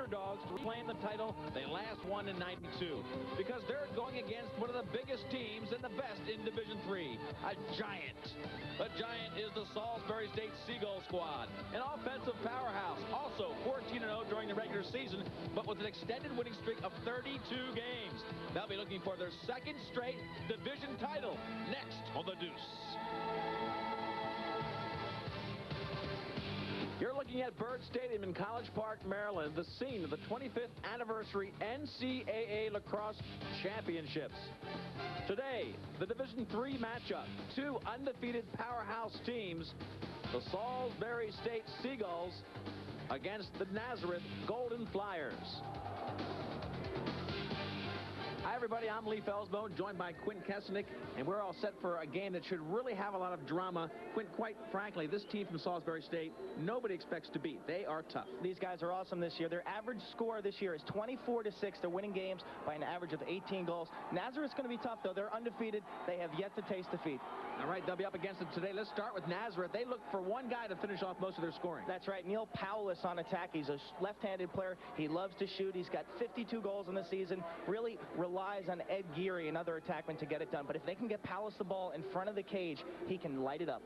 underdogs to reclaim the title they last won in '92, because they're going against one of the biggest teams and the best in Division III, a giant. The giant is the Salisbury State Seagull squad, an offensive powerhouse, also 14-0 during the regular season, but with an extended winning streak of 32 games. They'll be looking for their second straight division title next on the Deuce. You're looking at Byrd Stadium in College Park, Maryland, the scene of the 25th anniversary NCAA Lacrosse Championships. Today, the Division III matchup, two undefeated powerhouse teams, the Salisbury State Seagulls against the Nazareth Golden Flyers. Hi, everybody. I'm Lee Felsbo, joined by Quint Kesnick, and we're all set for a game that should really have a lot of drama. Quint, quite frankly, this team from Salisbury State, nobody expects to beat. They are tough. These guys are awesome this year. Their average score this year is 24-6. They're winning games by an average of 18 goals. Nazareth's going to be tough, though. They're undefeated. They have yet to taste defeat. All right, they'll be up against them today. Let's start with Nazareth. They look for one guy to finish off most of their scoring. That's right. Neil Powless on attack. He's a left-handed player. He loves to shoot. He's got 52 goals in the season. Really relies on Ed Geary, another attackman, to get it done. But if they can get Powless the ball in front of the cage, he can light it up.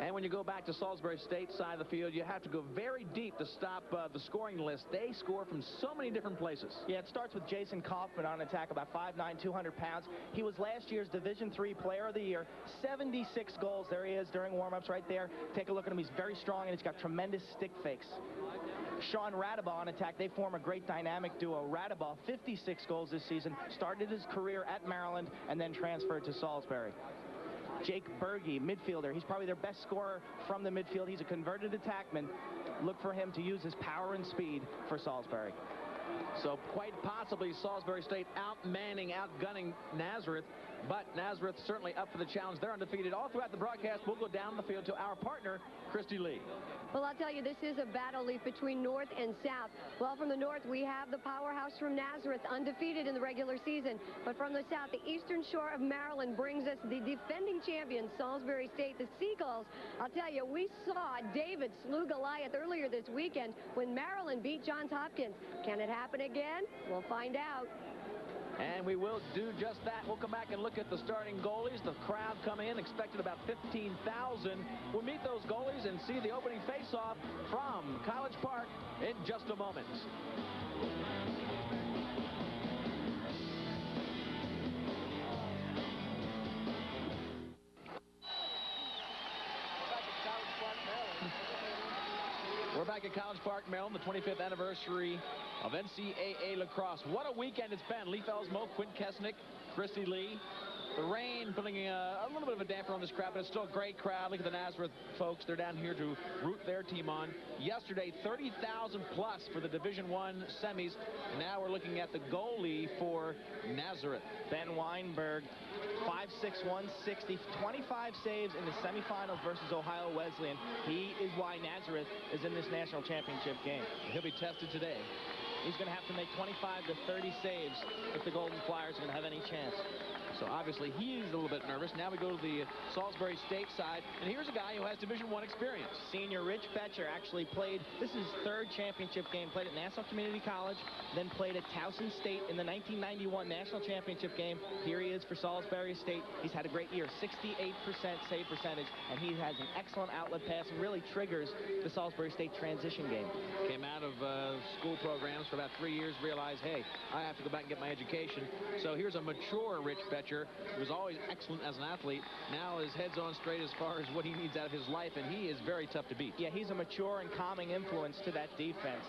And when you go back to Salisbury State side of the field, you have to go very deep to stop the scoring list. They score from so many different places. Yeah, it starts with Jason Kaufman on attack, about 5'9", 200 pounds. He was last year's Division III Player of the Year. 76 goals. There he is during warm-ups right there. Take a look at him. He's very strong, and he's got tremendous stick fakes. Sean Radabaugh on attack. They form a great dynamic duo. Radabaugh, 56 goals this season. Started his career at Maryland and then transferred to Salisbury. Jake Berge, midfielder. He's probably their best scorer from the midfield. He's a converted attackman. Look for him to use his power and speed for Salisbury. So quite possibly Salisbury State outmanning, outgunning Nazareth, but Nazareth certainly up for the challenge. They're undefeated. All throughout the broadcast, we'll go down the field to our partner, Christy Lee. Well, I'll tell you, this is a battle, Leaf, between North and South. Well, from the North, we have the powerhouse from Nazareth, undefeated in the regular season. But from the South, the eastern shore of Maryland brings us the defending champions, Salisbury State, the Seagulls. I'll tell you, we saw David slew Goliath earlier this weekend when Maryland beat Johns Hopkins. Can it happen again? We'll find out. And we will do just that. We'll come back and look at the starting goalies. The crowd coming in, expected about 15,000. We'll meet those goalies and see the opening face-off from College Park in just a moment. We're back at College Park, Maryland, the 25th anniversary of NCAA Lacrosse. What a weekend it's been. Lee Felsmo, Quint Kesnick, Christy Lee. The rain putting a little bit of a damper on this crowd, but it's still a great crowd. Look at the Nazareth folks. They're down here to root their team on. Yesterday, 30,000 plus for the Division I semis. And now we're looking at the goalie for Nazareth. Ben Weinberg, 5'6", 160, 25 saves in the semifinals versus Ohio Wesleyan. He is why Nazareth is in this national championship game. He'll be tested today. He's going to have to make 25 to 30 saves if the Golden Flyers are going to have any chance. So obviously he's a little bit nervous. Now we go to the Salisbury State side, and here's a guy who has Division I experience. Senior Rich Betcher actually played, this is his third championship game, played at Nassau Community College, then played at Towson State in the 1991 National Championship game. Here he is for Salisbury State. He's had a great year, 68% save percentage, and he has an excellent outlet pass and really triggers the Salisbury State transition game. Came out of school programs for about 3 years, realized, hey, I have to go back and get my education. So here's a mature Rich Betcher. He was always excellent as an athlete. Now his head's on straight as far as what he needs out of his life, and he is very tough to beat. Yeah, he's a mature and calming influence to that defense.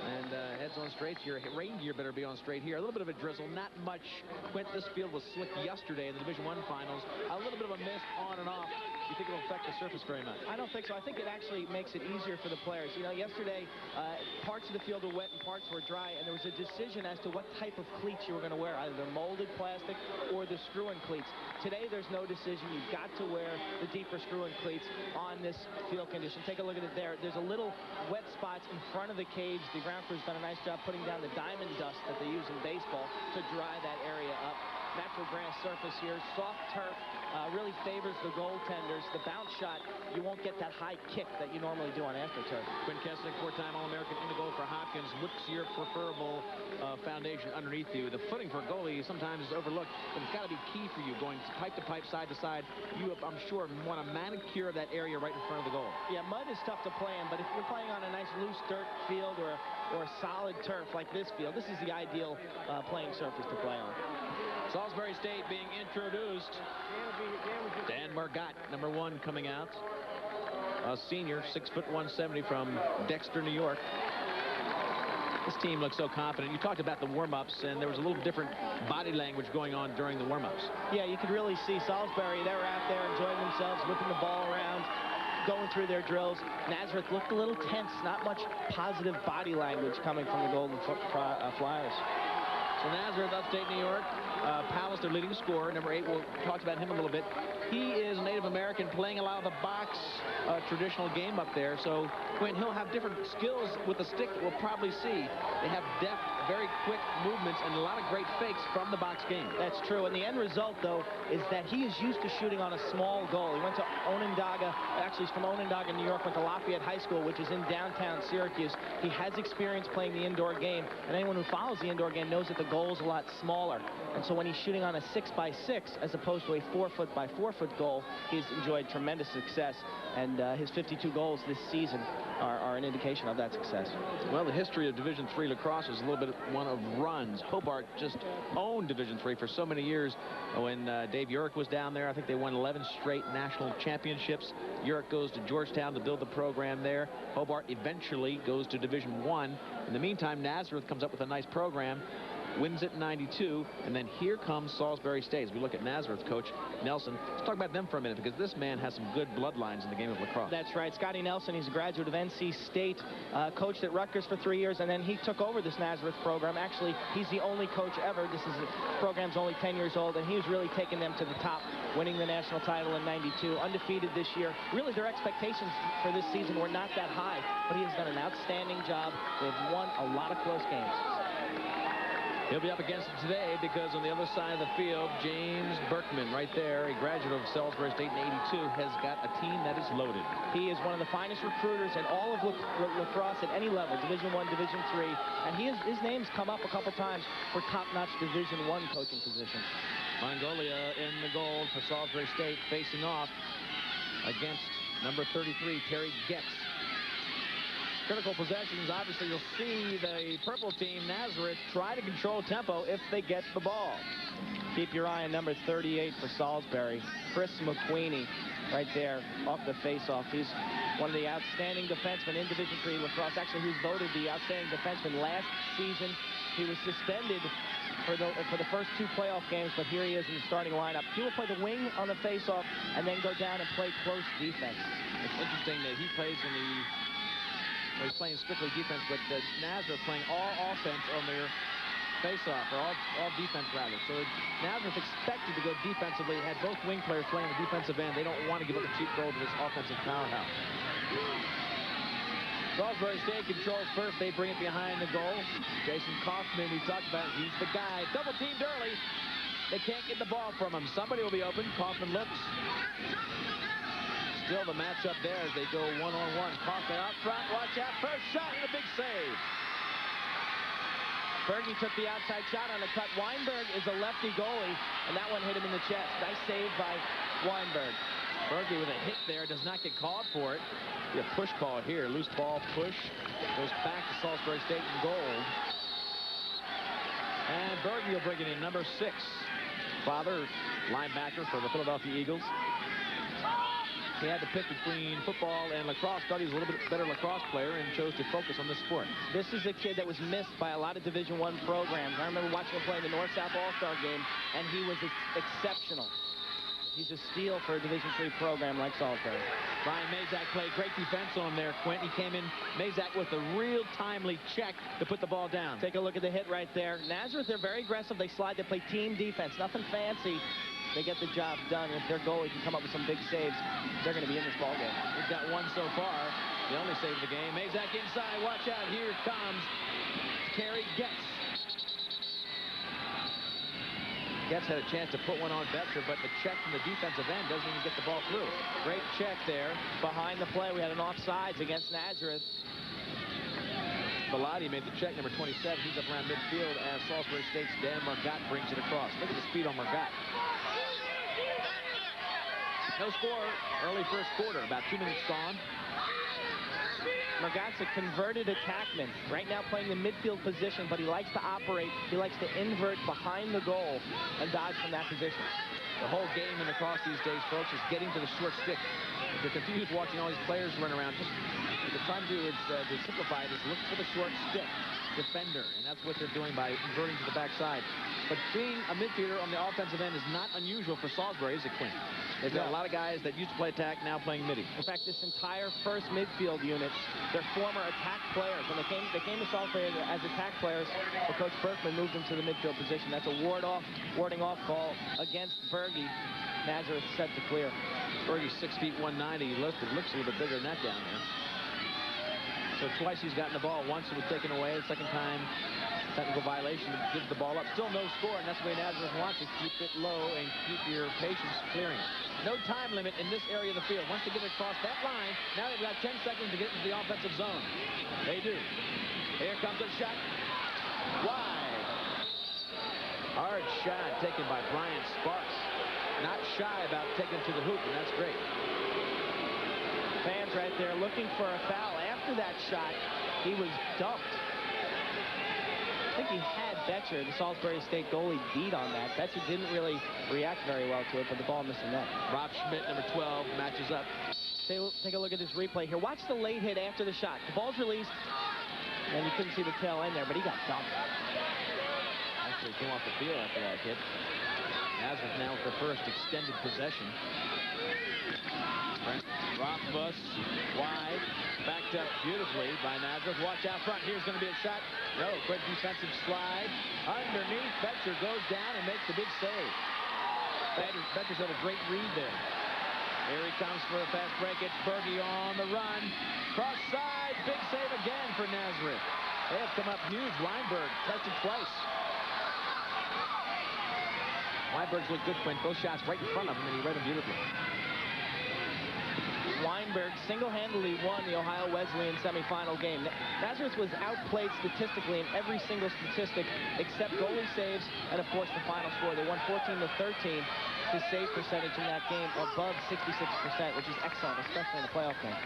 And heads on straight here. Reindeer better be on straight here. A little bit of a drizzle, not much. Quint, this field was slick yesterday in the Division I finals. A little bit of a mist on and off. Do you think it'll affect the surface very much? I don't think so. I think it actually makes it easier for the players. You know, yesterday, parts of the field were wet and parts were dry, and there was a decision as to what type of cleats you were going to wear, either the molded plastic or the screw-in cleats. Today, there's no decision. You've got to wear the deeper screw-in cleats on this field condition. Take a look at it there. There's a little wet spots in front of the cage. The ground crew's done a nice job putting down the diamond dust that they use in baseball to dry that area up. Natural grass surface here, soft turf, really favors the goaltenders. The bounce shot, you won't get that high kick that you normally do on AstroTurf. Quinn Kesnick, four-time All-American in the goal for Hopkins. What's your preferable foundation underneath you? The footing for a goalie sometimes is overlooked, but it's got to be key for you going pipe to pipe, side to side. You, I'm sure, want to manicure that area right in front of the goal. Yeah, mud is tough to play in, but if you're playing on a nice loose dirt field or a solid turf like this field, this is the ideal playing surface to play on. Salisbury State being introduced. Dan Margott, number 1, coming out. A senior, 6'170" from Dexter, New York. This team looks so confident. You talked about the warm-ups, and there was a little different body language going on during the warm-ups. Yeah, you could really see Salisbury. They were out there enjoying themselves, whipping the ball around, going through their drills. Nazareth looked a little tense, not much positive body language coming from the Golden Flyers. So Nazareth, upstate New York. Palace, their leading scorer, number 8. We'll talk about him a little bit. He is a Native American playing a lot of the box traditional game up there. So Quinn, he'll have different skills with the stick that we'll probably see. They have deft, very quick movements and a lot of great fakes from the box game. That's true. And the end result, though, is that he is used to shooting on a small goal. He went to Onondaga. Actually, he's from Onondaga, New York, went to Lafayette High School, which is in downtown Syracuse. He has experience playing the indoor game. And anyone who follows the indoor game knows that the goal is a lot smaller. And so when he's shooting on a 6x6 as opposed to a 4-foot-by-4-foot goal, he's enjoyed tremendous success. And his 52 goals this season are an indication of that success. Well, the history of Division III lacrosse is a little bit one of runs. Hobart just owned Division III for so many years. When Dave Urick was down there, I think they won 11 straight national championships. Urick goes to Georgetown to build the program there. Hobart eventually goes to Division I. In the meantime, Nazareth comes up with a nice program, wins it in '92, and then here comes Salisbury State. As we look at Nazareth coach Nelson, let's talk about them for a minute, because this man has some good bloodlines in the game of lacrosse. That's right. Scotty Nelson, he's a graduate of NC State, coached at Rutgers for 3 years, and then he took over this Nazareth program. Actually, he's the only coach ever. This program's only 10 years old, and he was really taking them to the top, winning the national title in '92, undefeated this year. Really, their expectations for this season were not that high, but he has done an outstanding job. They've won a lot of close games. He'll be up against it today because on the other side of the field, James Berkman, right there, a graduate of Salisbury State in '82, has got a team that is loaded. He is one of the finest recruiters in all of lacrosse at any level, Division I, Division III, and his name's come up a couple times for top-notch Division I coaching positions. Mongolia in the goal for Salisbury State, facing off against number 33, Terry Getz. Critical possessions, obviously you'll see the purple team, Nazareth, try to control tempo if they get the ball. Keep your eye on number 38 for Salisbury, Chris McQueenie, right there off the face-off. He's one of the outstanding defensemen in Division III lacrosse. Actually, he was voted the outstanding defenseman last season. He was suspended for the first 2 playoff games, but here he is in the starting lineup. He will play the wing on the face-off and then go down and play close defense. It's interesting that he plays in the... Well, he's playing strictly defense, but the Nazareth playing all offense on their face-off, or all defense, rather. So Nazareth expected to go defensively, had both wing players playing the defensive end. They don't want to give up a cheap goal to this offensive powerhouse. Salisbury State controls first. They bring it behind the goal. Jason Kaufman, we talked about, he's the guy. Double-teamed early. They can't get the ball from him. Somebody will be open. Kaufman looks. Still the matchup there as they go one-on-one. Kaufman out front. Watch out. First shot and a big save. Berge took the outside shot on a cut. Weinberg is a lefty goalie, and that one hit him in the chest. Nice save by Weinberg. Berge with a hit there. Does not get called for it. Be a push call here. Loose ball push. Goes back to Salisbury State in goal. And Berge will bring it in. Number 6. Father, linebacker for the Philadelphia Eagles. He had to pick between football and lacrosse. Thought he was a little bit better lacrosse player and chose to focus on this sport. This is a kid that was missed by a lot of Division I programs. I remember watching him play in the North-South All-Star game, and he was exceptional. He's a steal for a Division III program like Salisbury. Brian Mazak played great defense on there, Quint. He came in, Mazak with a real timely check to put the ball down. Take a look at the hit right there. Nazareth, they're very aggressive. They slide. They play team defense. Nothing fancy. They get the job done. If their goalie can come up with some big saves, they're going to be in this ball game. He's got one so far. The only save of the game. Mazak inside. Watch out. Here comes Terry Getz. Marquette's had a chance to put one on Betcher, but the check from the defensive end doesn't even get the ball through. Great check there. Behind the play, we had an offsides against Nazareth. Bellotti made the check, number 27. He's up around midfield as Salisbury State's Dan Margat brings it across. Look at the speed on Margat. No score early first quarter, about 2 minutes gone. Margat's a converted attackman. Right now playing the midfield position, but he likes to operate. He likes to invert behind the goal and dodge from that position. The whole game in lacrosse these days, folks, is getting to the short stick. If you're confused watching all these players run around, just what they're trying to do is to simplify it is look for the short stick defender, and that's what they're doing by inverting to the backside. But being a midfielder on the offensive end is not unusual for Salisbury, is it, Quinn? They've got a lot of guys that used to play attack, now playing midi. In fact, this entire first midfield unit, they're former attack players. When they came to Salisbury as attack players, but Coach Berkman moved them to the midfield position. That's a warding off call against Berge. Nazareth set to clear. Berge's 6 feet 190 listed. Looks a little bit bigger than that down there. So twice he's gotten the ball. Once it was taken away. The second time, technical violation, gives the ball up. Still no score, and that's the way Nazareth wants to keep it low and keep your patience clearing it. No time limit in this area of the field. Once they get it across that line, now they've got 10 seconds to get into the offensive zone. They do. Here comes a shot. Wide. Hard shot taken by Brian Sparks. Not shy about taking it to the hoop, and that's great. Fans right there looking for a foul. After that shot, he was dumped. I think he had Betcher, the Salisbury State goalie, beat on that. Betcher didn't really react very well to it, but the ball missed the net. Rob Schmidt, number 12, matches up. Take a look at this replay here. Watch the late hit after the shot. The ball's released, and you couldn't see the tail end there, but he got dumped. Actually came off the field after that hit. Nazareth now with their first extended possession. Rothfuss wide, backed up beautifully by Nazareth. Watch out front. Here's going to be a shot. No, quick defensive slide. Underneath, Betcher goes down and makes the big save. Betcher's had a great read there. Here he comes for a fast break. It's Berge on the run. Cross side, big save again for Nazareth. They have come up huge. Weinberg tested twice. Weinberg's looked good, Quinn. Both shots right in front of him, and he read them beautifully. Weinberg single-handedly won the Ohio Wesleyan semifinal game. Nazareth was outplayed statistically in every single statistic except goalie saves and, of course, the final score. They won 14-13. His save percentage in that game above 66%, which is excellent, especially in the playoff game.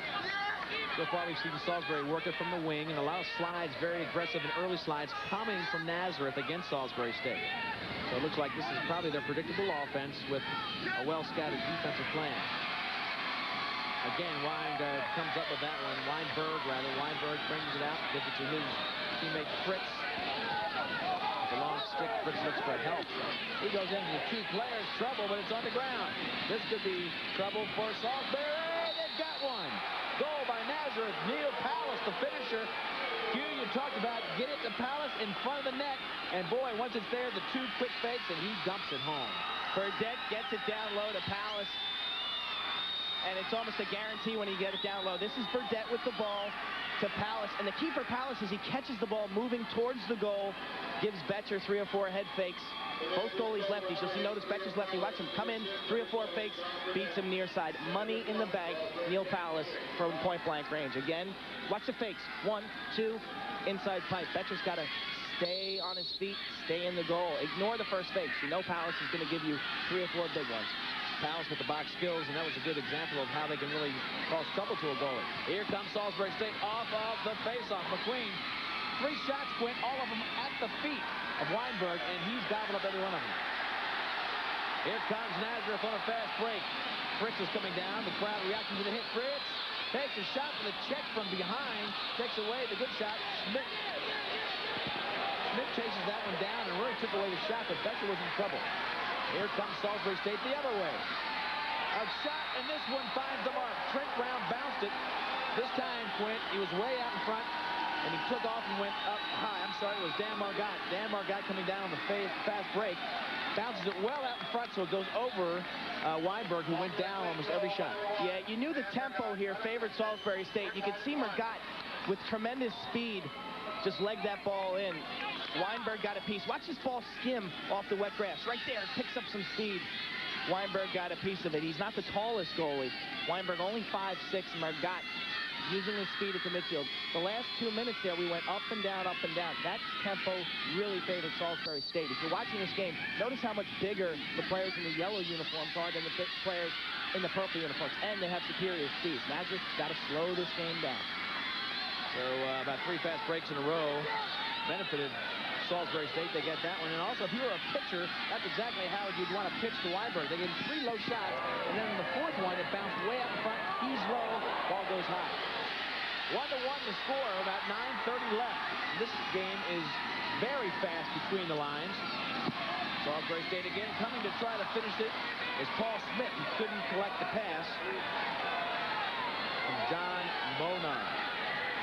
So far, we've seen Salisbury work it from the wing and a lot of slides, very aggressive and early slides coming from Nazareth against Salisbury State. So it looks like this is probably their predictable offense with a well-scouted defensive plan. Again, Weinberg comes up with that one. Weinberg brings it out, gives it to his teammate Fritz. The long stick, Fritz looks for help. He goes into the two players, trouble, but it's on the ground. This could be trouble for Salisbury. They've got one. Goal by Nazareth. Neil Pallas, the finisher. Hugh, you talked about get it to Pallas in front of the net. And boy, once it's there, the two quick fakes, and he dumps it home. Burdette gets it down low to Pallas. And it's almost a guarantee when you get it down low. This is Burdette with the ball to Pallas. And the key for Pallas is he catches the ball moving towards the goal, gives Betcher 3 or 4 head fakes. Both goalies lefties. You'll see, notice Betcher's lefty. Watch him come in, 3 or 4 fakes, beats him near side. Money in the bank. Neil Pallas from point-blank range. Again, watch the fakes. 1, 2, inside pipe. Betcher's got to stay on his feet, stay in the goal. Ignore the first fakes. You know Pallas is going to give you 3 or 4 big ones. Pallas with the box skills, and that was a good example of how they can really cause trouble to a goalie. Here comes Salisbury State off of the faceoff. McQueen, 3 shots, Quint, all of them at the feet of Weinberg, and he's gobbled up every one of them. Here comes Nazareth on a fast break. Fritz is coming down. The crowd reacting to the hit. Fritz takes a shot with a check from behind, takes away the good shot. Schmidt chases that one down and really took away the shot, but Betcher was in trouble. Here comes Salisbury State the other way. A shot, and this one finds the mark. Trent Brown bounced it. This time, Quint, he was way out in front, and he took off and went up high. I'm sorry, it was Dan Margat. Dan Margat coming down on the fast break. Bounces it well out in front, so it goes over Weinberg, who went down almost every shot. Yeah, you knew the tempo here favored Salisbury State. You could see Margat with tremendous speed just leg that ball in. Weinberg got a piece. Watch this ball skim off the wet grass. Right there, it picks up some speed. Weinberg got a piece of it. He's not the tallest goalie. Weinberg only 5'6", Margat using his speed at the midfield. The last 2 minutes there, we went up and down, up and down. That tempo really favored Salisbury State. If you're watching this game, notice how much bigger the players in the yellow uniforms are than the players in the purple uniforms, and they have superior speed. Nazareth's got to slow this game down. So about 3 fast breaks in a row benefited Salisbury State. They get that one. And also, if you were a pitcher, that's exactly how you'd want to pitch to Weinberg. They gave him 3 low shots, and then in the 4th one, it bounced way up in front. He's low, ball goes high. 1-1 the score, about 9:30 left. This game is very fast between the lines. Salisbury State again coming to try to finish it is Paul Smith, who couldn't collect the pass from John Monar.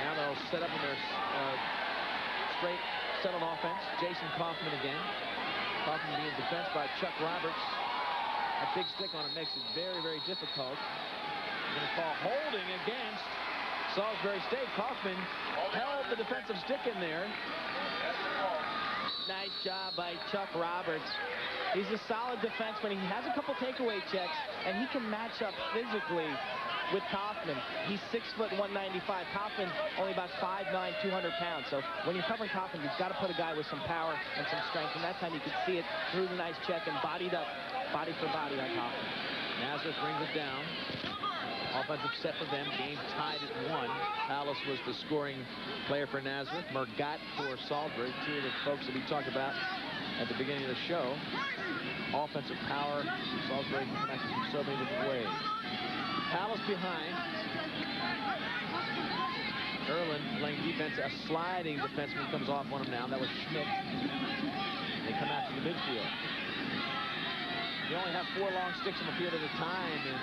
Now they'll set up in their straight settled offense. Jason Kaufman again. Kaufman being defensed by Chuck Roberts. A big stick on him makes it very, very difficult. They're going to call holding against Salisbury State. Kaufman held the defensive stick in there. Nice job by Chuck Roberts. He's a solid defenseman. He has a couple takeaway checks, and he can match up physically with Kaufman. He's 6'1", 195. Kaufman only about 5'9", 200 pounds. So when you're covering Kaufman, you've got to put a guy with some power and some strength. And that time you could see it through the nice check and bodied up, body for body on Kaufman. Nazareth brings it down. Offensive set for them. Game tied at 1. Alice was the scoring player for Nazareth. Margat for Salisbury. 2 of the folks that we talked about at the beginning of the show. Offensive power. Salisbury connected in so many different ways. Alice behind. Erlin playing defense. A sliding defenseman comes off on him now. That was Schmidt. They come out to the midfield. You only have 4 long sticks on the field at a time in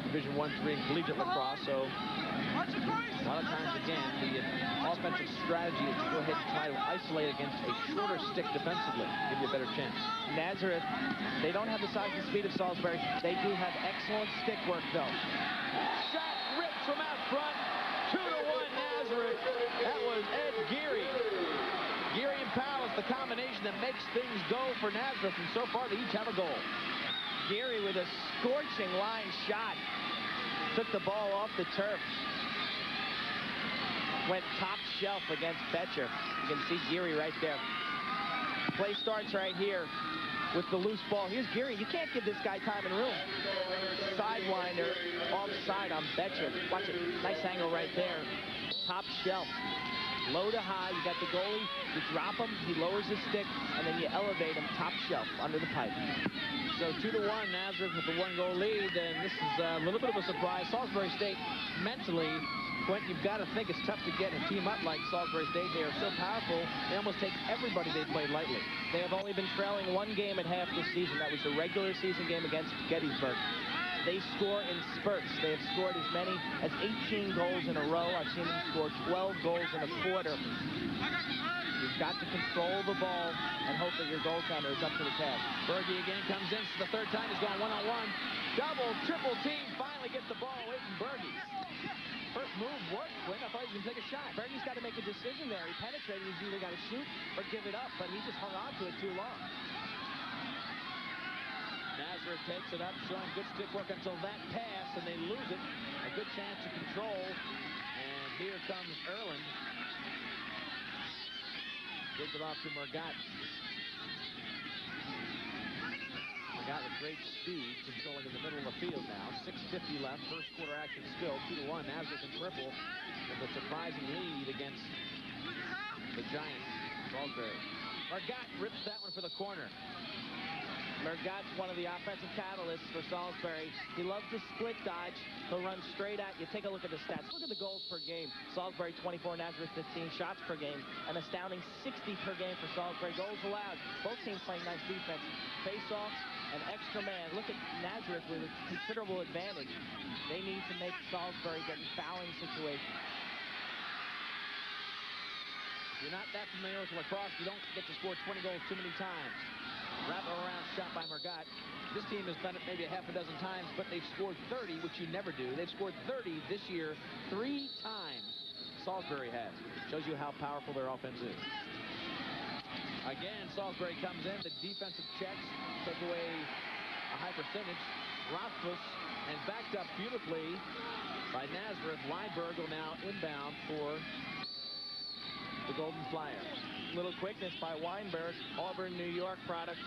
Division 1-3 collegiate lacrosse, so a lot of times, again, the offensive strategy is to go ahead and try to isolate against a shorter stick defensively, give you a better chance. Nazareth, they don't have the size and speed of Salisbury. They do have excellent stick work, though. Shot ripped from out front. 2-1 Nazareth. That was Ed Geary. Geary and Powell is the combination that makes things go for Nazareth, and so far they each have a goal. Geary with a scorching line shot. Took the ball off the turf. Went top shelf against Betcher. You can see Geary right there. Play starts right here with the loose ball. Here's Geary. You can't give this guy time and room. Sidewinder offside on Betcher. Watch it. Nice angle right there. Top shelf. Low to high. You got the goalie. You drop him. He lowers his stick. And then you elevate him top shelf under the pipe. So 2-1 Nazareth with the 1-goal lead, and this is a little bit of a surprise. Salisbury State mentally, Quentin, you've got to think it's tough to get a team up like Salisbury State. They are so powerful, they almost take everybody they played lightly. They have only been trailing 1 game at half this season. That was the regular season game against Gettysburg. They score in spurts. They have scored as many as 18 goals in a row. I've seen them score 12 goals in a quarter. You've got to control the ball and hope that your goaltender is up to the task. Berge again comes in. This is the 3rd time he's gone one-on-one. Double, triple team. Finally gets the ball away from Berge. First move worked, Quinn. I thought he was going to take a shot. Berge's got to make a decision there. He penetrated. He's either got to shoot or give it up, but he just hung on to it too long. Nazareth takes it up, showing good stick work until that pass, and they lose it. A good chance to control. And here comes Erland. Gives it off to Margat. Margat with great speed, controlling in the middle of the field now. 6:50 left, first quarter action still. 2-1, Nazareth and triple with a surprising lead against the Giants, Salisbury. Margat rips that one for the corner. Margat's one of the offensive catalysts for Salisbury. He loves to split dodge. He'll run straight at you. Take a look at the stats. Look at the goals per game. Salisbury 24, Nazareth 15 shots per game. An astounding 60 per game for Salisbury. Goals allowed. Both teams playing nice defense. Face-offs and extra man. Look at Nazareth with a considerable advantage. They need to make Salisbury get in fouling situations. If you're not that familiar with lacrosse, you don't get to score 20 goals too many times. Wrap-around shot by Margat. This team has done it maybe a half a dozen times, but they've scored 30, which you never do. They've scored 30 this year 3 times Salisbury has. Shows you how powerful their offense is. Again, Salisbury comes in. The defensive checks take away a high percentage. Rothfuss and backed up beautifully by Nazareth. Weinberg will now inbound for the Golden Flyers. Little quickness by Weinberg, Auburn, New York product.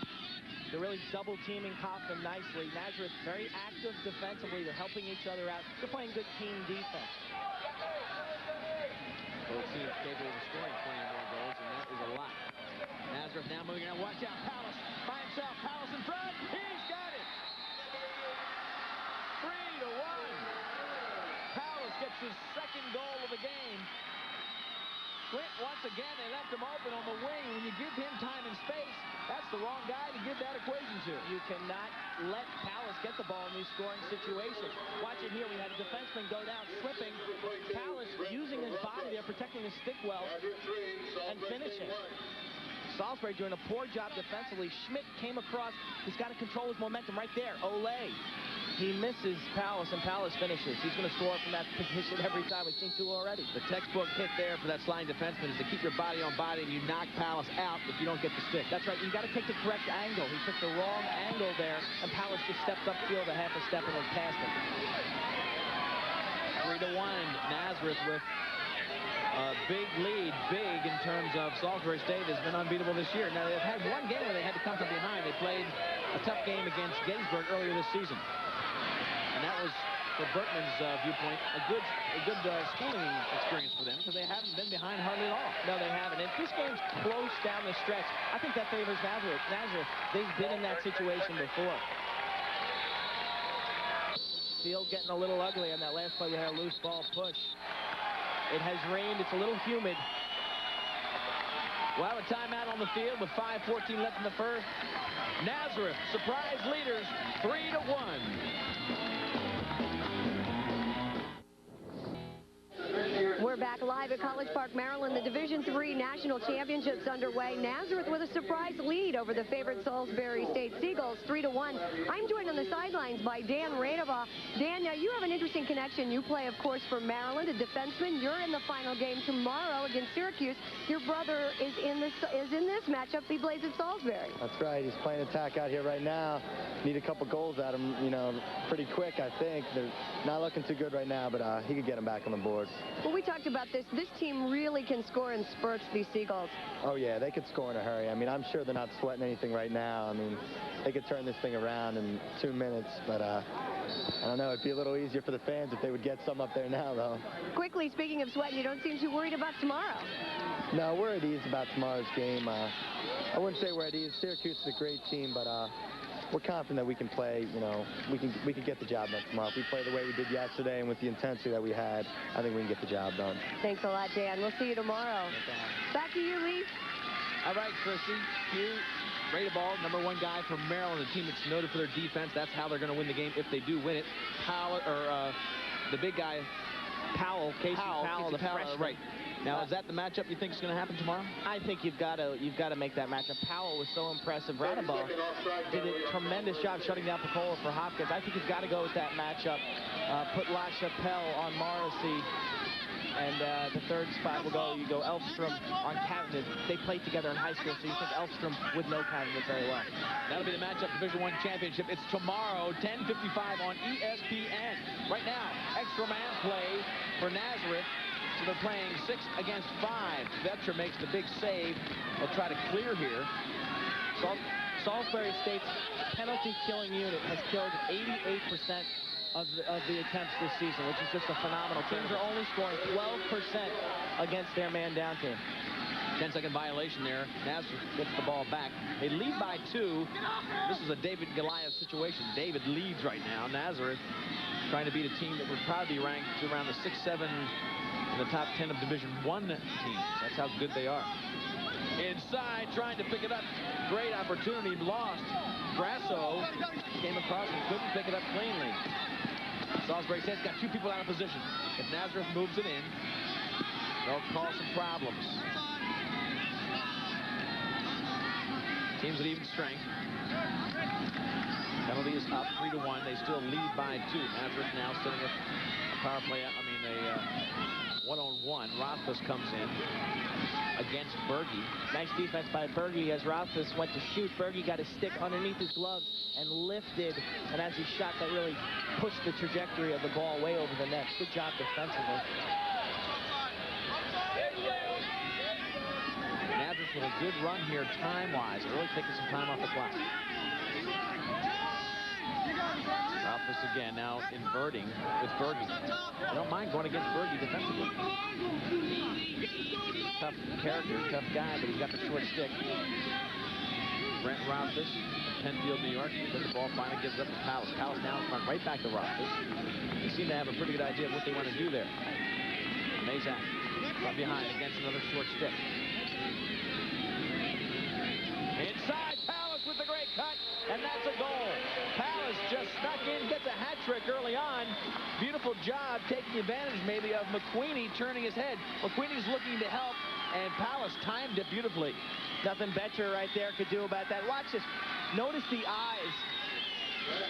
They're really double teaming Kaufman nicely. Nazareth very active defensively. They're helping each other out. They're playing good team defense. Both teams capable of scoring 20 more goals, and that is a lot. Nazareth now moving around. Watch out, Palace by himself. Palace in front. He's got it. 3-1. Palace gets his second goal of the game. Quint, once again, they left him open on the wing. When you give him time and space, that's the wrong guy to give that equation to. You cannot let Palace get the ball in these scoring situations. Watch it here. We had a defenseman go down, slipping. Palace using his body there, protecting his stick well, and finishing. Salisbury doing a poor job defensively. Schmidt came across. He's got to control his momentum right there. Olay. He misses Palace, and Palace finishes. He's going to score from that position every time. We've seen two already. The textbook hit there for that sliding defenseman is to keep your body on body, and you knock Palace out if you don't get the stick. That's right. You got to take the correct angle. He took the wrong angle there, and Palace just stepped upfield a half a step and was past him. 3-1. Nazareth with a big lead. Big in terms of Salisbury State has been unbeatable this year. Now, they've had one game where they had to come from behind. They played a tough game against Gettysburg earlier this season. And that was, from Berkman's viewpoint, a good schooling experience for them because they haven't been behind hardly at all. No, they haven't. If this game's close down the stretch, I think that favors Nazareth. They've been in that situation before. Field getting a little ugly on that last play. We had a loose ball push. It has rained. It's a little humid. We'll have a timeout on the field with 5:14 left in the first. Nazareth, surprise leaders, 3-1. We're back live at College Park, Maryland. The Division III National Championships underway. Nazareth with a surprise lead over the favorite Salisbury State Seagulls, 3-1. I'm joined on the sidelines by Dan Radovaugh. Dan, now you have an interesting connection. You play, of course, for Maryland, a defenseman. You're in the final game tomorrow against Syracuse. Your brother is in this matchup. He plays at Salisbury. That's right. He's playing attack out here right now. Need a couple goals at him, pretty quick, I think. They're not looking too good right now, but he could get him back on the board. Well, we talked about this. This team really can score in spurts, these Seagulls. Oh, yeah, they could score in a hurry. I mean, I'm sure they're not sweating anything right now. I mean, they could turn this thing around in 2 minutes, but I don't know. It'd be a little easier for the fans if they would get some up there now, though. Quickly, speaking of sweating, you don't seem too worried about tomorrow. No, we're at ease about tomorrow's game. I wouldn't say we're at ease. Syracuse is a great team, but we're confident that we can play, we can get the job done tomorrow. If we play the way we did yesterday and with the intensity that we had, I think we can get the job done. Thanks a lot, Dan. We'll see you tomorrow. Back to you, Lee. All right, Chrissy. Hugh Radovaugh, #1 guy from Maryland, a team that's noted for their defense. That's how they're going to win the game if they do win it. The big guy, Casey Powell, the freshman. Right. Now, is that the matchup you think is going to happen tomorrow? I think you've got to make that matchup. Powell was so impressive. Radovaugh did a tremendous job shutting down Picola for Hopkins. I think you've got to go with that matchup. Put La Chapelle on Morrissey. And the third spot will go, you go Elfstrom on Cavenden. They played together in high school, so you think Elfstrom would know Cavenden very well. That'll be the matchup, Division I championship. It's tomorrow, 10:55 on ESPN. Right now, extra man play for Nazareth. So they're playing 6 against 5. Vetcher makes the big save. They'll try to clear here. Salisbury State's penalty killing unit has killed 88% of the attempts this season, which is just a phenomenal. Teams are only scoring 12% against their man down team. 10-second violation there. Nazareth gets the ball back. They lead by 2. This is a David Goliath situation. David leads right now. Nazareth trying to beat a team that would probably be ranked around the 6-7 in the top 10 of Division I teams. That's how good they are. Inside, trying to pick it up. Great opportunity, lost. Grasso came across and couldn't pick it up cleanly. Salisbury State's got 2 people out of position. If Nazareth moves it in, they'll cause some problems. Teams at even strength. Penalty is up, 3-1. They still lead by 2. Nazareth now sitting at a power play. One-on-one. Rothfuss comes in against Berge. Nice defense by Berge as Rothfuss went to shoot. Berge got his stick underneath his gloves and lifted. And as he shot, that really pushed the trajectory of the ball way over the net. Good job defensively. Nazareth with a good run here time-wise. They're really taking some time off the clock. Rothfuss again now inverting with Berge. I don't mind going against Berge defensively. Tough character, tough guy, but he's got the short stick. Brent Rothfuss, Penfield, New York. But the ball finally gives up to Palace. Palace now in front, right back to Rothfuss. They seem to have a pretty good idea of what they want to do there. Mazak from behind against another short stick. Inside, Palace with the great cut, and that's a goal. Palace just snuck in, gets a hat trick early on. Beautiful job taking advantage maybe of McQueenie turning his head. McQueenie's looking to help, and Palace timed it beautifully. Nothing Betcher right there could do about that. Watch this. Notice the eyes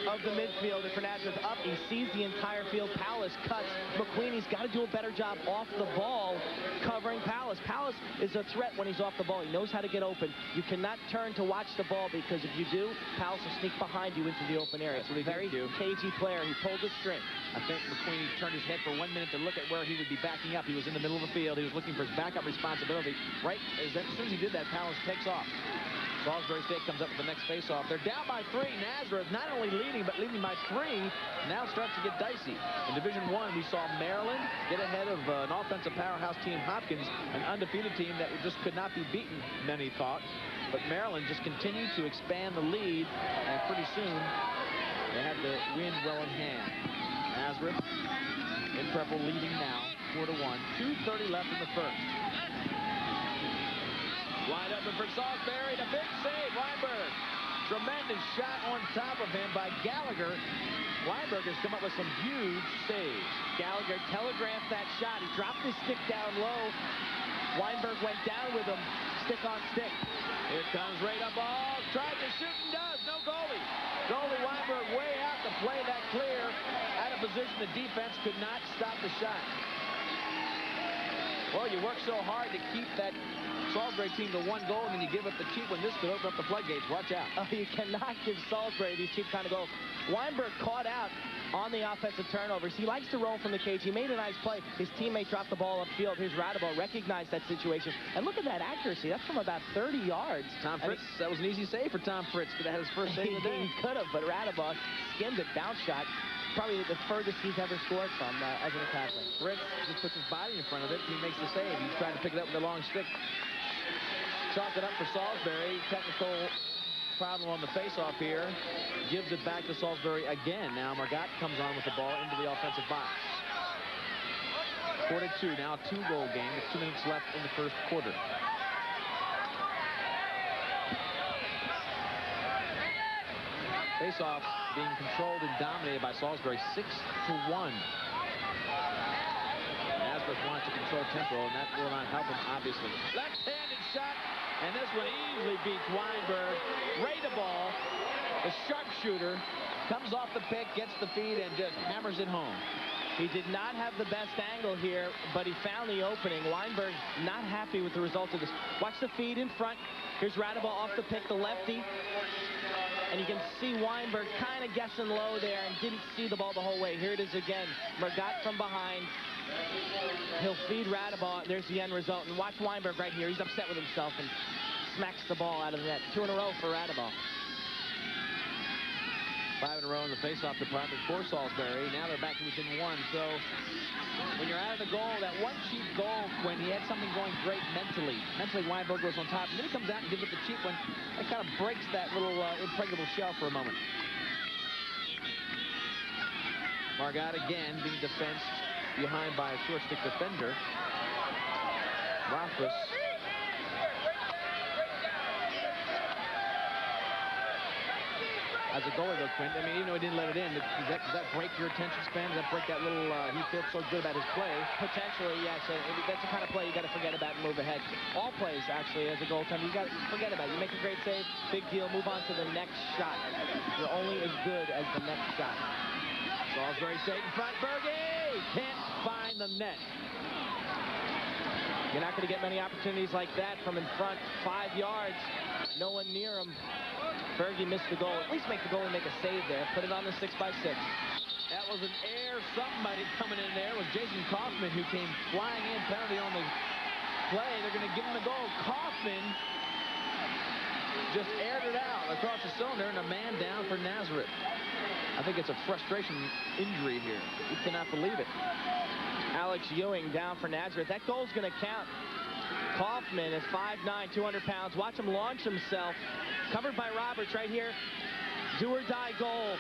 of the midfielder for Nazareth up. He sees the entire field. Palace cuts. McQueenie's got to do a better job off the ball covering Palace. Palace is a threat when he's off the ball. He knows how to get open. You cannot turn to watch the ball, because if you do, Palace will sneak behind you into the open area. That's what he Very cagey player. He pulled the string. I think McQueenie turned his head for 1 minute to look at where he would be backing up. He was in the middle of the field. He was looking for his backup responsibility. Right as soon as he did that, Palace takes off. Salisbury State comes up with the next face-off. They're down by 3. Nazareth not only leading, but leading by 3. Now starts to get dicey. In Division I, we saw Maryland get ahead of an offensive powerhouse team, Hopkins, an undefeated team that just could not be beaten, many thought. But Maryland just continued to expand the lead, and pretty soon they had the win well in hand. Nazareth in purple leading now, 4-1. 2:30 left in the first. Wide open for Salisbury, a big save, Weinberg. Tremendous shot on top of him by Gallagher. Weinberg has come up with some huge saves. Gallagher telegraphed that shot. He dropped his stick down low. Weinberg went down with him, stick on stick. Here comes Rada ball, tried to shoot and does, no goalie. Goalie Weinberg way out to play that clear. Out of position, the defense could not stop the shot. Well, you work so hard to keep that Salisbury team to 1 goal, and then you give up the cheap one. This could open up the floodgates. Watch out. Oh, you cannot give Salisbury these cheap kind of goals. Weinberg caught out on the offensive turnovers. He likes to roll from the cage. He made a nice play. His teammate dropped the ball upfield. Here's Radabal, recognized that situation. And look at that accuracy. That's from about 30 yards. Tom Fritz, that was an easy save for Tom Fritz. Could have had his first save of the day. He could have, but Radabal skimmed it, bounce shot. Probably the furthest he's ever scored from as an attacker. Fritz just puts his body in front of it. He makes the save. He's trying to pick it up with a long stick. Chalk it up for Salisbury. Technical problem on the face-off here. Gives it back to Salisbury again. Now Margat comes on with the ball into the offensive box. 4-2. Now a 2-goal game with 2 minutes left in the first quarter. Face-off being controlled and dominated by Salisbury, 6-1. Nazareth wants to control tempo, and that will not help him, obviously. Left-handed shot, and this one easily beats Weinberg. Radabal, the sharpshooter, comes off the pick, gets the feed, and just hammers it home. He did not have the best angle here, but he found the opening. Weinberg not happy with the result of this. Watch the feed in front. Here's Radabal off the pick, the lefty. And you can see Weinberg kind of guessing low there and didn't see the ball the whole way. Here it is again. Margat from behind. He'll feed Radabal. There's the end result. And watch Weinberg right here. He's upset with himself and smacks the ball out of the net. 2 in a row for Radabal. 5 in a row in the face-off department for Salisbury. Now they're back to within 1. So when you're out of the goal, that one cheap goal, when he had something going great mentally Weinberg goes on top, and then he comes out and gives up the cheap one. That kind of breaks that little impregnable shell for a moment. Margat again being defensed behind by a short stick defender. Rothfuss. As a goalie, though, Quint, I mean, even though he didn't let it in, does that break your attention span? Does that break that little, he feels so good about his play? Potentially, yes. That's the kind of play you got to forget about and move ahead. All plays, actually, as a goaltender, you got to forget about it. You make a great save, big deal, move on to the next shot. You're only as good as the next shot. Salisbury State in front, Berge can't find the net. You're not going to get many opportunities like that from in front. 5 yards. No one near him. Fergie missed the goal. At least make the goalie make a save there. Put it on the 6x6. That was an air somebody coming in there. It was Jason Kaufman who came flying in. Penalty on the play. They're going to give him the goal. Kaufman just aired it out across the cylinder, and a man down for Nazareth. I think it's a frustration injury here. You cannot believe it. Alex Ewing down for Nazareth. That goal's going to count. Kaufman is 5'9", 200 pounds. Watch him launch himself. Covered by Roberts right here. Do or die goal.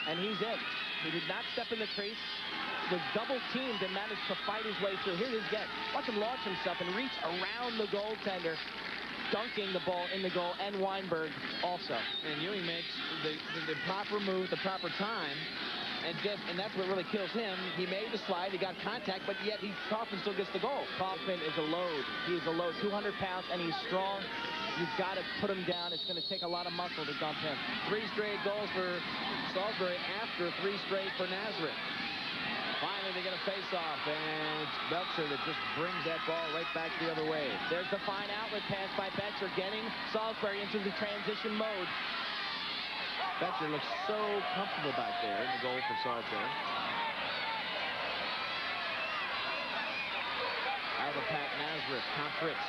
And he's in. He did not step in the crease. Was double teamed and managed to fight his way through. Here it is again. Watch him launch himself and reach around the goaltender, dunking the ball in the goal, and Weinberg also. And Ewing makes the proper move, the proper time, and that's what really kills him. He made the slide, he got contact, but yet Kaufman still gets the goal. Kaufman is a load. He's a load, 200 pounds, and he's strong. You've got to put him down. It's going to take a lot of muscle to dump him. 3 straight goals for Salisbury after 3 straight for Nazareth. Finally, they get a face-off, and it's Belcher that just brings that ball right back the other way. There's the fine outlet pass by Betcher, getting Salisbury into the transition mode. Betcher looks so comfortable back there in the goal for Salisbury. Out of the pack, Nazareth. Fritz.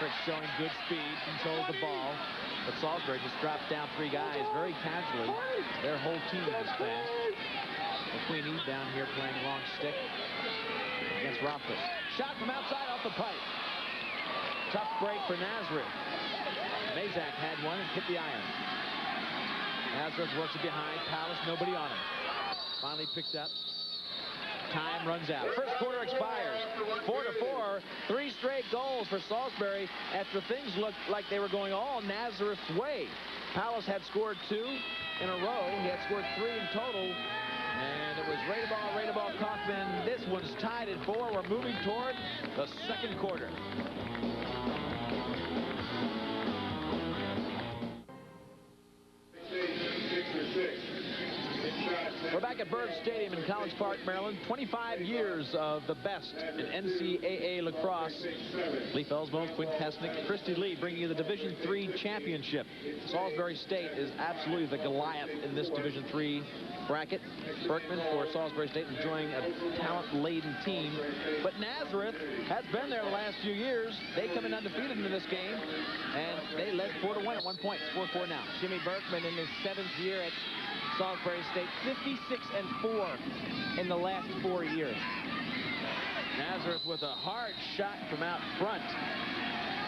Fritz showing good speed, controls the ball, but Salisbury just drops down 3 guys very casually. Their whole team is fast. McQueenie down here playing long stick against Rothfuss. Shot from outside off the pipe. Tough break for Nazareth. Mazak had one and hit the iron. Nazareth works it behind. Palace, nobody on him. Finally picked up. Time runs out. First quarter expires. 4-4. 3 straight goals for Salisbury after things looked like they were going all Nazareth's way. Palace had scored 2 in a row. He had scored 3 in total. And it was Radeball, Kaufman. This one's tied at 4. We're moving toward the second quarter. We're back at Berg Stadium in College Park, Maryland. 25 years of the best in NCAA lacrosse. Lee Felsbo, Quinn Kesnick, Christy Lee bringing you the Division III championship. Salisbury State is absolutely the Goliath in this Division III bracket. Berkman for Salisbury State enjoying a talent-laden team. But Nazareth has been there the last few years. They come in undefeated into this game, and they led 4-1 at one point. It's 4-4 now. Jimmy Berkman in his 7th year at Salisbury State, 56-4 in the last 4 years. Nazareth with a hard shot from out front.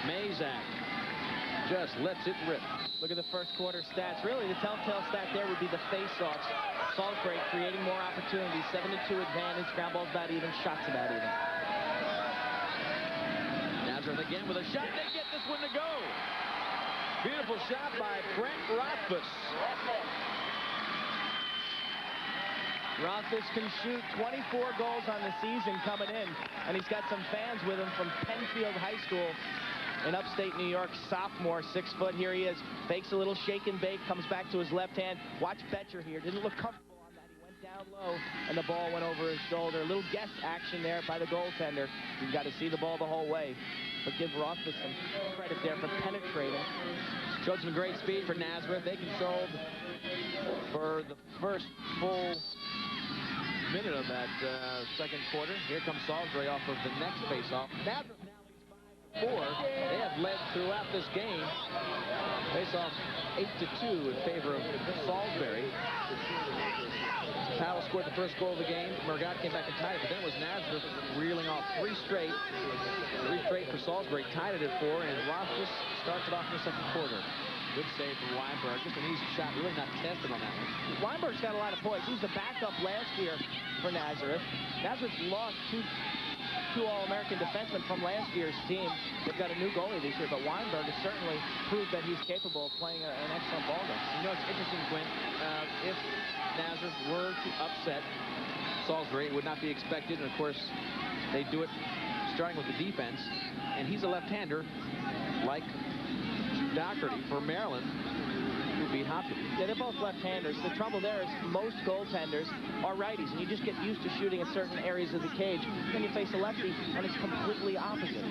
Mazak just lets it rip. Look at the first quarter stats. Really, the telltale stat there would be the face-offs. Salisbury creating more opportunities. 7-2 advantage. Ground ball's about even. Shots about even. Nazareth again with a shot. They get this one to go. Beautiful shot by Brent Rothfuss. Rothfuss can shoot 24 goals on the season coming in, and he's got some fans with him from Penfield High School in upstate New York. Sophomore, 6 foot. Here he is. Fakes a little shake and bake, comes back to his left hand. Watch Betcher here. Didn't look comfortable on that. He went down low, and the ball went over his shoulder. A little guess action there by the goaltender. You've got to see the ball the whole way. But give Rothfuss some credit there for penetrating. Showed some great speed for Nazareth. They controlled for the first full minute of that second quarter. Here comes Salisbury off of the next face-off. Nazareth now leads 5-4. They have led throughout this game. Face-off 8-2 in favor of Salisbury. Powell scored the first goal of the game. Murgat came back and tied it, but then it was Nazareth reeling off 3 straight. 3 straight for Salisbury, tied it at 4, and Rothfuss starts it off in the second quarter. Good save from Weinberg. Just an easy shot, really not tested on that one. Weinberg's got a lot of poise. He was the backup last year for Nazareth. Nazareth lost two All-American defensemen from last year's team. They've got a new goalie this year, but Weinberg has certainly proved that he's capable of playing an excellent ball game. You know, it's interesting, Quinn. If Nazareth were to upset Salisbury, it would not be expected, and of course, they do it starting with the defense, and he's a left-hander like Doherty for Maryland, who beat Hopkins. Yeah, they're both left-handers. The trouble there is most goaltenders are righties, and you just get used to shooting at certain areas of the cage. Then you face a lefty, and it's completely opposite.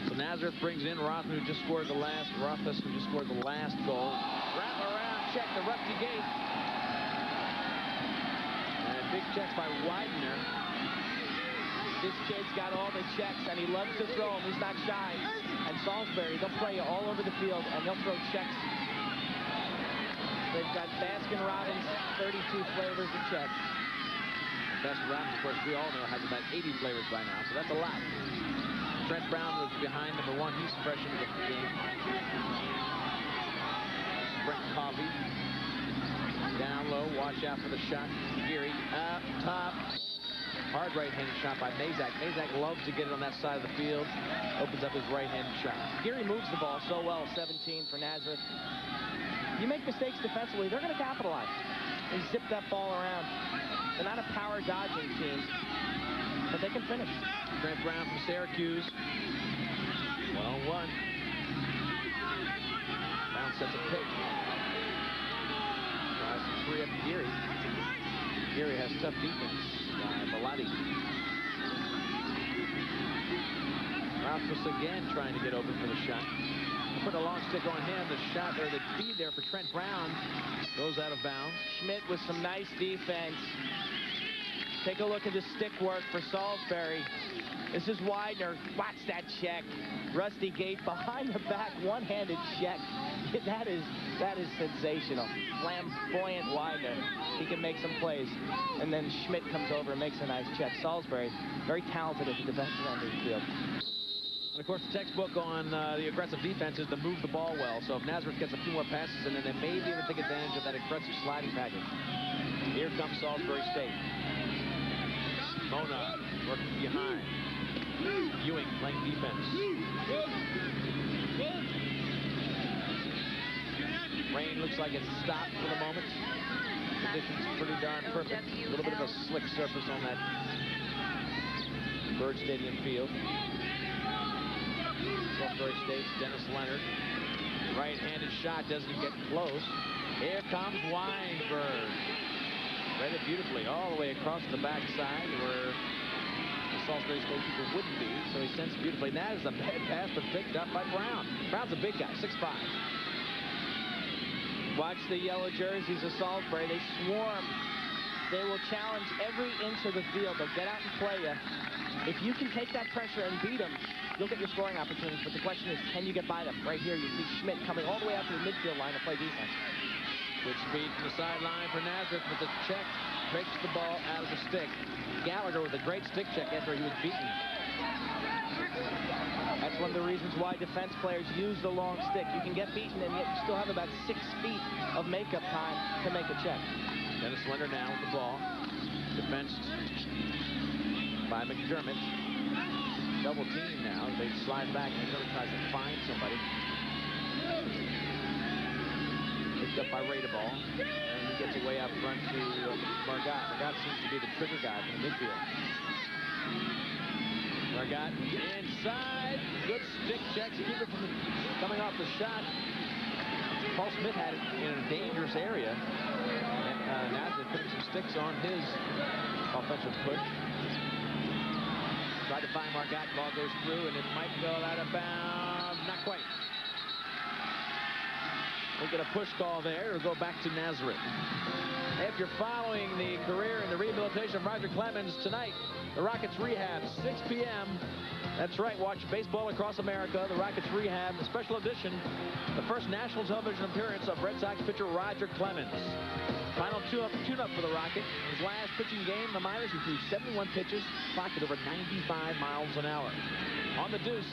So Nazareth brings in Rothman, who just scored the last. Rothfuss, who just scored the last goal. Wrap around check to Rusty Gate. And a big check by Widener. This kid's got all the checks, and he loves to throw them. He's not shy. And Salisbury, they'll play you all over the field, and they'll throw checks. They've got Baskin-Robbins, 32 flavors of checks. Baskin-Robbins, of course, we all know, has about 80 flavors by now, so that's a lot. Trent Brown was behind number 1. He's fresh into the game. Brent Coffey. Down low, watch out for the shot. Geary up top. Hard right-handed shot by Mazak. Mazak loves to get it on that side of the field. Opens up his right-handed shot. Geary moves the ball so well, 17 for Nazareth. You make mistakes defensively, they're going to capitalize. They zip that ball around. They're not a power-dodging team, but they can finish. Trent Brown from Syracuse. One-on-one. Brown sets a pick. Tries to free up Geary. Geary has tough defense. Bellotti. Rothfuss again trying to get open for the shot. Put a long stick on him. The shot, or the feed there for Trent Brown, goes out of bounds. Schmidt with some nice defense. Take a look at the stick work for Salisbury. This is Widener. Watch that check. Rusty Gate behind the back, one-handed check. That is sensational. Flamboyant Widener. He can make some plays. And then Schmidt comes over and makes a nice check. Salisbury, very talented at the defensive end of the field. And of course, the textbook on the aggressive defense is to move the ball well. So if Nazareth gets a few more passes, and then they may be able to take advantage of that aggressive sliding package. Here comes Salisbury State. Mona working behind. Ewing playing defense. Rain looks like it's stopped for the moment. Conditions pretty darn perfect. A little bit of a slick surface on that Bird Stadium field. Salisbury State's Dennis Leonard. Right-handed shot doesn't get close. Here comes Weinberg. Read it beautifully all the way across the backside where the Salisbury State people wouldn't be. So he sends it beautifully. And that is a bad pass, but picked up by Brown. Brown's a big guy, 6'5". Watch the yellow jerseys of Salisbury. They swarm. They will challenge every inch of the field. They'll get out and play you. If you can take that pressure and beat them, you'll get your scoring opportunities. But the question is, can you get by them? Right here, you see Schmidt coming all the way out to the midfield line to play defense. Good speed from the sideline for Nazareth, but the check breaks the ball out of the stick. Gallagher with a great stick check after he was beaten. That's one of the reasons why defense players use the long stick. You can get beaten, and yet you still have about 6 feet of makeup time to make a check. Dennis Leonard now with the ball. Defensed by McDermott. Double team now. They slide back. McDermott tries to find somebody. Picked up by Radeball. And he gets away out front to Margot. Margot seems to be the trigger guy from the midfield. Margot inside. Good stick checks. Keep it from coming off the shot. Paul Smith had it in a dangerous area. And Nazareth putting some sticks on his offensive push. Tried to find Margot. Ball goes through, and it might go out of bounds. Not quite. We'll get a push call there. It'll go back to Nazareth. If you're following the career and the rehabilitation of Roger Clemens tonight, the Rockets Rehab, 6 p.m. That's right, watch Baseball Across America, the Rockets Rehab, a special edition, the first national television appearance of Red Sox pitcher Roger Clemens. Final tune-up for the Rocket. His last pitching game in the minors, he threw 71 pitches, clocked at over 95 miles an hour. On the Deuce,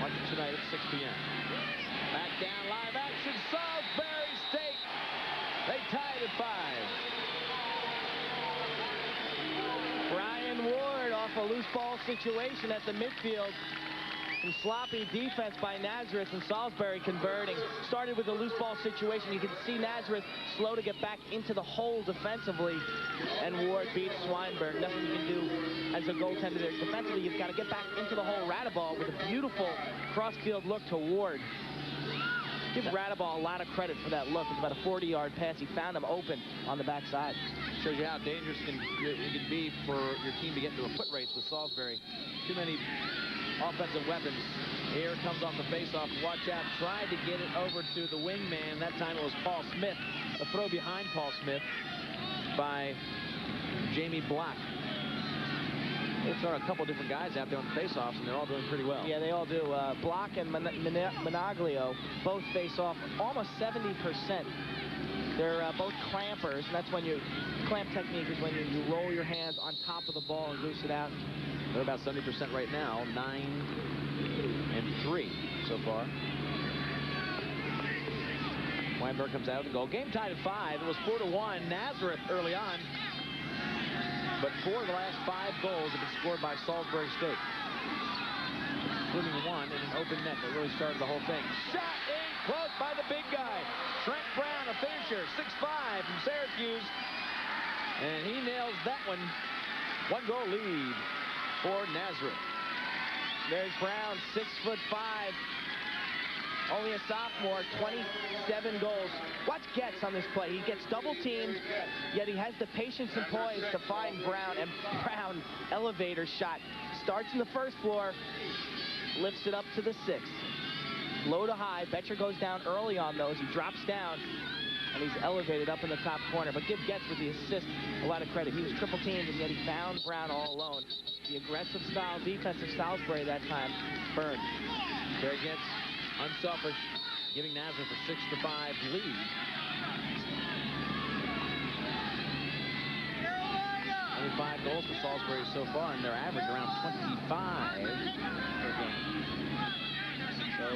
watch it tonight at 6 p.m. Back down, live action, Salisbury State. They tied at 5. Brian Ward off a loose ball situation at the midfield. Some sloppy defense by Nazareth, and Salisbury converting. Started with a loose ball situation. You can see Nazareth slow to get back into the hole defensively. And Ward beats Swinburne. Nothing you can do as a goaltender there. Defensively, you've got to get back into the hole. Radeball with a beautiful cross-field look to Ward. Give Radaball a lot of credit for that look. It's about a 40-yard pass. He found him open on the backside. Shows you how dangerous it can be for your team to get into a foot race with Salisbury. Too many offensive weapons. Here comes off the faceoff. Watch out. Tried to get it over to the wingman. That time it was Paul Smith. The throw behind Paul Smith by Jamie Block. They've thrown a couple different guys out there on the faceoffs, and they're all doing pretty well. Yeah, they all do. Block and Monaglio both face off almost 70%. They're both clampers, and that's when you clamp technique is when you roll your hands on top of the ball and goose it out. They're about 70% right now, 9-3 so far. Weinberg comes out of the goal. Game tied at 5. It was 4-1. Nazareth early on. But 4 of the last 5 goals have been scored by Salisbury State, including one in an open net that really started the whole thing. Shot in close by the big guy. Trent Brown, a finisher, 6'5" from Syracuse. And he nails that one. 1-goal lead for Nazareth. There's Brown, 6'5". Only a sophomore, 27 goals. Watch Getz on this play. He gets double-teamed, yet he has the patience and poise to find Brown. And Brown, elevator shot. Starts in the first floor, lifts it up to the 6th. Low to high. Betcher goes down early on those. He drops down, and he's elevated up in the top corner. But give Getz with the assist a lot of credit. He was triple-teamed, and yet he found Brown all alone. The aggressive style defense of Salisbury that time burned. There Getz. Unselfish, giving Nazareth a 6-5 lead. Only 5 goals for Salisbury so far, and their average around 25 per game. So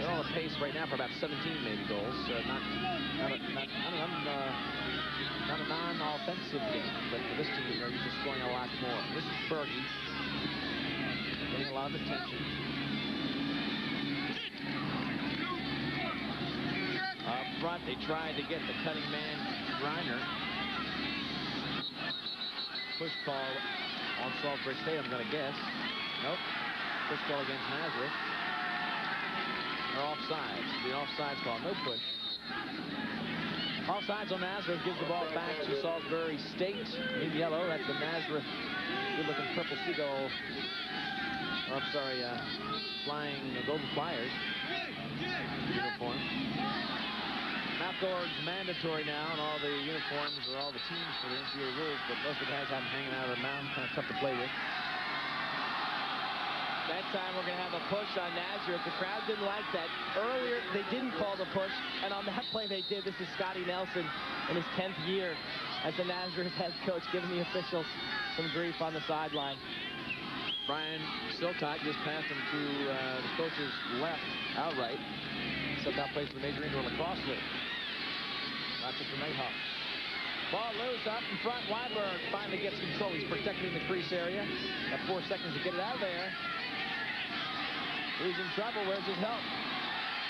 they're on a pace right now for about 17 maybe goals. Not a non-offensive game, but for this team, they're just scoring a lot more. This is Berge, getting a lot of attention. Up front, they tried to get the cutting man, Griner. Push call on Salisbury State, I'm going to guess. Nope. Push call against Nazareth. They're offsides. The offsides call, no push. Offsides on Nazareth, gives the ball back to Salisbury State in yellow. That's the Nazareth good-looking purple seagull. Or, I'm sorry, flying Golden Flyers uniform. Mouth guard's mandatory now on all the uniforms or all the teams for the NCAA rules, but most of the guys have them hanging out of the mound, kind of tough to play with. That time we're going to have a push on Nazareth. The crowd didn't like that. Earlier, they didn't call the push, and on that play they did. This is Scotty Nelson in his 10th year as the Nazareth head coach, giving the officials some grief on the sideline. Brian Silcott just passed him to the coach's left outright. Silcott plays for the Major Indoor Lacrosse League. Rochester Nighthawks. Ball loose up in front. Weinberg finally gets control. He's protecting the crease area. Got 4 seconds to get it out of there. He's in trouble. Where's his help?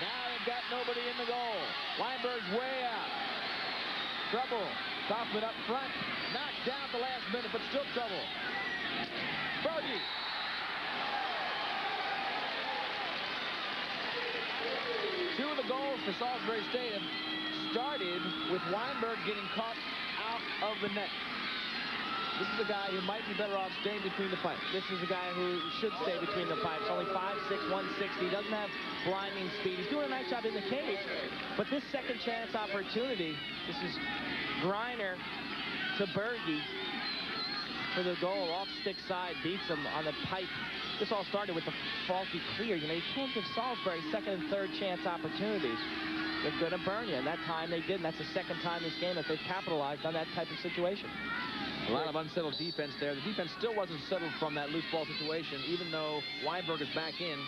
Now they've got nobody in the goal. Weinberg's way out. Trouble. Kaufman up front. Knocked down at the last minute, but still trouble. Berge. Two of the goals for Salisbury State have started with Weinberg getting caught out of the net. This is a guy who might be better off staying between the pipes. This is a guy who should stay between the pipes. Only 5'6", 160. He doesn't have blinding speed. He's doing a nice job in the cage. But this second chance opportunity, this is Griner to Berge for the goal. Off stick side, beats him on the pipe. This all started with the faulty clear. You know, you can't give Salisbury second and third chance opportunities. They're going to burn you, and that time they did, and that's the second time this game that they've capitalized on that type of situation. A lot of unsettled defense there. The defense still wasn't settled from that loose ball situation, even though Weinberg is back in.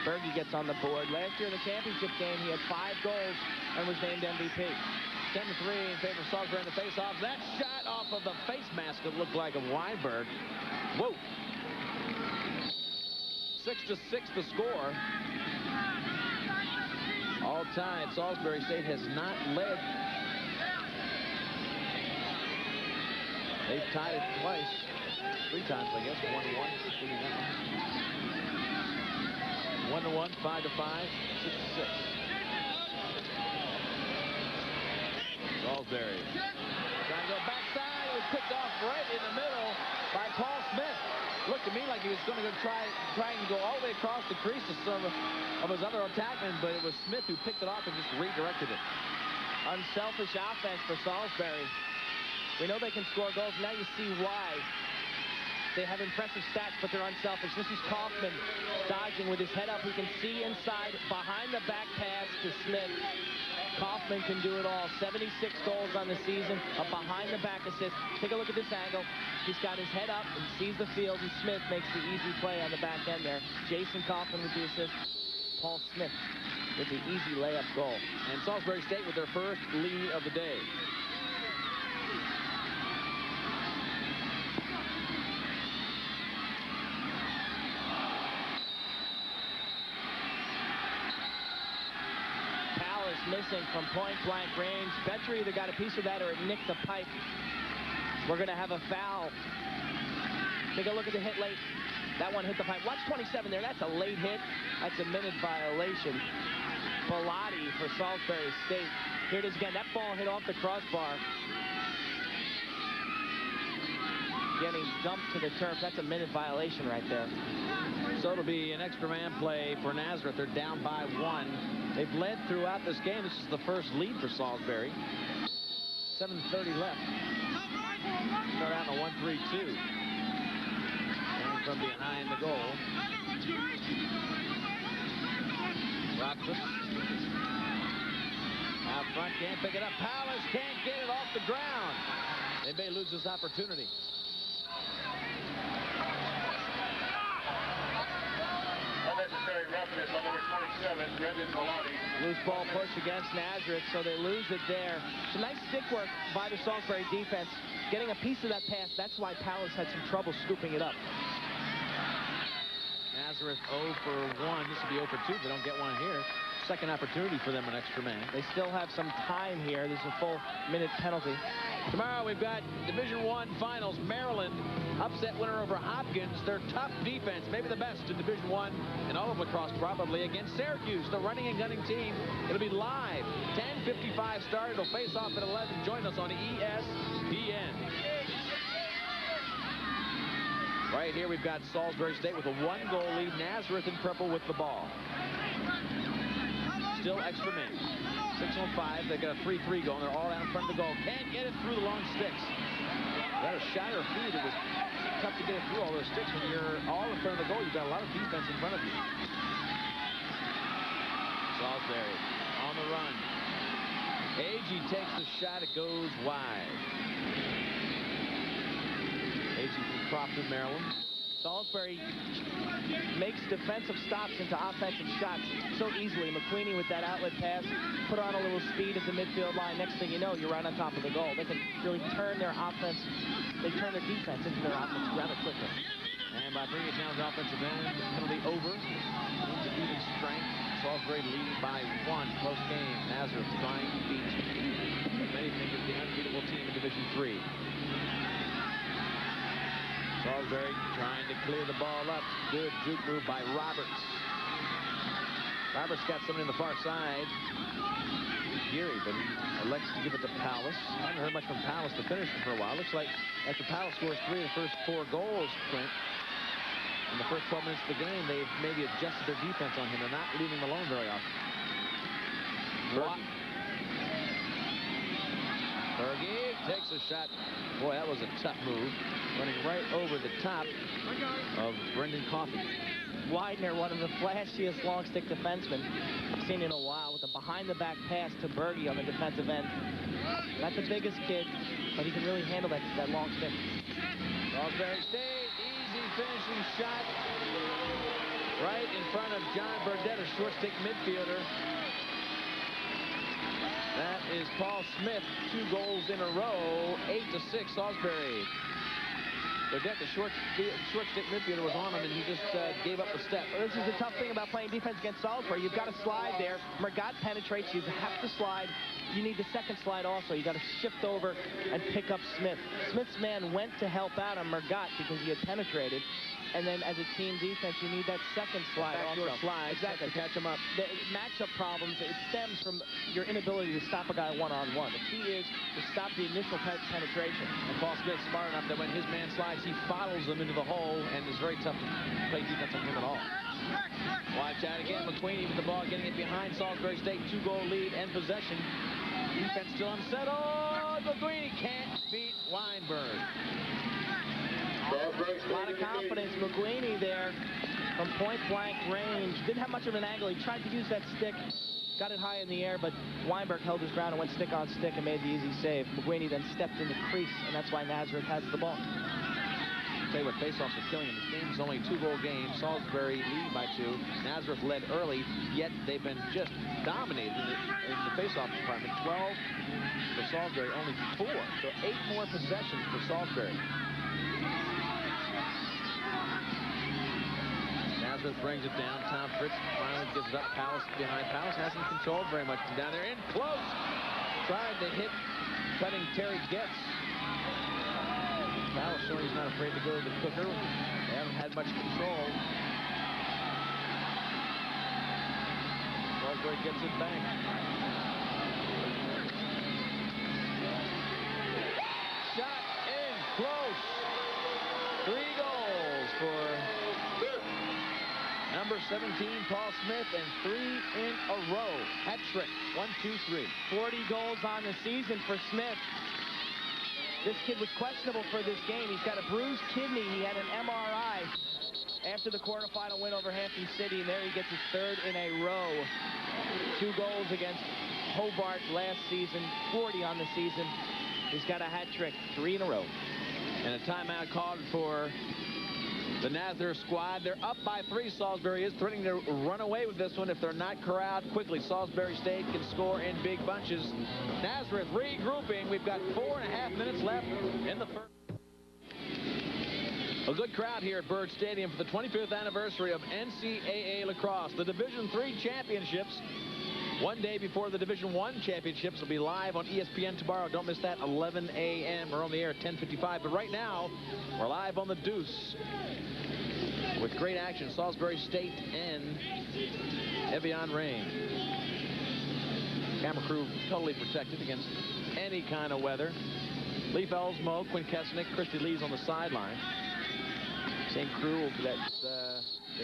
Berge gets on the board. Last year in the championship game, he had 5 goals and was named MVP. 10-3 in favor of Salisbury in the face-offs. That shot off of the face mask, it looked like, of Weinberg. Whoa. 6-6 the score. All tied. Salisbury State has not led. They've tied it twice. 3 times, I guess. 1-1, including that one. 1-1, 5-5, 6-6. Salisbury trying to go backside. It was picked off right in the middle by Paul Smith. Looked to me like he was going to go trying to go all the way across the crease to some of his other attackmen, but it was Smith who picked it off and just redirected it. Unselfish offense for Salisbury. We know they can score goals. Now you see why. They have impressive stats, but they're unselfish. This is Kaufman dodging with his head up. He can see inside, behind the back pass to Smith. Kaufman can do it all. 76 goals on the season, a behind-the-back assist. Take a look at this angle. He's got his head up and sees the field, and Smith makes the easy play on the back end there. Jason Kaufman with the assist. Paul Smith with the easy layup goal. And Salisbury State with their first lead of the day. Missing from point-blank range. Betcher either got a piece of that or it nicked the pipe. We're going to have a foul. Take a look at the hit late. That one hit the pipe. Watch 27 there. That's a late hit. That's a minute violation. Bellotti for Salisbury State. Here it is again. That ball hit off the crossbar. Getting dumped to the turf. That's a minute violation right there. So it'll be an extra man play for Nazareth. They're down by 1. They've led throughout this game. This is the first lead for Salisbury. 7:30 left. Start out in a 1-3-2. Coming from behind the goal. Rockford. Out front, can't pick it up. Palace can't get it off the ground. They may lose this opportunity. Unnecessary roughness on number 27, Brendan Bellotti. Loose ball push against Nazareth, so they lose it there. Some nice stick work by the Salisbury defense. Getting a piece of that pass, that's why Palace had some trouble scooping it up. Nazareth 0 for 1. This will be 0 for 2 if they don't get one here. Second opportunity for them, an extra man. They still have some time here. This is a full minute penalty. Tomorrow we've got Division I finals. Maryland upset winner over Hopkins. Their top defense, maybe the best in Division I and all of lacrosse probably, against Syracuse, the running and gunning team. It'll be live. 10:55 start. It'll face off at 11. Join us on ESPN. Right here we've got Salisbury State with a 1-goal lead. Nazareth in purple with the ball. Still extra men. 6:05. They got a 3-3 going. They're all out in front of the goal. Can't get it through the long sticks. That a shot or a feed. It was tough to get it through all those sticks. When you're all in front of the goal, you've got a lot of defense in front of you. Salisbury on the run. Agee takes the shot. It goes wide. Agee from Crofton, Maryland. Salisbury makes defensive stops into offensive shots so easily. McQueenie with that outlet pass, put on a little speed at the midfield line. Next thing you know, you're right on top of the goal. They can really turn their offense, they turn their defense into their offense rather quickly. And by bringing it down to offensive end, penalty over. To even strength. Salisbury lead by 1. Close game. Nazareth trying to beat many think is the unbeatable team in Division III. Salisbury trying to clear the ball up. Good juke move by Roberts. Roberts got somebody on the far side. Geary, but he elects to give it to Palace. I haven't heard much from Palace to finish it for a while. Looks like after Palace scores 3 of the first 4 goals, Clint, in the first 12 minutes of the game, they've maybe adjusted their defense on him. They're not leaving him alone very often. Berge takes a shot. Boy, that was a tough move. Running right over the top of Brendan Coffey. Widener, one of the flashiest long stick defensemen I've seen in a while, with a behind-the-back pass to Berge on the defensive end. Not the biggest kid, but he can really handle that long stick. Salisbury State, easy finishing shot right in front of John Burdett, a short stick midfielder. That is Paul Smith, 2 goals in a row, 8-6 Salisbury. Burdett, the short stick midfielder, was on him, and he just gave up the step. Well, this is the tough thing about playing defense against Salisbury. You've got to slide there. Murgatt penetrates. You have to slide. You need the second slide also. You got to shift over and pick up Smith. Smith's man went to help out on Murgatt because he had penetrated. And then as a team defense, you need that second slide also. Slide. Exactly. To catch him up. The matchup problems, it stems from your inability to stop a guy one-on-one. The key is to stop the initial penetration. And Paul Smith's smart enough that when his man slides, he follows him into the hole, and it's very tough to play defense on him at all. Watch out again. McQueen with the ball, getting it behind Salisbury State. 2-goal lead and possession. Defense still unsettled. McQueen can't beat Weinberg. A lot of confidence. McQueen there from point-blank range. Didn't have much of an angle. He tried to use that stick. Got it high in the air, but Weinberg held his ground and went stick on stick and made the easy save. McQueen then stepped in the crease, and that's why Nazareth has the ball. Tell you what, faceoffs are killing him. This game's only a 2-goal game. Salisbury lead by 2. Nazareth led early, yet they've been just dominated in the faceoff department. 12 for Salisbury, only 4. So 8 more possessions for Salisbury. Nazareth brings it down. Tom Fritz finally gives it up. Palace behind. Palace hasn't controlled very much from down there. In close. Tried to hit cutting Terry Getz. Palace showing he's not afraid to go to the cooker. They haven't had much control. Salisbury gets it back. Shot in close. 3 goals for number 17, Paul Smith, and 3 in a row. Hat trick. 1, 2, 3. 40 goals on the season for Smith. This kid was questionable for this game. He's got a bruised kidney. He had an MRI after the quarterfinal win over Hampton City, and there he gets his 3rd in a row. 2 goals against Hobart last season, 40 on the season. He's got a hat trick, 3 in a row. And a timeout called for the Nazareth squad. They're up by 3. Salisbury is threatening to run away with this one if they're not corralled quickly. Salisbury State can score in big bunches. Nazareth regrouping. We've got 4.5 minutes left in the first. A good crowd here at Byrd Stadium for the 25th anniversary of NCAA Lacrosse. The Division III championships. One day before the Division I championships will be live on ESPN tomorrow. Don't miss that, 11 a.m. We're on the air at 10:55. But right now, we're live on the Deuce with great action. Salisbury State and Evian Rain. Camera crew totally protected against any kind of weather. Leif Elsmo, Quinn Kesnick, Christy Lee's on the sideline. Same crew that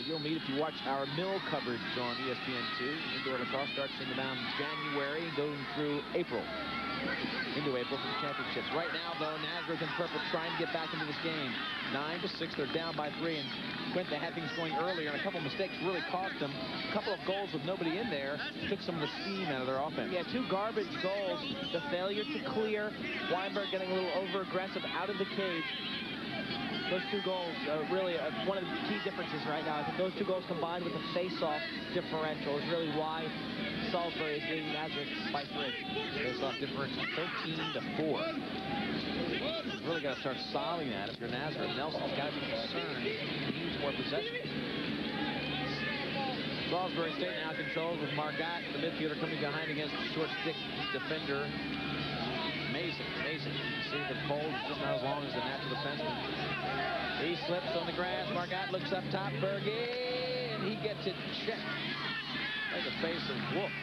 you'll meet if you watch our mill coverage on ESPN2. Indoor lacrosse starts in around January, going through April. Into April for the championships. Right now, though, Nazareth and Purple trying to get back into this game. 9-6, they're down by 3, and Quint, they had things going earlier, and a couple of mistakes really cost them. A couple of goals with nobody in there took some of the steam out of their offense. Yeah, 2 garbage goals. The failure to clear. Weinberg getting a little over-aggressive out of the cage. Those 2 goals are really one of the key differences right now. I think those 2 goals combined with the face-off differential is really why Salisbury is leading Nazareth by 3. Face-off differential 13-4. You've really got to start solving that if you're Nazareth. Nelson's got to be concerned. He needs more possession. Salisbury State now controls with Margat, the midfielder, coming behind against the short stick defender. Mason. See the pole is just not as long as the natural defenseman. He slips on the grass. Margat looks up top. Berge, and he gets it checked. Like the face of Wolf.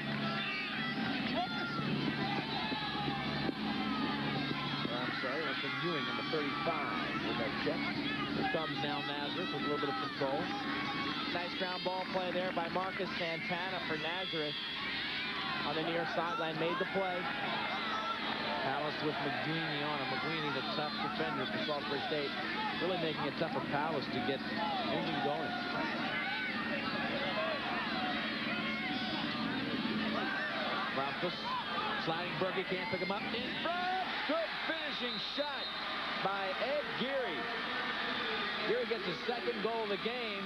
I'm sorry, that's been Ewing on the 35 with that check. Here comes now Nazareth with a little bit of control. Nice ground ball play there by Marcus Santana for Nazareth. On the near sideline, made the play. Palace with McGueeney on him. McGueeney, the tough defender for Salisbury State, really making it tough for Palace to get anything going. Ralphus sliding. Berge can't pick him up. In front. Good finishing shot by Ed Geary. Geary gets his 2nd goal of the game.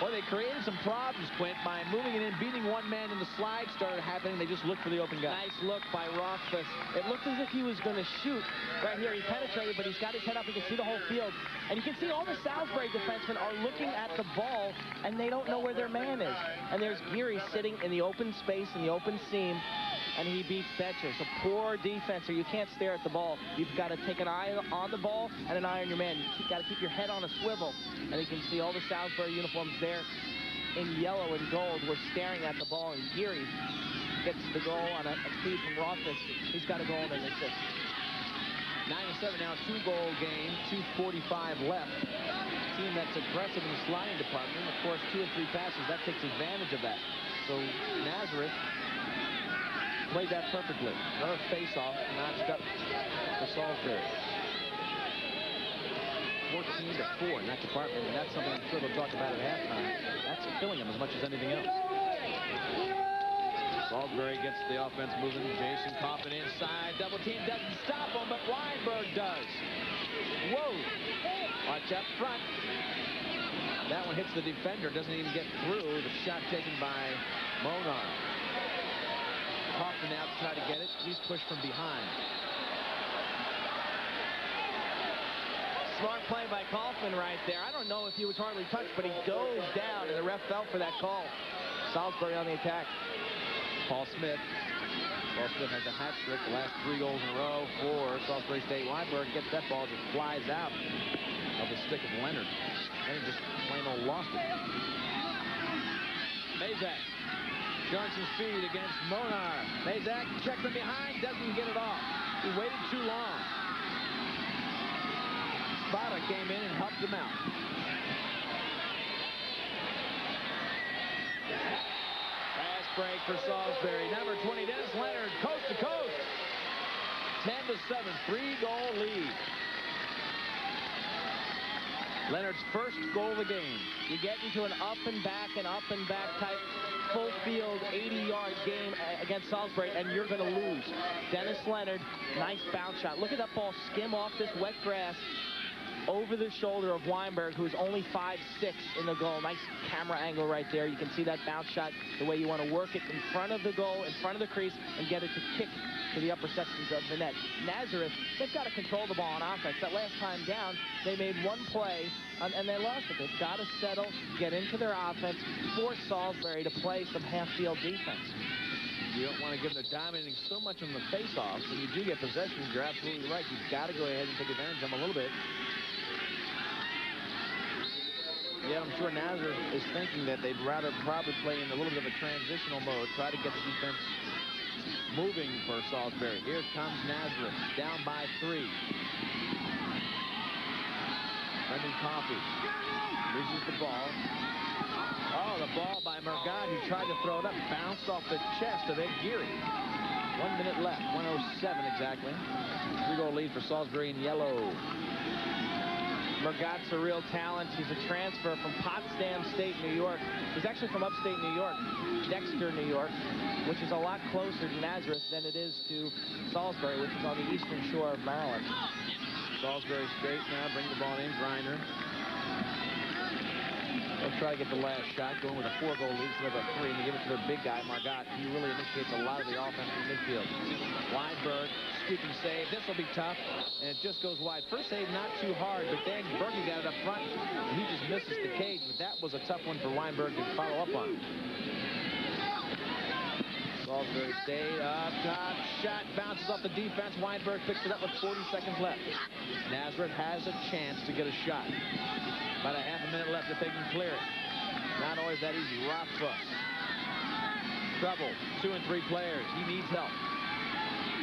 Well, they created some problems, Quint, by moving it in, beating one man, and the slide started happening. They just looked for the open guy. Nice look by Rothfuss. It looked as if he was going to shoot. Right here, he penetrated, but he's got his head up. He can see the whole field. And you can see all the Salisbury defensemen are looking at the ball, and they don't know where their man is. And there's Geary sitting in the open space, in the open seam. and he beats Betcher. So poor defense, or you can't stare at the ball. You've got to take an eye on the ball and an eye on your man. You've got to keep your head on a swivel. And you can see all the Salisbury uniforms there in yellow and gold. We're staring at the ball, and Geary gets the goal on a feed from Rothfuss. He's got a goal and an assist. 9-7 now, 2-goal game, 2:45 left. Team that's aggressive in the sliding department. Of course, 2 and 3 passes, that takes advantage of that. So Nazareth played that perfectly. Another face-off notched up for Salisbury. 14-4 in that department, and that's something I'm sure they'll talk about at halftime. That's killing them as much as anything else. Salisbury gets the offense moving. Jason Coffin inside. Double team doesn't stop him, but Weinberg does. Whoa. Watch up front. That one hits the defender. Doesn't even get through. The shot taken by Monar. Coffin out to try to get it. He's pushed from behind. Smart play by Kaufman right there. I don't know if he was hardly touched, but he dove down, and the ref fell for that call. Salisbury on the attack. Paul Smith. Paul Smith has a hat trick, the last 3 goals in a row for Salisbury State. Weinberg gets that ball, just flies out of the stick of Leonard. And he just plain old lost it. Mazak showing some speed against Monar. Mazak checks from behind, doesn't get it off. He waited too long. Spada came in and helped him out. Fast break for Salisbury. Number 20, Dennis Leonard, coast to coast. 10-7, 3-goal lead. Leonard's first goal of the game. You get into an up and back type full field 80-yard game against Salisbury, and you're going to lose. Dennis Leonard, nice bounce shot. Look at that ball skim off this wet grass over the shoulder of Weinberg, who's only 5'6" in the goal. Nice camera angle right there. You can see that bounce shot the way you want to work it in front of the goal, in front of the crease, and get it to kick to the upper sections of the net. Nazareth, they've got to control the ball on offense. That last time down, they made one play, and they lost it. They've got to settle, get into their offense, force Salisbury to play some half-field defense. You don't want to give them dominating so much on the face-offs. When you do get possession, you're absolutely right. You've got to go ahead and take advantage of them a little bit. Yeah, I'm sure Nazareth is thinking that they'd rather probably play in a little bit of a transitional mode, try to get the defense moving for Salisbury. Here comes Nazareth, down by 3. Brendan Coffey loses the ball. Oh, the ball by Mergad, who tried to throw it up, bounced off the chest of Ed Geary. 1 minute left, 1:07 exactly. 3-goal lead for Salisbury in yellow. Mergad's a real talent. He's a transfer from Potsdam State, New York. He's actually from upstate New York, Dexter, New York, which is a lot closer to Nazareth than it is to Salisbury, which is on the eastern shore of Maryland. Salisbury straight now, bring the ball in, Griner. They'll try to get the last shot, going with a 4-goal lead instead of a 3, and they give it to their big guy, Margot. He really initiates a lot of the offense from midfield. Weinberg, scooping save. This will be tough, and it just goes wide. First save, not too hard, but then Berkey got it up front, and he just misses the cage, but that was a tough one for Weinberg to follow up on. Salisbury State up top, shot bounces off the defense. Weinberg picks it up with 40 seconds left. Nazareth has a chance to get a shot. About a half a minute left if they can clear it. Not always that easy. Rothfuss. Trouble. 2 and 3 players. He needs help.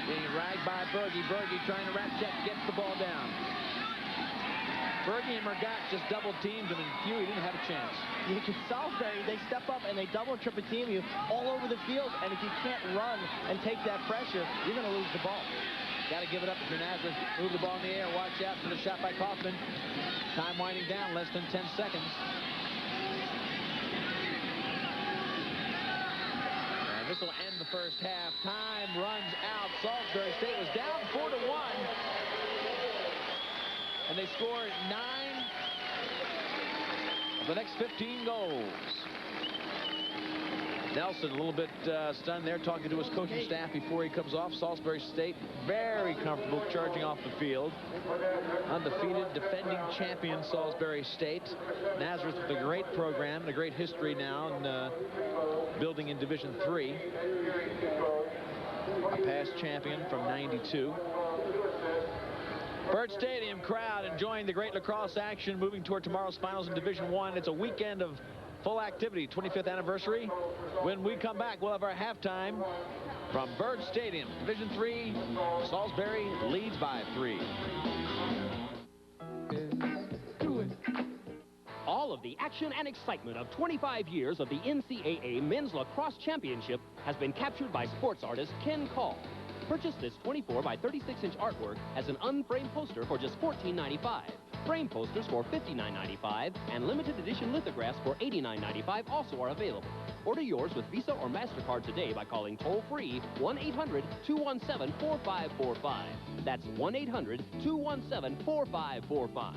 Being ragged by Berkey. Berkey trying to rat check, gets the ball down. Berkey and Mergat just double teamed him, and Huey didn't have a chance. You can Salisbury, they step up and they double and triple team you all over the field, and if you can't run and take that pressure, you're going to lose the ball. Got to give it up if you're Nazareth. Move the ball in the air. Watch out for the shot by Kaufman. Time winding down, less than 10 seconds. And this will end the first half. Time runs out. Salisbury State was down 4-1. And they scored 9 of the next 15 goals. Nelson a little bit stunned there, talking to his coaching staff before he comes off. Salisbury State very comfortable charging off the field. Undefeated, defending champion Salisbury State. Nazareth with a great program and a great history now, and building in Division III. a past champion from '92. Bird Stadium crowd enjoying the great lacrosse action, moving toward tomorrow's finals in Division I. It's a weekend of full activity, 25th anniversary. When we come back, we'll have our halftime from Bird Stadium. Division III, Salisbury leads by 3. All of the action and excitement of 25 years of the NCAA Men's Lacrosse Championship has been captured by sports artist Ken Call. Purchase this 24 by 36-inch artwork as an unframed poster for just $14.95. Frame posters for $59.95 and limited edition lithographs for $89.95 also are available. Order yours with Visa or MasterCard today by calling toll-free 1-800-217-4545. That's 1-800-217-4545.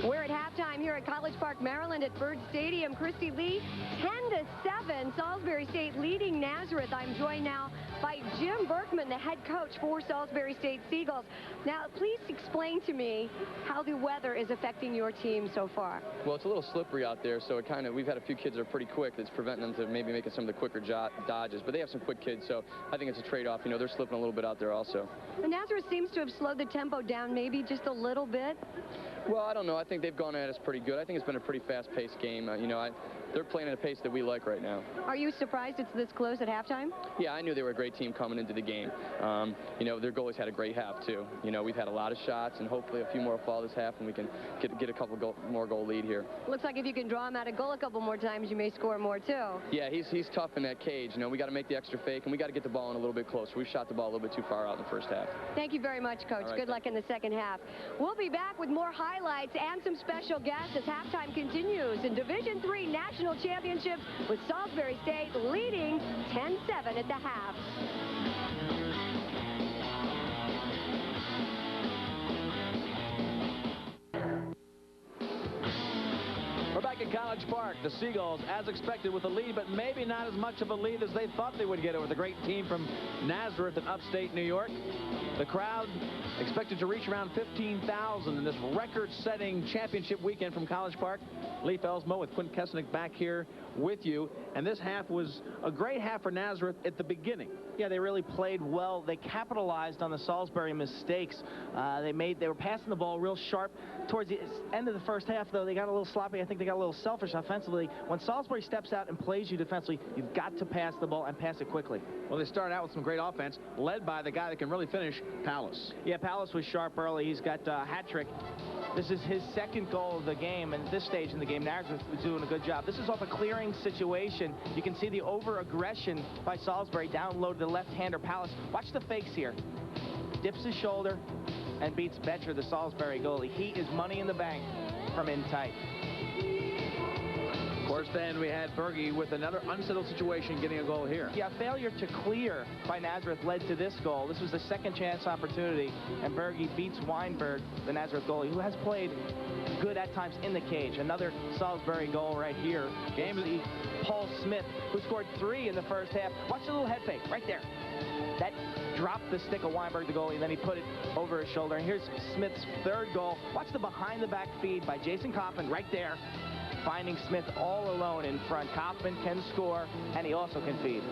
We're at halftime here at College Park, Maryland at Bird Stadium. Christy Lee, 10-7, Salisbury State leading Nazareth. I'm joined now by Jim Berkman, the head coach for Salisbury State Seagulls. Now, please explain to me how the weather is affecting your team so far. Well, it's a little slippery out there, so we've had a few kids that are pretty quick that's preventing them to maybe making some of the quicker dodges, but they have some quick kids, so I think it's a trade-off. You know, they're slipping a little bit out there also. The Nazareth seems to have slowed the tempo down maybe just a little bit. Well, I don't know. I think they've gone at us pretty good. I think it's been a pretty fast-paced game. They're playing at a pace that we like right now. Are you surprised it's this close at halftime? Yeah, I knew they were a great team coming into the game. Their goalies had a great half, too. We've had a lot of shots, and hopefully a few more fall this half, and we can get a couple more goal lead here. Looks like if you can draw him out a goal a couple more times, you may score more, too. Yeah, he's tough in that cage. We got to make the extra fake, and we got to get the ball in a little bit closer. We shot the ball a little bit too far out in the first half. Thank you very much, Coach. Right, good luck in the second half. We'll be back with more highlights and some special guests as halftime continues in Division III National Championship with Salisbury State leading 10-7 at the half. We're back at College Park. The Seagulls, as expected, with a lead, but maybe not as much of a lead as they thought they would get over the great team from Nazareth in upstate New York. The crowd expected to reach around 15,000 in this record-setting championship weekend from College Park. Lee Felsmo with Quint Kesnick back here with you. And this half was a great half for Nazareth at the beginning. Yeah, they really played well. They capitalized on the Salisbury mistakes. They were passing the ball real sharp. Towards the end of the first half, though, they got a little sloppy. I think they got a little selfish offensively. When Salisbury steps out and plays you defensively, you've got to pass the ball and pass it quickly. Well, they started out with some great offense, led by the guy that can really finish, Palace. Yeah, Palace was sharp early. He's got a hat trick. This is his second goal of the game, and at this stage in the game, Nazareth was doing a good job. This is off a clearing situation. You can see the over-aggression by Salisbury down low to the left-hander Palace. Watch the fakes here. Dips his shoulder and beats Betcher, the Salisbury goalie. He is money in the bank from in tight. Of course, then we had Berge with another unsettled situation getting a goal here. Yeah, failure to clear by Nazareth led to this goal. This was the second chance opportunity, and Berge beats Weinberg, the Nazareth goalie, who has played good at times in the cage. Another Salisbury goal right here. Game Paul Smith, who scored 3 in the first half. Watch the little head fake right there. That dropped the stick of Weinberg, the goalie, and then he put it over his shoulder. And here's Smith's third goal. Watch the behind-the-back feed by Jason Kaufman right there, finding Smith all alone in front. Kaufman can score, and he also can feed.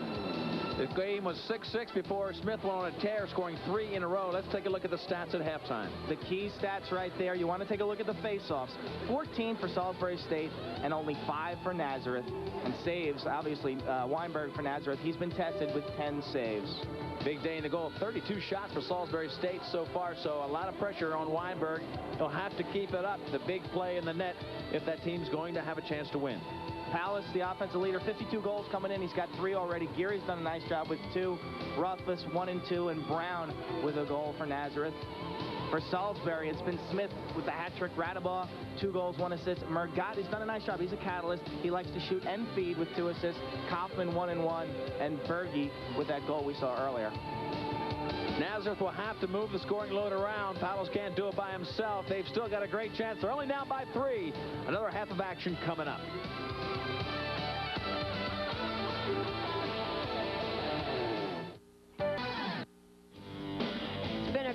The game was 6-6 before Smith went on a tear, scoring 3 in a row. Let's take a look at the stats at halftime. The key stats right there. You want to take a look at the face-offs. 14 for Salisbury State and only 5 for Nazareth. And saves, obviously, Weinberg for Nazareth. He's been tested with 10 saves. Big day in the goal. 32 shots for Salisbury State so far, so a lot of pressure on Weinberg. He'll have to keep it up. The big play in the net if that team's going to have a chance to win. Palace, the offensive leader, 52 goals coming in. He's got 3 already. Geary's done a nice job with 2. Rothfuss, 1 and 2, and Brown with a goal for Nazareth. For Salisbury, it's been Smith with the hat trick. Radabaugh, 2 goals, 1 assist. Murgat has done a nice job. He's a catalyst. He likes to shoot and feed with 2 assists. Kaufman, 1 and 1, and Berge with that goal we saw earlier. Nazareth will have to move the scoring load around. Palace can't do it by himself. They've still got a great chance. They're only down by 3. Another half of action coming up.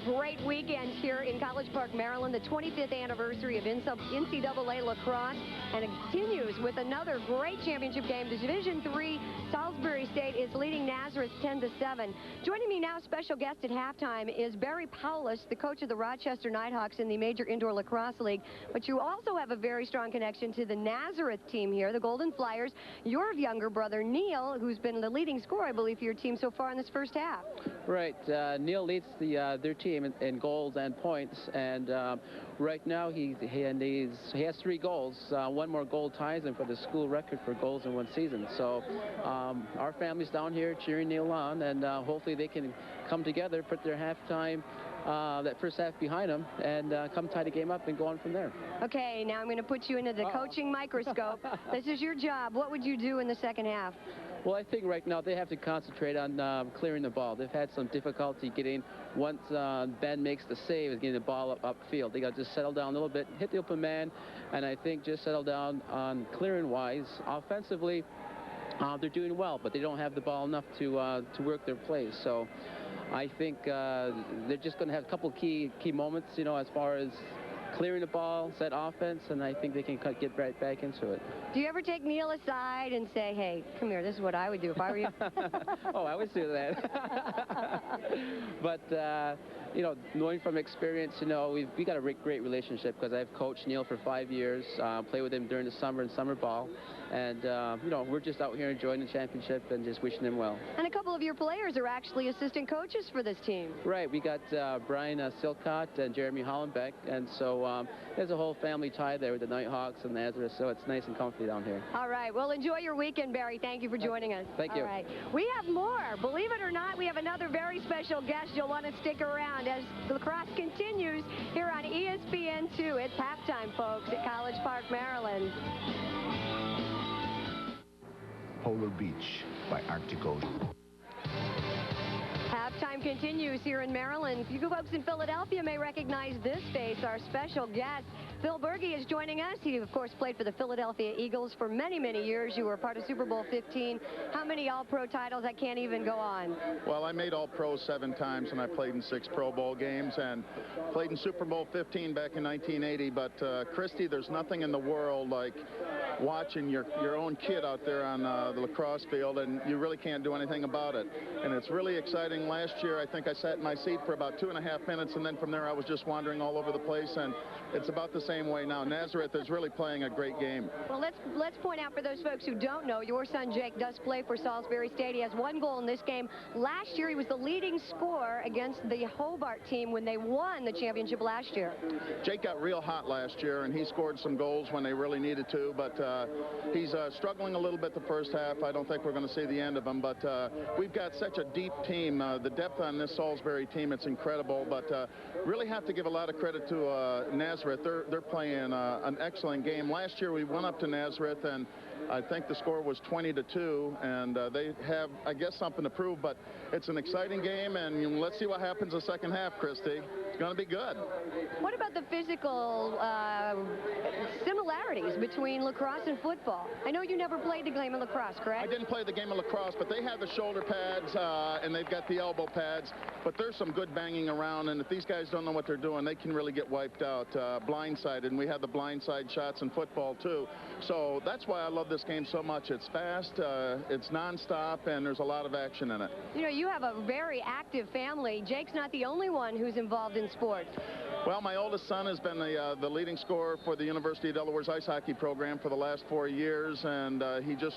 great weekend here in College Park, Maryland, the 25th anniversary of NCAA Lacrosse, and it continues with another great championship game. The Division III Salisbury State is leading Nazareth 10-7. Joining me now, special guest at halftime, is Barry Paulus, the coach of the Rochester Nighthawks in the Major Indoor Lacrosse League. But you also have a very strong connection to the Nazareth team here, the Golden Flyers. Your younger brother, Neil, who's been the leading scorer, I believe, for your team so far in this first half. Right. Neil leads their team in goals and points, and right now he has 3 goals. One more goal ties him for the school record for goals in one season. So our family's down here cheering Neil on, and hopefully they can come together, put their halftime, that first half behind them, and come tie the game up and go on from there. Okay, now I'm going to put you into the coaching microscope. This is your job. What would you do in the second half? Well, I think right now they have to concentrate on clearing the ball. They've had some difficulty getting, once Ben makes the save, is getting the ball upfield. They got to just settle down a little bit, hit the open man, and I think just settle down on clearing-wise. Offensively, they're doing well, but they don't have the ball enough to work their plays. So I think they're just going to have a couple key moments, you know, as far as clearing the ball, set offense, and I think they can get right back into it. Do you ever take Neil aside and say, hey, come here, this is what I would do if I were you? Oh, I would do that. But, you know, knowing from experience, you know, we got a great relationship because I've coached Neil for 5 years, played with him during the summer and summer ball, and, you know, we're just out here enjoying the championship and just wishing him well. And a couple of your players are actually assistant coaches for this team. Right. We got Brian Silcott and Jeremy Hollenbeck, and so there's a whole family tie there with the Nighthawks and Nazareth, so it's nice and comfy down here. All right. Well, enjoy your weekend, Barry. Thank you for joining us. Thank you. All right. We have more. Believe it or not, we have another very special guest. You'll want to stick around as lacrosse continues here on ESPN2. It's halftime, folks, at College Park, Maryland. Polar Beach by Arctic Ocean. Halftime continues here in Maryland. You folks in Philadelphia may recognize this face, our special guest. Phil Berge is joining us. He, of course, played for the Philadelphia Eagles for many, many years. You were part of Super Bowl 15. How many All-Pro titles? I can't even go on. Well, I made All-Pro 7 times, and I played in 6 Pro Bowl games and played in Super Bowl 15 back in 1980. But, Christy, there's nothing in the world like watching your own kid out there on the lacrosse field, and you really can't do anything about it. And it's really exciting. Last year, I think I sat in my seat for about 2.5 minutes, and then from there I was just wandering all over the place, and it's about the same way now. Nazareth is really playing a great game. Well, let's point out for those folks who don't know, your son Jake does play for Salisbury State. He has 1 goal in this game. Last year, he was the leading scorer against the Hobart team when they won the championship last year. Jake got real hot last year, and he scored some goals when they really needed to, but he's struggling a little bit the first half. I don't think we're going to see the end of him, but we've got such a deep team. The depth on this Salisbury team, it's incredible, but really have to give a lot of credit to Nazareth. They're playing an excellent game. Last year we went up to Nazareth, and I think the score was 20-2, and they have, I guess, something to prove, but it's an exciting game, and let's see what happens the second half, Christy. It's going to be good. What about the physical similarities between lacrosse and football? I know you never played the game of lacrosse, correct? I didn't play the game of lacrosse, but they have the shoulder pads, and they've got the elbow pads, but there's some good banging around, and if these guys don't know what they're doing, they can really get wiped out, blindsided, and we have the blindside shots in football, too. So that's why I love this game so much. It's fast, it's nonstop, and there's a lot of action in it. You know, you have a very active family. Jake's not the only one who's involved in sports. Well, my oldest son has been the leading scorer for the University of Delaware's ice hockey program for the last 4 years, and he just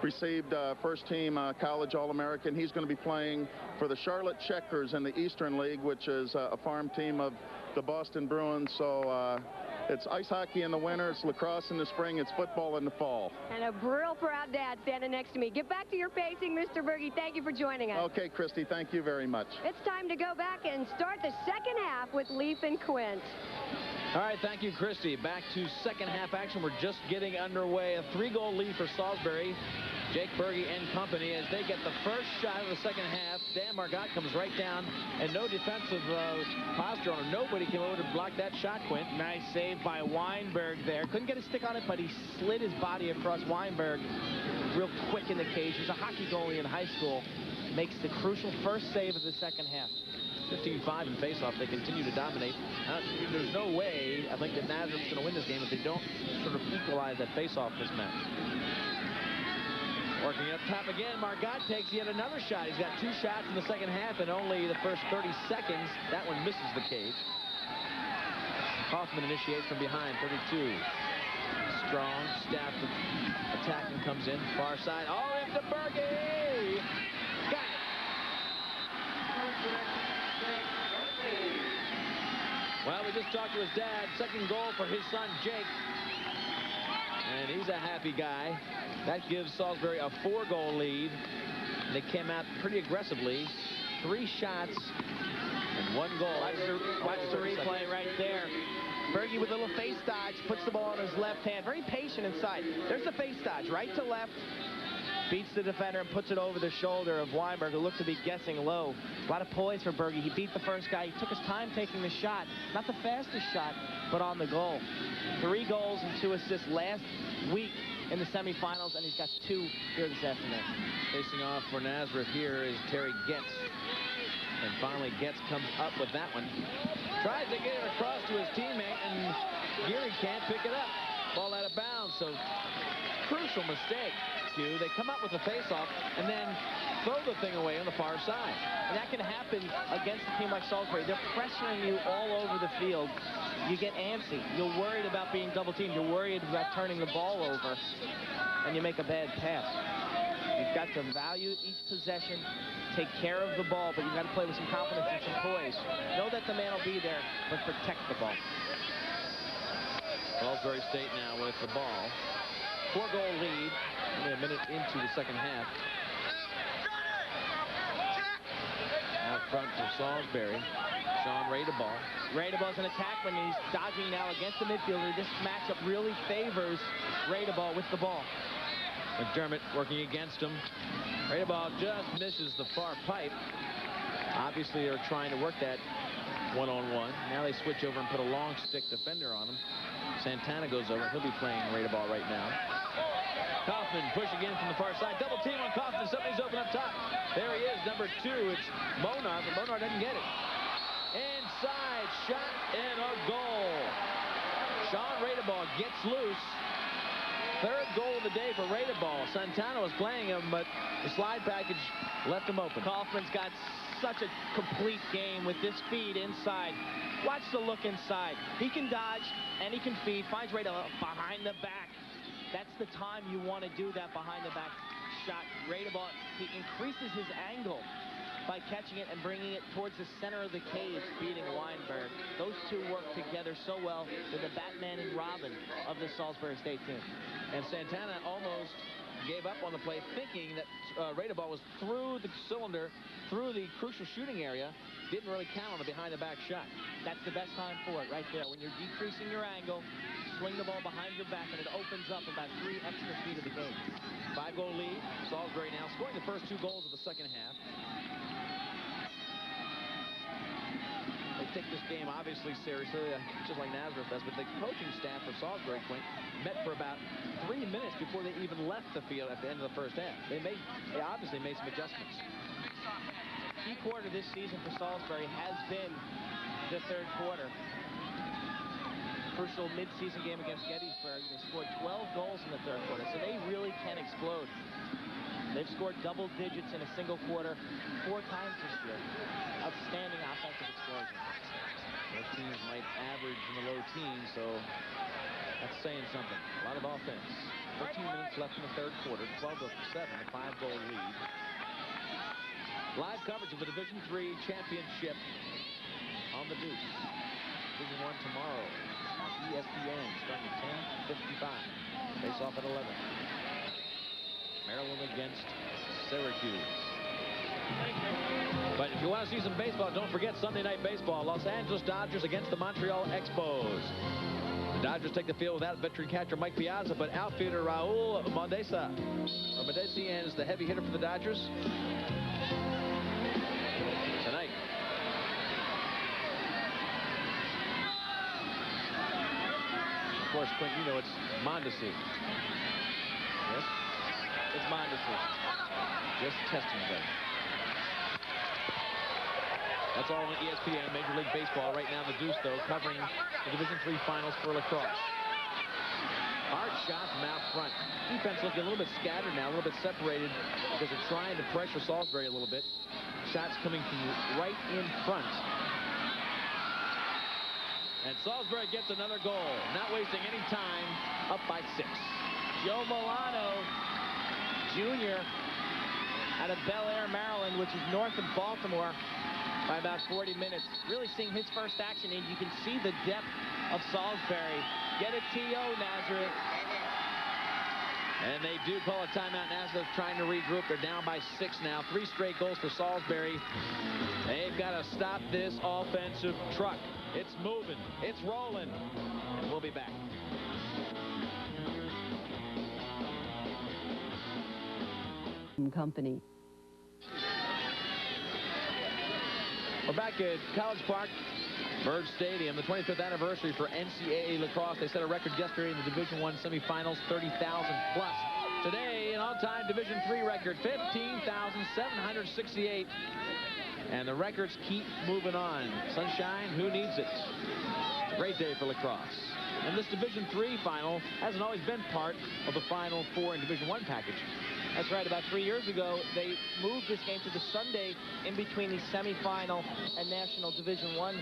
received first-team college All-American. He's going to be playing for the Charlotte Checkers in the Eastern League, which is a farm team of the Boston Bruins. So it's ice hockey in the winter, it's lacrosse in the spring, it's football in the fall. And a real proud dad standing next to me. Get back to your pacing, Mr. Berge. Thank you for joining us. Okay, Christy, thank you very much. It's time to go back and start the second half with Leaf and Quint. All right, thank you, Christy. Back to second half action. We're just getting underway. A 3-goal lead for Salisbury. Jake Berge and company as they get the first shot of the second half. Dan Margot comes right down, and no defensive posture on him. Nobody came over to block that shot, Quint. Nice save by Weinberg there. Couldn't get a stick on it, but he slid his body across Weinberg real quick in the cage. He's a hockey goalie in high school. Makes the crucial first save of the second half. 15-5 in face-off. They continue to dominate. There's no way I think that Nazareth's going to win this game if they don't sort of equalize that face-off mismatch. Working up top again, Margot takes yet another shot. He's got 2 shots in the second half and only the first 30 seconds. That one misses the cage. Hoffman initiates from behind, 32. Strong, staff attacking comes in, far side, all the way up to Berge. Got it. Well, we just talked to his dad. Second goal for his son, Jake. And he's a happy guy. That gives Salisbury a 4-goal lead. And they came out pretty aggressively. 3 shots and 1 goal. Watch the replay right there. Berge with a little face dodge, puts the ball in his left hand. Very patient inside. There's the face dodge, right to left. Beats the defender and puts it over the shoulder of Weinberg, who looked to be guessing low. A lot of poise for Berge. He beat the first guy. He took his time taking the shot. Not the fastest shot, but on the goal. 3 goals and 2 assists last week in the semifinals, and he's got 2 here this afternoon. Facing off for Nazareth here is Terry Getz. And finally, Getz comes up with that one. Tries to get it across to his teammate, and Geary can't pick it up. Ball out of bounds, so crucial mistake. They come up with a face-off and then throw the thing away on the far side. And that can happen against a team like Salisbury. They're pressuring you all over the field. You get antsy. You're worried about being double-teamed. You're worried about turning the ball over, and you make a bad pass. You've got to value each possession, take care of the ball, but you've got to play with some confidence and some poise. Know that the man will be there, but protect the ball. Salisbury State now with the ball. 4-goal lead, only a minute into the second half. Out front for Salisbury. Sean Radeball. Radeball's an attackman. He's dodging now against the midfielder. This matchup really favors Radeball with the ball. McDermott working against him. Radeball just misses the far pipe. Obviously, they're trying to work that one-on-one. Now they switch over and put a long stick defender on him. Santana goes over. He'll be playing Radeball right now. Kaufman pushing in from the far side. Double team on Kaufman. Somebody's open up top. There he is, number 2. It's Monar, but Monar doesn't get it. Inside shot and a goal. Sean Radeball gets loose. 3rd goal of the day for Radeball. Santana was playing him, but the slide package left him open. Kaufman's got such a complete game with this feed inside. Watch the look inside. He can dodge and he can feed. Finds Radeball behind the back. That's the time you want to do that behind the back shot. Radeball, he increases his angle by catching it and bringing it towards the center of the cage, beating Weinberg. Those two work together so well. They're the Batman and Robin of the Salisbury State team. And Santana almost gave up on the play, thinking that Radeball was through the cylinder, through the crucial shooting area. Didn't really count on the behind-the-back shot. That's the best time for it right there. When you're decreasing your angle, swing the ball behind your back, and it opens up about 3 extra feet of the game. 5-goal lead. Salisbury now scoring the first 2 goals of the second half. They take this game obviously seriously, just like Nazareth does, but the coaching staff for Salisbury, Quint, met for about 3 minutes before they even left the field at the end of the first half. They obviously made some adjustments. Key quarter this season for Salisbury has been the 3rd quarter. Crucial mid-season game against Gettysburg. They scored 12 goals in the 3rd quarter, so they really can explode. They've scored double digits in a single quarter 4 times this year. Outstanding offensive explosion. Those teams might average in the low teens, so that's saying something. A lot of offense. 13 minutes left in the 3rd quarter. 12-7, a 5-goal lead. Live coverage of the Division III championship on the Deuce. Division I tomorrow on ESPN starting at 10:55. Face off at 11. Maryland against Syracuse. But if you want to see some baseball, don't forget Sunday Night Baseball. Los Angeles Dodgers against the Montreal Expos. The Dodgers take the field without veteran catcher Mike Piazza, but outfielder Raul Mondesi is the heavy hitter for the Dodgers. Tonight. Of course, Quint, you know it's Mondesi. Yes? It's Mondesi. Just testing them. That's all on ESPN, Major League Baseball. Right now, the Deuce, though, covering the Division III finals for lacrosse. Hard shot from out front. Defense looking a little bit scattered now, a little bit separated because they're trying to pressure Salisbury a little bit. Shots coming from right in front. And Salisbury gets another goal. Not wasting any time, up by 6. Joe Milano, Jr., out of Bel Air, Maryland, which is north of Baltimore by about 40 minutes. Really seeing his first action, and you can see the depth of Salisbury. Get a TO, Nazareth. And they do call a timeout. Nazareth trying to regroup. They're down by 6 now. 3 straight goals for Salisbury. They've got to stop this offensive truck. It's moving. It's rolling. And we'll be back. Company. We're back at College Park, Bird Stadium, the 25th anniversary for NCAA lacrosse. They set a record yesterday in the Division I semifinals, 30,000 plus. Today, an all-time Division III record, 15,768. And the records keep moving on. Sunshine, who needs it? It's a great day for lacrosse. And this Division III final hasn't always been part of the Final Four and Division I package. That's right. About 3 years ago, they moved this game to the Sunday in between the semifinal and National Division I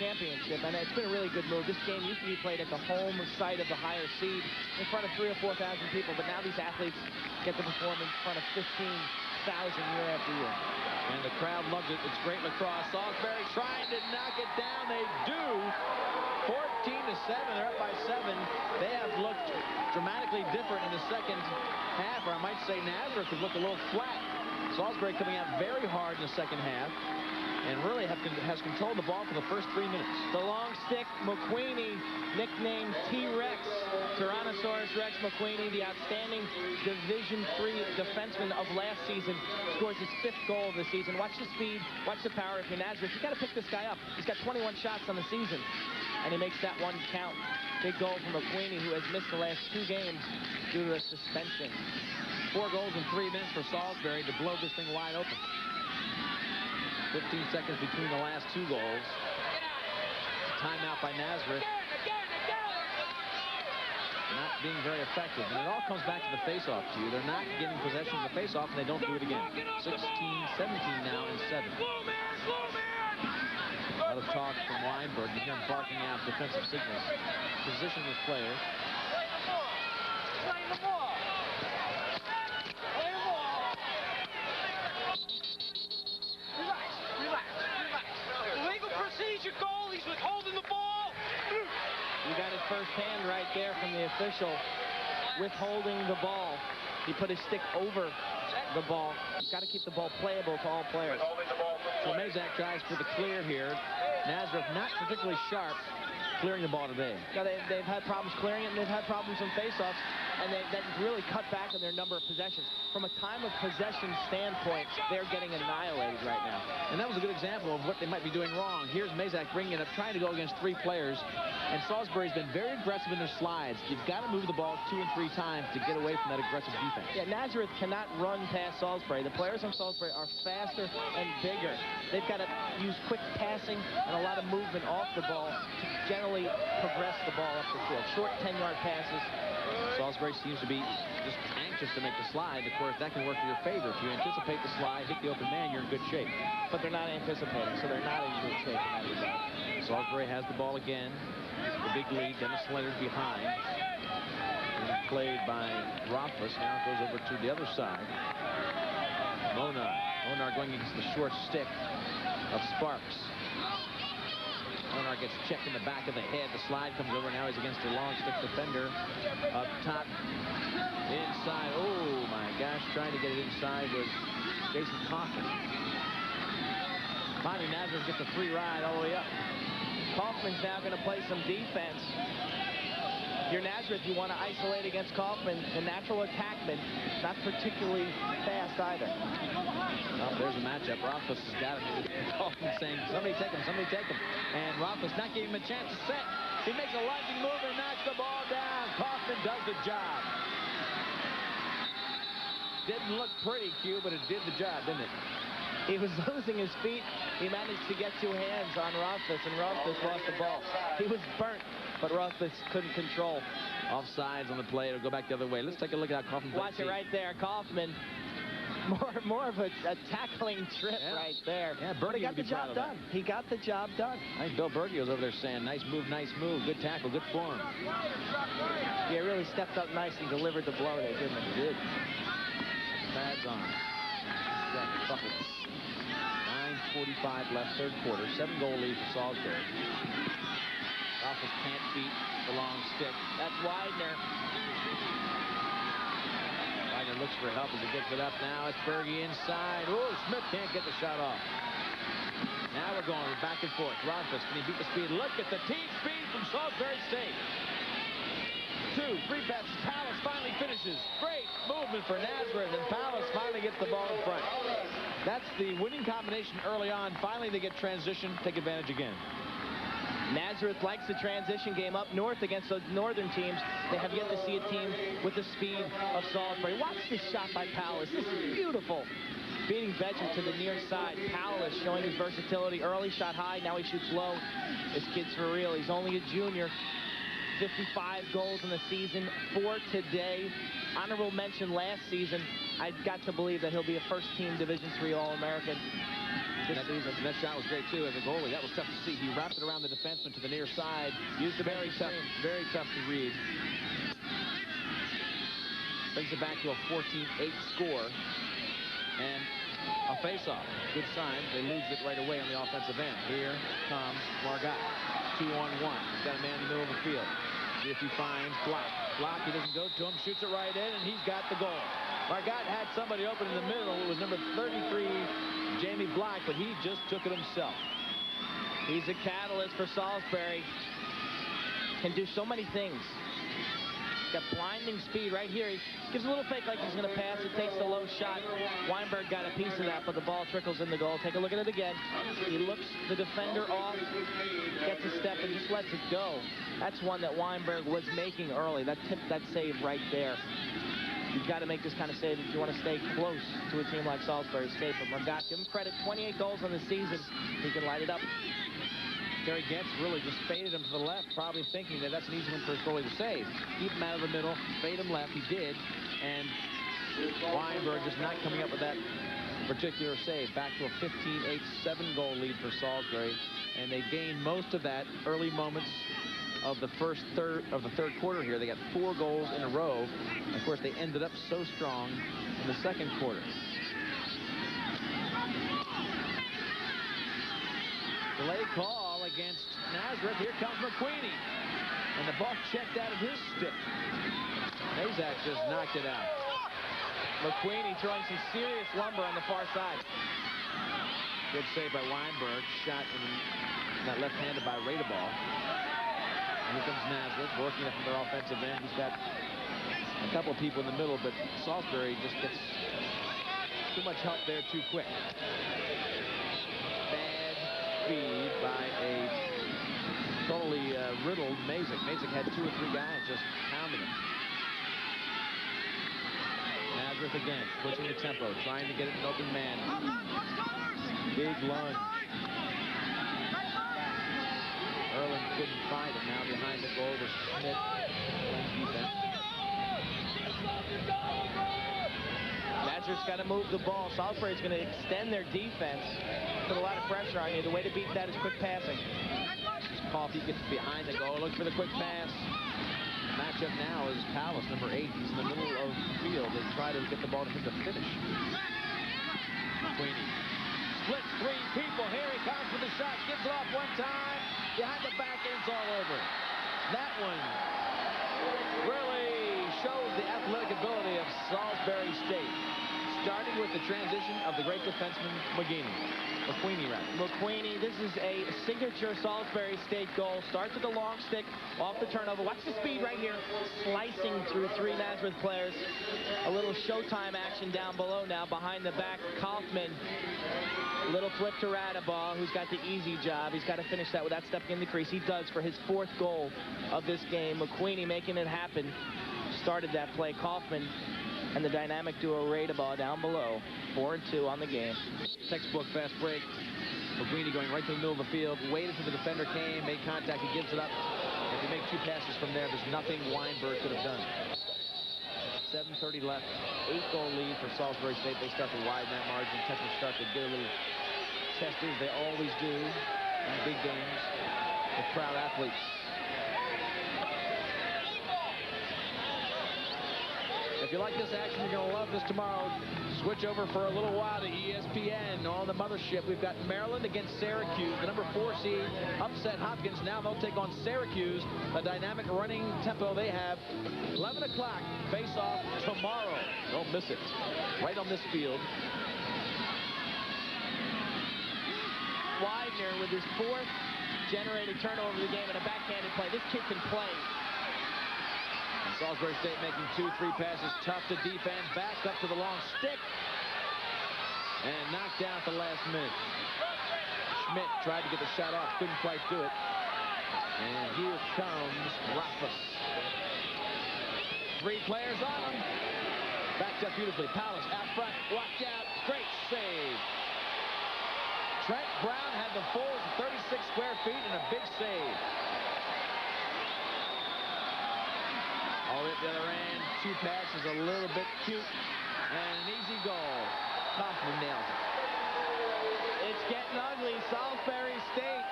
championship, and it's been a really good move. This game used to be played at the home site of the higher seed in front of 3,000 or 4,000 people, but now these athletes get to perform in front of 15,000 year after year. And the crowd loves it. It's great lacrosse. Salisbury trying to knock it down. They do. 14-7. They're up by 7. They have looked dramatically different in the second half, or I might say Nazareth has looked a little flat. Salisbury coming out very hard in the second half and really has controlled the ball for the first 3 minutes. The long stick, McQueenie, nicknamed T-Rex, Tyrannosaurus Rex McQueenie, the outstanding Division III defenseman of last season, scores his 5th goal of the season. Watch the speed, watch the power. If you're Nazareth, you got to pick this guy up. He's got 21 shots on the season, and he makes that one count. Big goal from McQueenie, who has missed the last 2 games due to a suspension. 4 goals in 3 minutes for Salisbury to blow this thing wide open. 15 seconds between the last 2 goals. Timeout by Nazareth. Not being very effective. And it all comes back to the face-off, too. They're not getting possession of the face-off, and they don't do it again. 16, 17 now, and 7. A lot of talk from Weinberg. You hear him barking out defensive signals. Position this player. Your goal, he's withholding the ball. You got it firsthand right there from the official, withholding the ball. He put his stick over the ball. You've got to keep the ball playable to all players. So Mazak tries for the clear here. Nazareth not particularly sharp clearing the ball today. No, they've had problems clearing it, and they've had problems on face-offs, and they've really cut back on their number of possessions. From a time of possession standpoint, they're getting annihilated right now. And that was a good example of what they might be doing wrong. Here's Mazak bringing it up, trying to go against 3 players. And Salisbury's been very aggressive in their slides. You've got to move the ball 2 and 3 times to get away from that aggressive defense. Yeah, Nazareth cannot run past Salisbury. The players on Salisbury are faster and bigger. They've got to use quick passing and a lot of movement off the ball to generally progress the ball up the field. Short 10-yard passes. Salisbury seems to be just anxious to make the slide. Of course, that can work in your favor. If you anticipate the slide, hit the open man, you're in good shape. But they're not anticipating, so they're not in good shape in that regard. Salisbury has the ball again. The big lead. Dennis Leonard behind. And played by Rothfuss. Now it goes over to the other side. Monar going against the short stick of Sparks. Monar gets checked in the back of the head. The slide comes over. Now he's against the long stick defender. Up top. Inside. Oh, my gosh. Trying to get it inside was Jason Kaufman. Finally, Nazareth gets a free ride all the way up. Kaufman's now going to play some defense. If you're Nazareth, you want to isolate against Kaufman, the natural attackman, not particularly fast either. Well, there's a matchup. Rothfuss has got it. Kaufman saying, somebody take him, somebody take him. And Rothfuss not giving him a chance to set. He makes a lunging move and knocks the ball down. Kaufman does the job. Didn't look pretty, Q, but it did the job, didn't it? He was losing his feet. He managed to get 2 hands on Rothfuss, and Rothfuss lost the ball. He was burnt, but Rothfuss couldn't control. Offsides on the play. It'll go back the other way. Let's take a look at how Kaufman Watch it right there. Kaufman, more of a tackling trip right there. Yeah, but he Berge got the job done. He got the job done. I think Bill Berge was over there saying, nice move, good tackle, good form. Yeah, he really stepped up nice and delivered the blow there, didn't he? He did. Pads on. 9:45 left, third quarter. 7-goal lead for Salisbury. Rothfuss can't beat the long stick. That's Widener. Widener looks for help as he gets it up now. It's Berge inside. Oh, Smith can't get the shot off. Now we're going back and forth. Rothfuss, can he beat the speed? Look at the team speed from Salisbury State. 2, 3 passes. Palace finally finishes. Great movement for Nazareth, and Palace finally gets the ball in front. That's the winning combination early on. Finally, they get transition, take advantage again. Nazareth likes the transition game up north against the northern teams. They have yet to see a team with the speed of Salisbury. Watch this shot by Palace. This is beautiful. Beating Bedger to the near side. Palace showing his versatility early. Shot high, now he shoots low. This kid's for real. He's only a junior. 55 goals in the season, 4 today. Honorable mention last season. I've got to believe that he'll be a first-team Division III All-American this season. That shot was great, too, as a goalie. That was tough to see. He wrapped it around the defenseman to the near side. Used the very tough to read. Brings it back to a 14-8 score. And a face-off. Good sign. They lose it right away on the offensive end. Here comes Margat. 2-on-1. He's got a man in the middle of the field. See if he finds Block. Block, he doesn't go to him, shoots it right in, and he's got the goal. Margat had somebody open in the middle. It was number 33, Jamie Block, but he just took it himself. He's a catalyst for Salisbury. Can do so many things. Got blinding speed right here. He gives a little fake like he's going to pass. It takes the low shot. Weinberg got a piece of that, but the ball trickles in the goal. Take a look at it again. He looks the defender off, gets a step, and just lets it go. That's one that Weinberg was making early. That tipped that save right there. You've got to make this kind of save if you want to stay close to a team like Salisbury State. But Margat, give him credit. 28 goals on the season. He can light it up. Gary Getz really just faded him to the left, probably thinking that that's an easy one for his goalie to save. Keep him out of the middle, fade him left. He did, and Weinberg just not coming up with that particular save. Back to a 15-8, 7-goal lead for Salisbury, and they gained most of that early moments of the third quarter here. They got 4 goals in a row. Of course, they ended up so strong in the second quarter. Delay call against Nazareth. Here comes McQueenie. And the ball checked out of his stick. Mazak just knocked it out. McQueenie throwing some serious lumber on the far side. Good save by Weinberg. Shot in that left-handed by Radeball. And here comes Nazareth working up from their offensive end. He's got a couple of people in the middle, but Salisbury just gets too much help there too quick. Feed by a totally riddled Mazak. Mazak had 2 or 3 guys just pounding him. Nazareth again, pushing the tempo, trying to get it an open man. Big lunge. Erlin couldn't find it. Now behind the goal was Schmidt playing defense. Nazareth's got to move the ball. Salisbury's going to extend their defense. Put a lot of pressure on you. The way to beat that is quick passing. Coffey gets behind the goal, looks for the quick pass. The matchup now is Palace, number 8. He's in the middle of the field. They try to get the ball to him to finish. McQueenie splits 3 people. Here he comes with the shot. Gives it off one time. Behind the back, and it's all over. That one really shows the athletic ability of Salisbury State. Starting with the transition of the great defenseman McQueenie, this is a signature Salisbury State goal. Starts with the long stick off the turnover. Watch the speed right here. Slicing through 3 Nazareth players. A little showtime action down below now. Behind the back, Kaufman. Little flip to Radeball, who's got the easy job. He's got to finish that without stepping in the crease. He does for his 4th goal of this game. McQueenie making it happen. Started that play. Kaufman and the dynamic duo Radaba down below. 4-2 on the game. Textbook fast break. McGreeny going right to the middle of the field, waited till the defender came, made contact, he gives it up. If you make 2 passes from there, there's nothing Weinberg could have done. 7:30 left, 8-goal lead for Salisbury State. They start to widen that margin. Texas start to get a little tested, they always do in big games with proud athletes. If you like this action, you're going to love this tomorrow. Switch over for a little while to ESPN on the mothership. We've got Maryland against Syracuse. The number 4 seed upset Hopkins. Now they'll take on Syracuse. The dynamic running tempo they have. 11 o'clock face-off tomorrow. Don't miss it. Right on this field. Widener with his 4th generated turnover of the game and a backhanded play. This kid can play. Salisbury State making 2-3 passes, tough to defend, backed up to the long stick, and knocked down at the last minute. Schmidt tried to get the shot off, couldn't quite do it. And here comes Rothfuss. 3 players on him. Backed up beautifully. Palace out front, watch out, great save. Trent Brown had the forwards 36 square feet and a big save. All at the other end, 2 passes, a little bit cute, and an easy goal. Kaufman nails it. It's getting ugly. Salisbury State.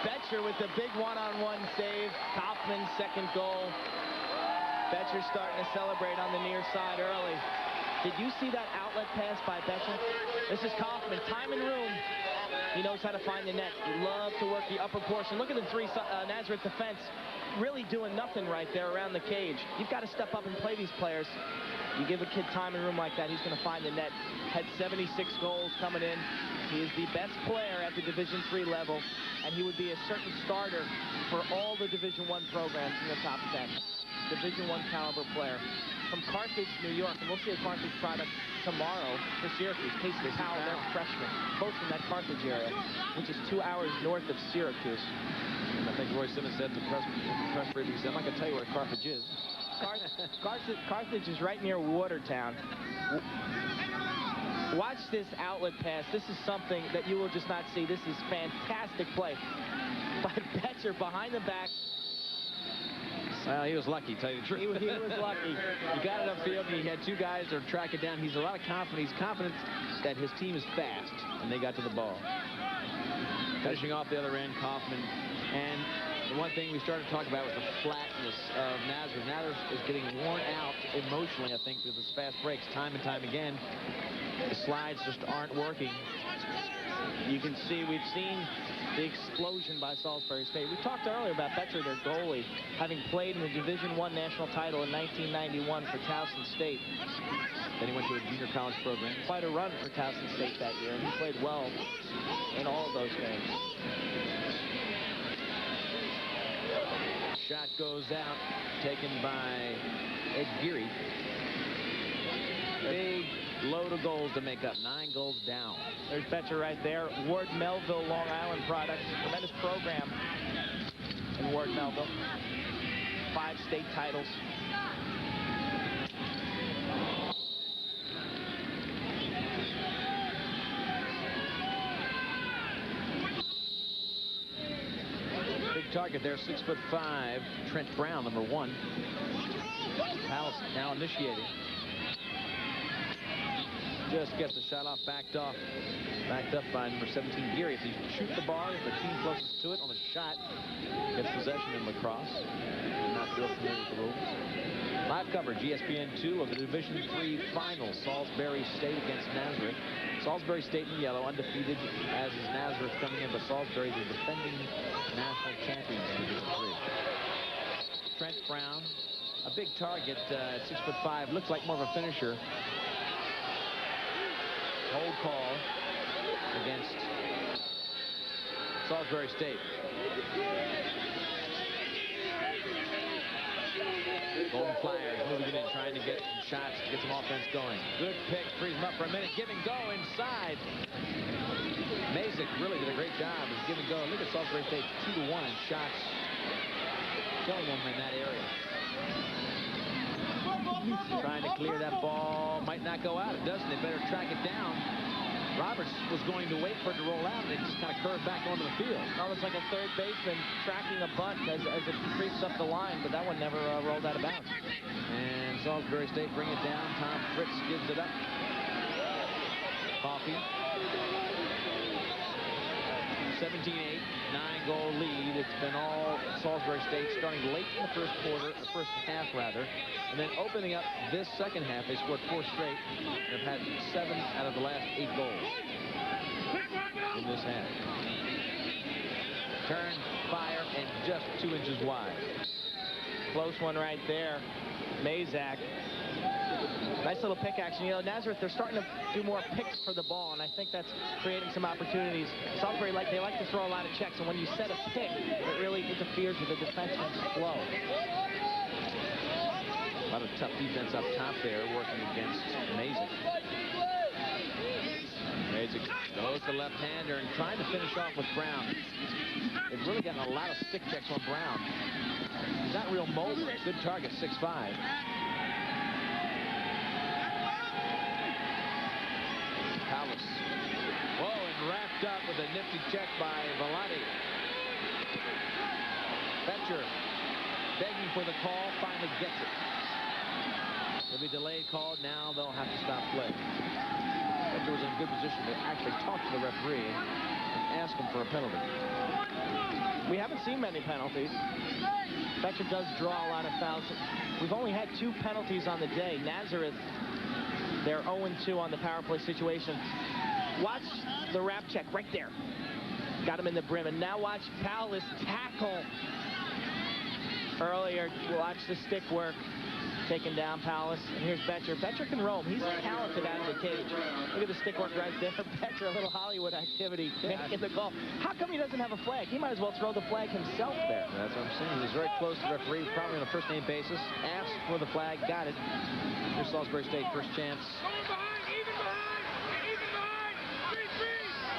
Betcher with the big one-on-one save. Kaufman's 2nd goal. Betcher starting to celebrate on the near side early. Did you see that outlet pass by Betcher? This is Kaufman, time and room. He knows how to find the net. He loves to work the upper portion. Look at the 3 Nazareth defense. Really doing nothing right there around the cage. You've got to step up and play these players. You give a kid time and room like that, he's going to find the net. Had 76 goals coming in. He is the best player at the Division III level, and he would be a certain starter for all the Division I programs in the top 10. Division I caliber player. From Carthage, New York, and we'll see a Carthage product tomorrow for Syracuse. Casey Powell, their freshman, both from that Carthage area, which is 2 hours north of Syracuse. I think Roy Simmons said in the press briefing, he said, I'm not going to tell you where Carthage is. Carthage is right near Watertown. Watch this outlet pass. This is something that you will just not see. This is fantastic play by Betcher behind the back. Well, he was lucky, tell you the truth. He was lucky. He got it upfield, and he had 2 guys that track it down. He's a lot of confidence. He's confident that his team is fast, and they got to the ball. Finishing off the other end, Kaufman. And the one thing we started to talk about was the flatness of Nazareth. Nazareth is getting worn out emotionally, I think, with his fast breaks time and time again. The slides just aren't working. You can see, we've seen the explosion by Salisbury State. We talked earlier about Betcher, their goalie, having played in the Division I national title in 1991 for Towson State. Then he went to a junior college program. Quite a run for Towson State that year, and he played well in all of those games. Shot goes out, taken by Ed Geary. Big load of goals to make up. 9 goals down. There's Betcher right there. Ward Melville, Long Island product. Tremendous program in Ward Melville. 5 state titles. Big target there, 6'5", Trent Brown, number 1. Palace now initiating. Just gets the shot off, backed up by number 17, Geary. If you shoot the ball, if the team closest to it on the shot, gets possession in lacrosse. I'm not real familiar with the rules. Live coverage, ESPN2 of the Division III Finals. Salisbury State against Nazareth. Salisbury State in yellow, undefeated, as is Nazareth coming in, but Salisbury, the defending national champions in Division III. Trent Brown, a big target at 6'5", looks like more of a finisher. Hold call against Salisbury State. Golden Flyers moving it in, trying to get some shots, to get some offense going. Good pick, frees him up for a minute, give and go inside. Mazik really did a great job of give and go. Look at Salisbury State, 2-1 in shots, killing them in that area. Trying to clear that ball. Might not go out. It doesn't. They better track it down. Roberts was going to wait for it to roll out, and it just kind of curved back onto the field. Almost like a third baseman tracking a bunt as it creeps up the line, but that one never rolled out of bounds. And Salisbury State bring it down. Tom Fritz gives it up. Coffee. 17-8, 9-goal lead. It's been all Salisbury State, starting late in the first quarter, the first half rather, and then opening up this second half. They scored 4 straight and have had 7 out of the last 8 goals in this half. Turn, fire, and just 2 inches wide. Close one right there. Mazak. Nice little pick action. You know, Nazareth, they're starting to do more picks for the ball, and I think that's creating some opportunities. Salisbury, they like to throw a lot of checks, and when you set a pick, it really interferes with the defenseman's flow. A lot of tough defense up top there, working against Mazak. Mazak goes to left-hander and trying to finish off with Brown. They've really gotten a lot of stick checks on Brown. He's not real mobile. Good target, 6'5". Palace. Whoa, and wrapped up with a nifty check by Velati. Betcher begging for the call, finally gets it. It'll be delayed call. Now they'll have to stop play. Betcher was in a good position to actually talk to the referee and ask him for a penalty. We haven't seen many penalties. Betcher does draw a lot of fouls. We've only had 2 penalties on the day. Nazareth, they're 0-2 on the power play situation. Watch the wrap check right there. Got him in the brim. And now watch Palace tackle earlier. Watch the stick work. Taking down Palace. And here's Betcher. Betcher can roam. He's talented out of the cage. Look at the stick work right there. Betcher, a little Hollywood activity making the goal. How come he doesn't have a flag? He might as well throw the flag himself there. That's what I'm saying. He's very close to the referee, probably on a first-name basis. Asked for the flag, got it. Here's Salisbury State, first chance.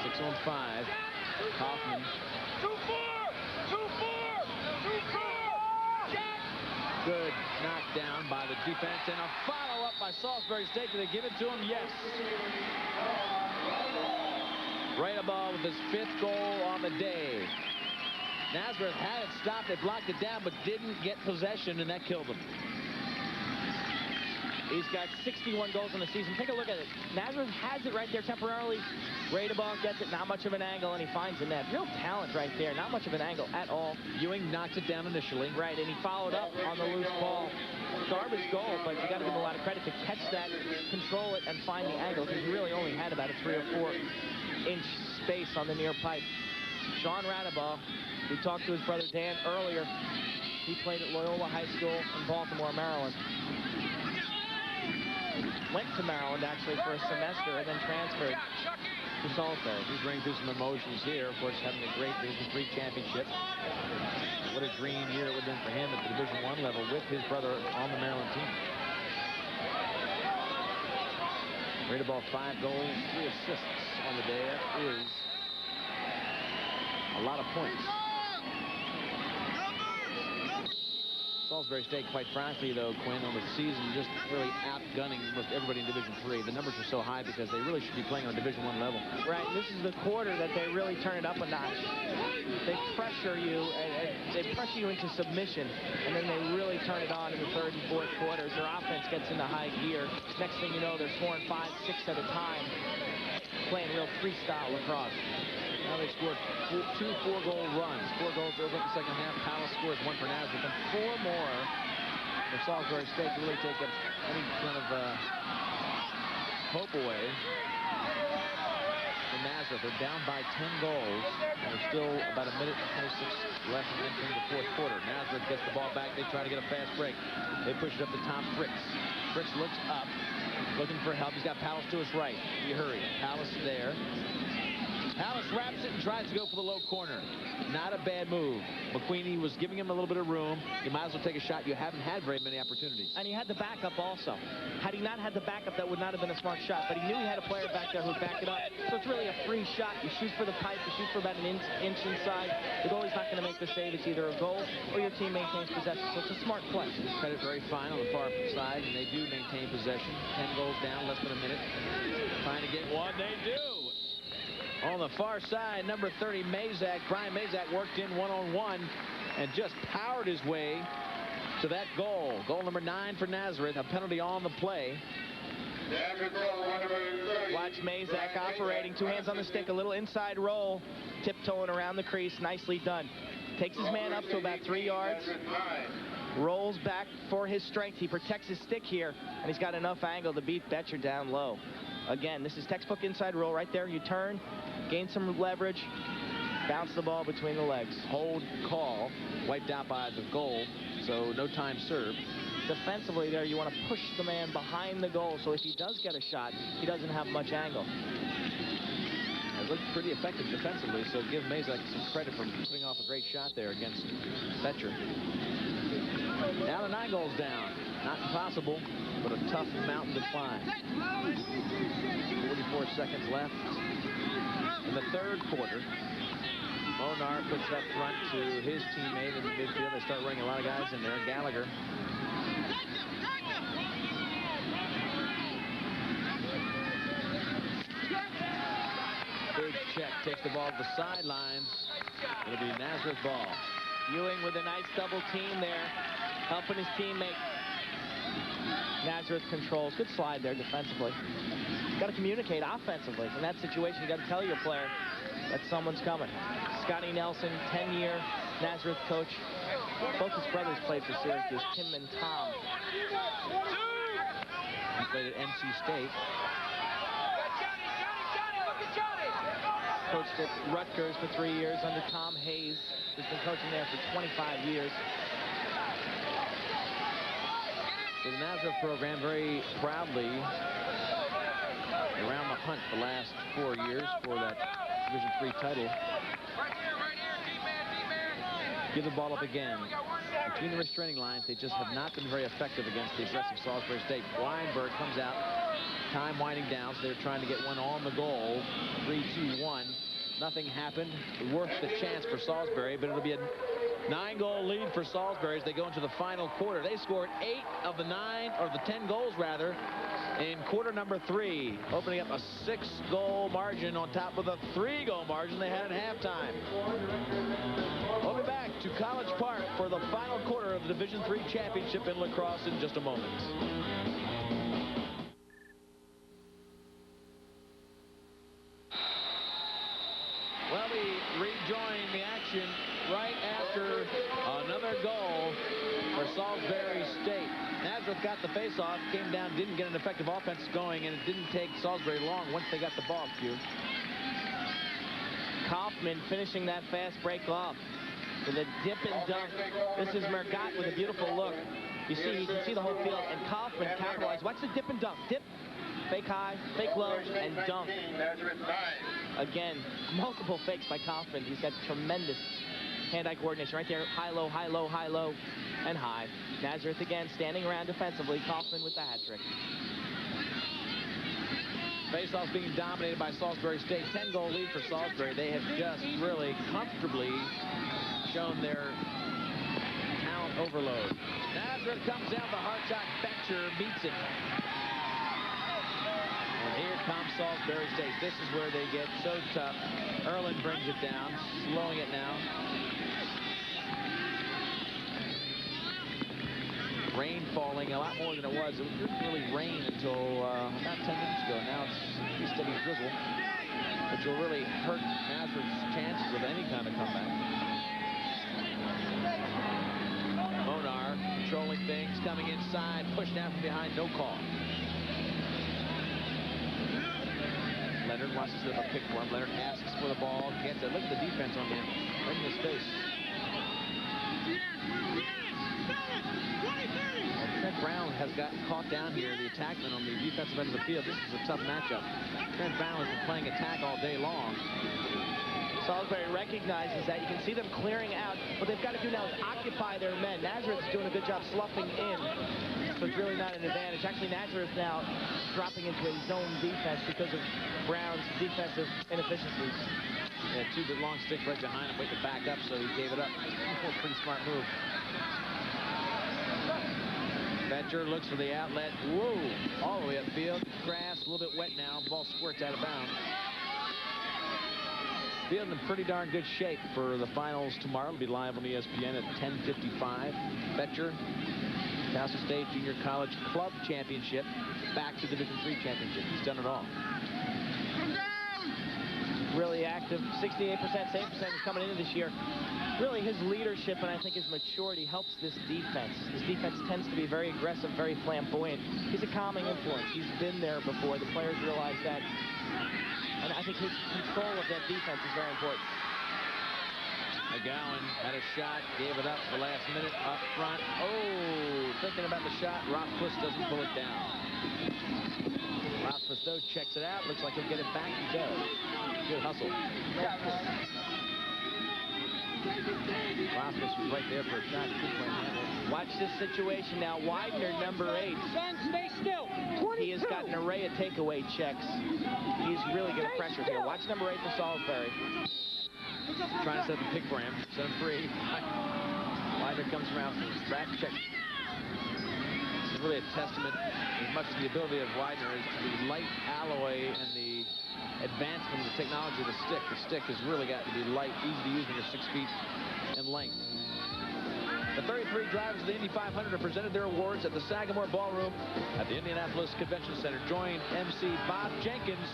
6-on-5. Kaufman. 2-4! Good knockdown by the defense, and a follow-up by Salisbury State. Do they give it to him? Yes. Right above with his 5th goal on the day. Nazareth had it stopped. They blocked it down, but didn't get possession, and that killed them. He's got 61 goals in the season. Take a look at it. Nazareth has it right there temporarily. Radeball gets it, not much of an angle, and he finds the net. Real talent right there, not much of an angle at all. Ewing knocks it down initially. Right, and he followed up on the loose ball. Garbage goal, but you got to give him a lot of credit to catch that, control it, and find the angle, because he really only had about a 3 or 4 inch space on the near pipe. Sean Radeball, we talked to his brother Dan earlier. He played at Loyola High School in Baltimore, Maryland. Went to Maryland, actually, for a semester, and then transferred to Salisbury. He's running through some emotions here. Of course, having a great Division III championship. What a dream year it would have been for him at the Division I level with his brother on the Maryland team. Radeball, 5 goals, 3 assists on the day. That is a lot of points. Salisbury State, quite frankly, though, Quinn, on the season, just really outgunning most everybody in Division III. The numbers are so high because they really should be playing on Division I level. Right, this is the quarter that they really turn it up a notch. They pressure you, and they pressure you into submission, and then they really turn it on in the 3rd and 4th quarters. Their offense gets into high gear. Next thing you know, they're scoring 5, 6 at a time, playing real freestyle lacrosse. Now they scored 2 4-goal runs. 4 goals over the second half. Palace scores 1 for Nazareth, and 4 more for Salisbury State to really take any kind of hope away from Nazareth. They're down by 10 goals, and there's still about 1 minute and 26 left entering the 4th quarter. Nazareth gets the ball back. They try to get a fast break. They push it up to Tom Fritz. Fritz looks up, looking for help. He's got Palace to his right. He hurried. Palace there. Hallis wraps it and tries to go for the low corner. Not a bad move. McQueenie was giving him a little bit of room. You might as well take a shot. You haven't had very many opportunities. And he had the backup also. Had he not had the backup, that would not have been a smart shot. But he knew he had a player back there who would back it up. So it's really a free shot. You shoot for the pipe. You shoot for about an inch inside. The goalie's not going to make the save. It's either a goal or your team maintains possession. So it's a smart play. Credit very fine on the far side, and they do maintain possession. 10 goals down, less than a minute. Trying to get one. They do. On the far side, number 30, Mazak. Brian Mazak worked in one-on-one and just powered his way to that goal. Goal number 9 for Nazareth. A penalty on the play. Watch Mazak operating. 2 hands on the stick. A little inside roll. Tiptoeing around the crease. Nicely done. Takes his man up to about 3 yards. Rolls back for his strength. He protects his stick here, and he's got enough angle to beat Betcher down low. Again, this is textbook inside roll right there. You turn, gain some leverage, bounce the ball between the legs. Hold call, wiped out by the goal, so no time served. Defensively there, you want to push the man behind the goal, so if he does get a shot, he doesn't have much angle. It looked pretty effective defensively, so give Mazak some credit for putting off a great shot there against Betcher. Now the 9 goals down. Not impossible, but a tough mountain to climb. 44 seconds left in the third quarter. Monar puts it up front to his teammate in the midfield. They start running a lot of guys in there. Gallagher. Big check, takes the ball to the sidelines. It'll be Nazareth ball. Ewing with a nice double team there, helping his teammate. Nazareth controls. Good slide there defensively. Got to communicate offensively. In that situation, you got to tell your player that someone's coming. Scotty Nelson, 10-year Nazareth coach. Both his brothers played for Syracuse, Tim and Tom. He played at NC State. Coached at Rutgers for 3 years under Tom Hayes, who's been coaching there for 25 years. So the Nazareth program very proudly around the hunt the last 4 years for that Division III title. Give the ball up again. Between the restraining lines, they just have not been very effective against the aggressive Salisbury State. Weinberg comes out. Time winding down, so they're trying to get one on the goal. 3-2-1. Nothing happened. Worth the chance for Salisbury, but it'll be a 9-goal lead for Salisbury as they go into the final quarter. They scored 8 of the 9, or the 10 goals rather, in quarter number 3, opening up a 6-goal margin on top of the 3-goal margin they had at halftime. We'll be back to College Park for the final quarter of the Division III championship in lacrosse in just a moment. Well, we rejoin the action right after another goal for Salisbury State. Nazareth got the face-off, came down, didn't get an effective offense going, and it didn't take Salisbury long once they got the ball queued. Kaufman finishing that fast break off with a dip and dunk. This is Mergat with a beautiful look. You can see the whole field, and Kaufman capitalized. Watch the dip and dunk. Dip, fake high, fake low, and dunk. Again, multiple fakes by Kaufman. He's got tremendous hand-eye coordination right there. High, low, high, low, high, low, and high. Nazareth again standing around defensively. Kaufman with the hat trick. Face-offs being dominated by Salisbury State. 10-goal lead for Salisbury. They have just really comfortably shown their talent overload. Nazareth comes down the hard shot. Betcher beats it. And here comes Salisbury State. This is where they get so tough. Erlin brings it down, slowing it now. Rain falling a lot more than it was. It didn't really rain until about 10 minutes ago. Now it's pretty steady drizzle, which will really hurt Nazareth's chances of any kind of comeback. Monar controlling things, coming inside, pushed down from behind, no call. Leonard wants to set up a pick for him. Leonard asks for the ball, gets it. Look at the defense on him, right in his face. Well, Trent Brown has got caught down here, the attackman on the defensive end of the field. This is a tough matchup. Trent Brown has been playing attack all day long. Salisbury recognizes that. You can see them clearing out. What they've got to do now is occupy their men. Nazareth's doing a good job sloughing in, so it's really not an advantage. Actually, Nazareth now dropping into a zone defense because of Brown's defensive inefficiencies. Yeah, two good long sticks right behind him, wait to back up, so he gave it up. Pretty smart move. Betcher looks for the outlet. Whoa! All the way upfield. Grass, a little bit wet now. Ball squirts out of bounds. Field in pretty darn good shape for the finals tomorrow. It'll be live on ESPN at 10:55. Betcher, Cal State Junior College Club Championship, back to Division III Championship. He's done it all. Really active. 68% save percentage coming into this year. Really, his leadership and I think his maturity helps this defense. This defense tends to be very aggressive, very flamboyant. He's a calming influence. He's been there before. The players realize that. And I think his control of that defense is very important. McGowan had a shot, gave it up the last minute up front. Oh, thinking about the shot. Rothfuss doesn't pull it down. Rothfuss, though, checks it out. Looks like he'll get it back. He does. Good hustle. Rothfuss was right there for a shot. Watch this situation now. Widener, number 8. Stay still. He has got an array of takeaway checks. He's really good at pressure here. Watch number 8 for Salisbury. Trying to set the pick for him. Set him free. Widener comes around. Back check. This is really a testament as much as the ability of Widener is to the light alloy and the advancement of the technology of the stick. The stick has really got to be light, easy to use when you're 6 feet in length. The 33 drivers of the Indy 500 have presented their awards at the Sagamore Ballroom at the Indianapolis Convention Center. Join MC Bob Jenkins.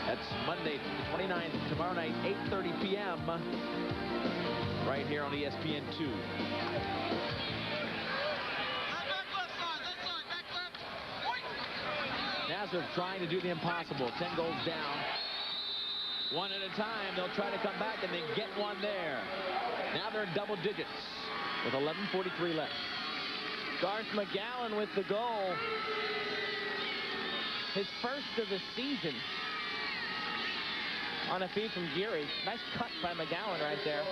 That's Monday, the 29th, tomorrow night, 8:30 p.m. right here on ESPN2. Nazareth trying to do the impossible. 10 goals down. One at a time. They'll try to come back and they get one there. Now they're in double digits with 11:43 left. Garth McGowan with the goal. His first of the season on a feed from Geary. Nice cut by McGowan right there.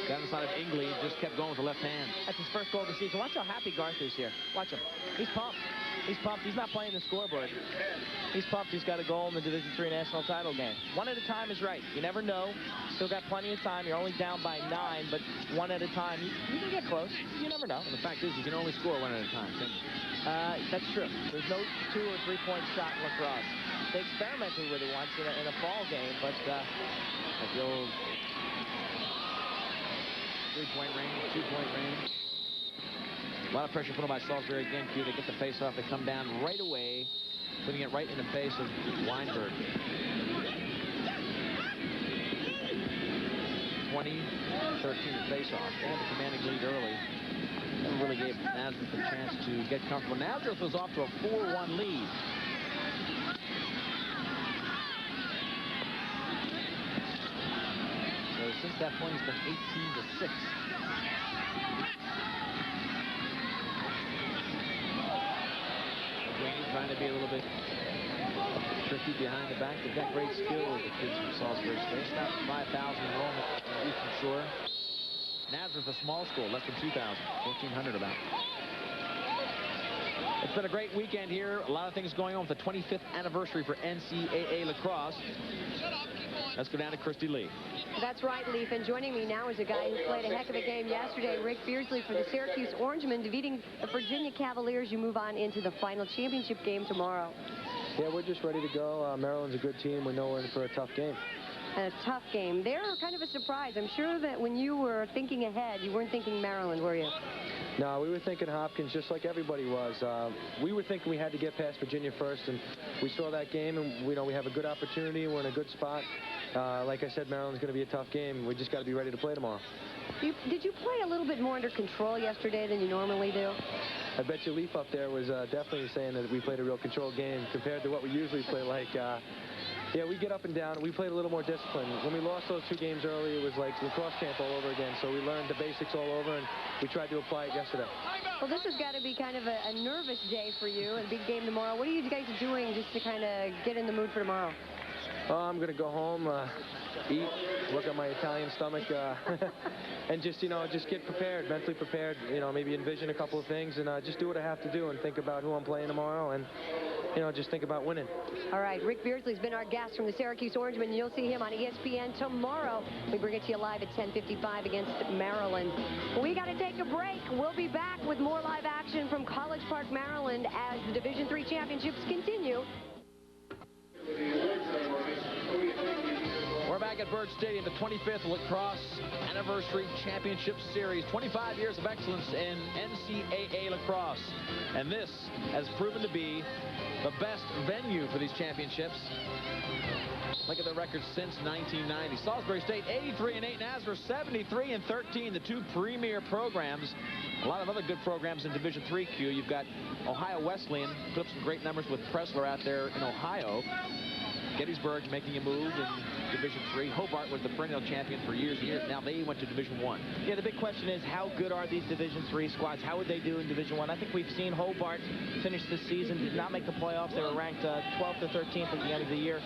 Got inside of Ingley, just kept going with the left hand. That's his first goal of the season. Watch how happy Garth is here. Watch him. He's pumped. He's pumped. He's not playing the scoreboard. He's pumped. He's got a goal in the Division III national title game. One at a time is right. You never know. Still got plenty of time. You're only down by 9, but one at a time, you can get close. You never know. And the fact is, you can only score one at a time. That's true. There's no 2 or 3 point shot in lacrosse. They experimented with it once in a fall game, but like the old 3-point range, 2-point range. A lot of pressure put on by Salisbury again. Q, they get the face off. They come down right away, putting it right in the face of Weinberg. 20-13 the face off. They had the commanding lead early. That really gave Nazareth a chance to get comfortable. Nazareth was off to a 4-1 lead. So since that point, it's been 18-6. Trying to be a little bit tricky behind the back. They've got great skill with the kids from Salisbury State. About 5,000 enrollment on the Eastern Shore. Nazareth, a small school, less than 2,000, 1,400 about. It's been a great weekend here. A lot of things going on with the 25th anniversary for NCAA Lacrosse. Let's go down to Christy Lee. That's right, Leaf. And joining me now is a guy who played a heck of a game yesterday, Rick Beardsley, for the Syracuse Orangemen, defeating the Virginia Cavaliers. You move on into the final championship game tomorrow. Yeah, we're just ready to go. Maryland's a good team. We know we're in for a tough game. A tough game. They're kind of a surprise. I'm sure that when you were thinking ahead, you weren't thinking Maryland, were you? No, we were thinking Hopkins just like everybody was. We were thinking we had to get past Virginia first, and we saw that game, and we know we have a good opportunity. We're in a good spot. Like I said, Maryland's going to be a tough game. We just got to be ready to play tomorrow. Did you play a little bit more under control yesterday than you normally do? I bet you Leaf up there was definitely saying that we played a real controlled game compared to what we usually play like. Yeah, we get up and down. We played a little more discipline. When we lost those 2 games early, it was like lacrosse camp all over again. So we learned the basics all over, and we tried to apply it yesterday. Well, this has got to be kind of a nervous day for you, a big game tomorrow. What are you guys doing just to kind of get in the mood for tomorrow? I'm going to go home, eat, work on my Italian stomach, and just, just get prepared, mentally prepared, maybe envision a couple of things and just do what I have to do and think about who I'm playing tomorrow and, just think about winning. All right, Rick Beardsley's been our guest from the Syracuse Orangemen. You'll see him on ESPN tomorrow. We bring it to you live at 10:55 against Maryland. We got to take a break. We'll be back with more live action from College Park, Maryland as the Division III championships continue. We're back at Bird Stadium, the 25th Lacrosse Anniversary Championship Series. 25 years of excellence in NCAA lacrosse. And this has proven to be the best venue for these championships. Look at the records since 1990. Salisbury State 83-8, Nazareth 73-13, the 2 premier programs. A lot of other good programs in Division III, Q. You've got Ohio Wesleyan, put up some great numbers with Pressler out there in Ohio. Gettysburg making a move in Division III. Hobart was the perennial champion for years and years. Now they went to Division I. Yeah, the big question is how good are these Division III squads? How would they do in Division I? I think we've seen Hobart finish the season, did not make the playoffs. They were ranked 12th or 13th at the end of the year.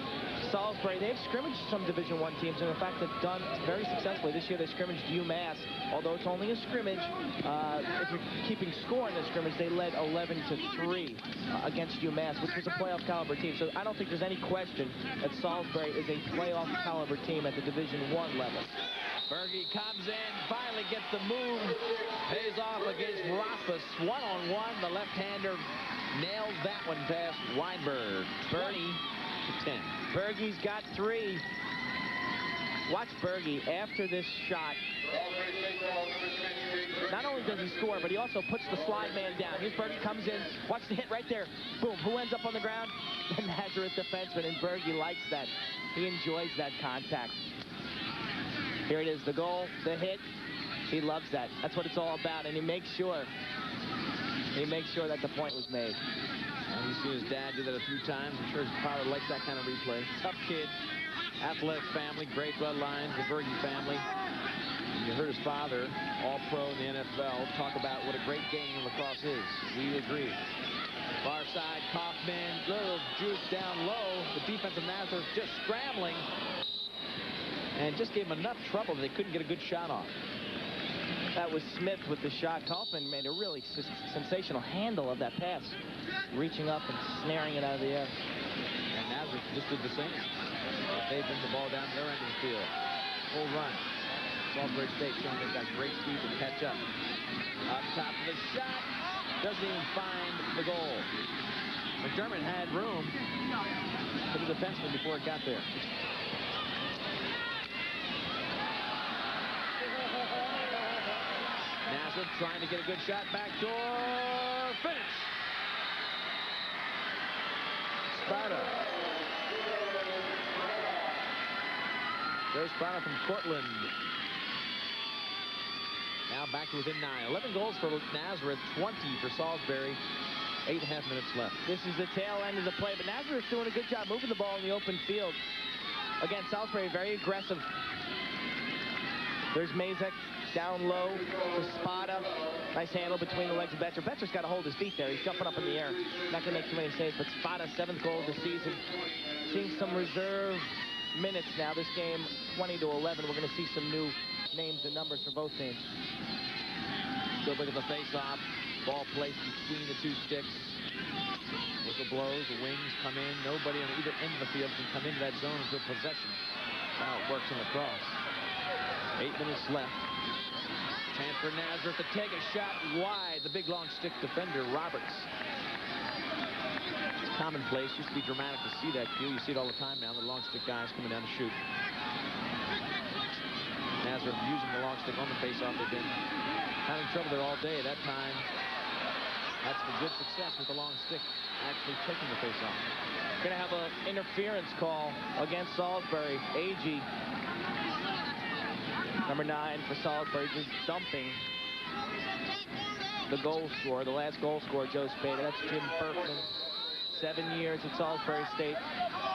Salisbury, they've scrimmaged some Division I teams, and in fact have done very successfully. This year they scrimmaged UMass, although it's only a scrimmage. If you're keeping score in the scrimmage, they led 11-3 against UMass, which was a playoff caliber team. So I don't think there's any question that Salisbury is a playoff caliber team at the Division I level. Berge comes in, finally gets the move, pays off against Rothfuss. One-on-one, the left-hander nails that one past Weinberg. 30-10. Berge's got 3. Watch Berge after this shot. Not only does he score, but he also puts the slide man down. Here's Berge, comes in, watch the hit right there. Boom, who ends up on the ground? The Nazareth defenseman, and Berge likes that. He enjoys that contact. Here it is, the goal, the hit. He loves that. That's what it's all about, and he makes sure that the point was made. And you see his dad do that a few times. I'm sure his father likes that kind of replay. Tough kid, athletic family, great bloodlines, the Berge family. And you heard his father, all-pro in the NFL, talk about what a great game lacrosse is. We agree. Far side, Kaufman, little juice down low. The defense of Nazareth just scrambling. And just gave him enough trouble that they couldn't get a good shot off. That was Smith with the shot. Kaufman made a really sensational handle of that pass, reaching up and snaring it out of the air. And Nazareth just did the same. They bring the ball down their end of the field. Full run. Salisbury State showing they've got great speed to catch up. Up top of the shot. Doesn't even find the goal. McDermott had room for the defenseman before it got there. Nazareth trying to get a good shot. Backdoor finish. Sparta. Joe Sparta from Cortland. Now back to within 9. 11 goals for Nazareth, 20 for Salisbury. 8.5 minutes left. This is the tail end of the play, but Nazareth's doing a good job moving the ball in the open field. Again, Salisbury very aggressive. There's Mazek down low to Spada. Nice handle between the legs of Betcher. Betcher's got to hold his feet there. He's jumping up in the air. Not going to make too many saves, but Spada, 7th goal of the season. Seeing some reserve minutes now. This game, 20-11. We're going to see some new names and numbers for both teams. Good look at the face-off. Ball placed between the 2 sticks. Whistle blows, the wings come in. Nobody on either end of the field can come into that zone until possession. Now it works in the cross. 8 minutes left. Chance for Nazareth to take a shot wide. The big long stick defender, Roberts. It's commonplace. Used to be dramatic to see that, Q. You see it all the time now. The long stick guys coming down to shoot. Nazareth using the long stick on the face-off. They've been having trouble there all day. That time, that's been good success with the long stick actually taking the face-off. Going to have an interference call against Salisbury. Agee, number 9 for Salisbury, just dumping the goal scorer, the last goal scorer, Joe Spada. That's Jim Berkman. 7 years at Salisbury State.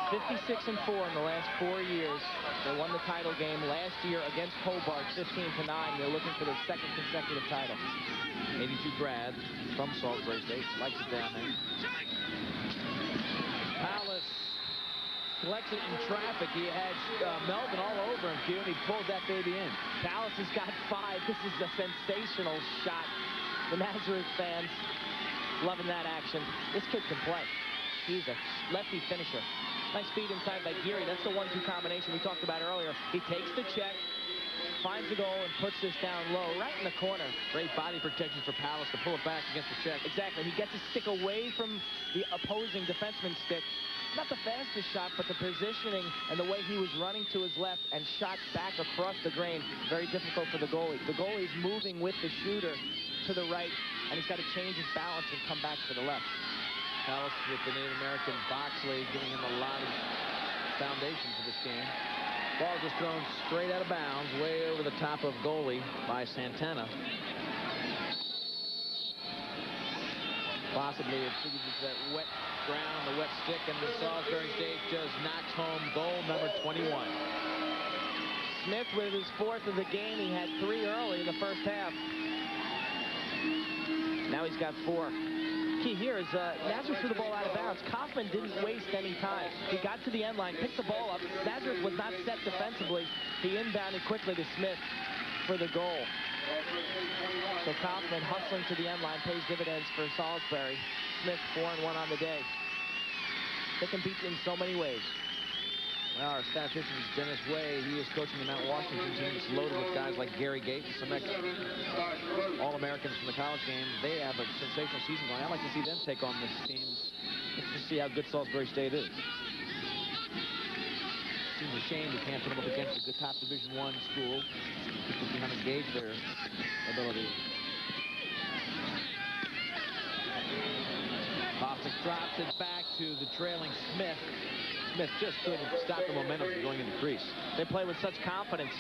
56-4 in the last 4 years. They won the title game last year against Hobart, 15-9. They're looking for their second consecutive title. 82 grad from Salisbury State. Likes it down there. Palace collects it in traffic. He had Melvin all over him, Q, and he pulls that baby in. Palace has got 5. This is a sensational shot. The Nazareth fans loving that action. This kid can play. He's a lefty finisher. Nice feed inside by Geary. That's the 1-2 combination we talked about earlier. He takes the check, finds the goal, and puts this down low, right in the corner. Great body protection for Palace to pull it back against the check. Exactly. He gets his stick away from the opposing defenseman's stick. Not the fastest shot, but the positioning and the way he was running to his left and shot back across the grain. Very difficult for the goalie. The goalie's moving with the shooter to the right, and he's got to change his balance and come back to the left. Palace with the Native American Boxley giving him a lot of foundation for this game. Ball just thrown straight out of bounds, way over the top of goalie by Santana. Possibly it figures it's that wet ground, the wet stick, and the Salisbury State just knocks home goal number 21. Smith with his 4th of the game. He had 3 early in the first half. Now he's got 4. Key here is Nazareth threw the ball out of bounds. Kaufman didn't waste any time. He got to the end line, picked the ball up. Nazareth was not set defensively. He inbounded quickly to Smith for the goal. So Kaufman hustling to the end line pays dividends for Salisbury. Smith 4-1 on the day. They can beat in so many ways. Well, our statistician is Dennis Way. He is coaching the Mount Washington team. It's loaded with guys like Gary Gates, some All-Americans from the college game. They have a sensational season going. I'd like to see them take on this team to see how good Salisbury State is. Seems a shame we can't put them up against a good top Division I school. People can kind of gauge their ability. Bostic drops it back to the trailing Smith. Smith just couldn't stop the momentum from going into the crease. They play with such confidence.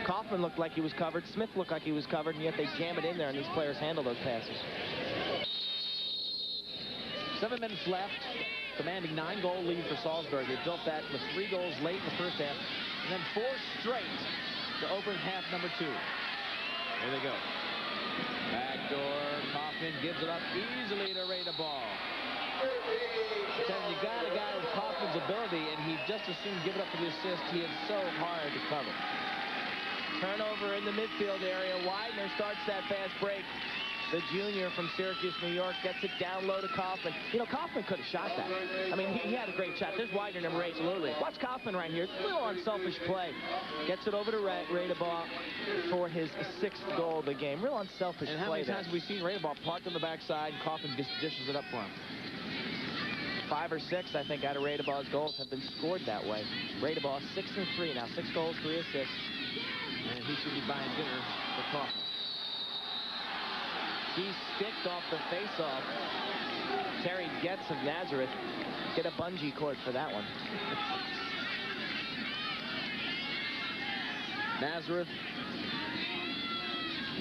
Kaufman looked like he was covered. Smith looked like he was covered, and yet they jam it in there, and these players handle those passes. 7 minutes left. Commanding 9-goal lead for Salisbury. They built that with 3 goals late in the first half, and then 4 straight to open half number 2. Here they go. Backdoor. Kaufman gives it up easily to Ray DeBall. You got a guy with Kaufman's ability, and he just as soon give it up for the assist. He is so hard to cover. Turnover in the midfield area. Widener starts that fast break. The junior from Syracuse, New York, gets it down low to Kaufman. You know, Kaufman could have shot that. I mean, he had a great shot. There's Widener, number 8, absolutely. Watch Kaufman right here. A little unselfish play. Gets it over to Ray DeBall for his 6th goal of the game. Real unselfish play. And how many times have we seen Ray DeBall parked on the backside, and Kaufman just dishes it up for him? 5 or 6, I think, out of Ray DeBall's goals have been scored that way. Ray DeBall 6-3 now, 6 goals, 3 assists. And he should be buying dinner for Kaufman. He sticked off the face-off. Terry Getz of Nazareth. Get a bungee cord for that one. Nazareth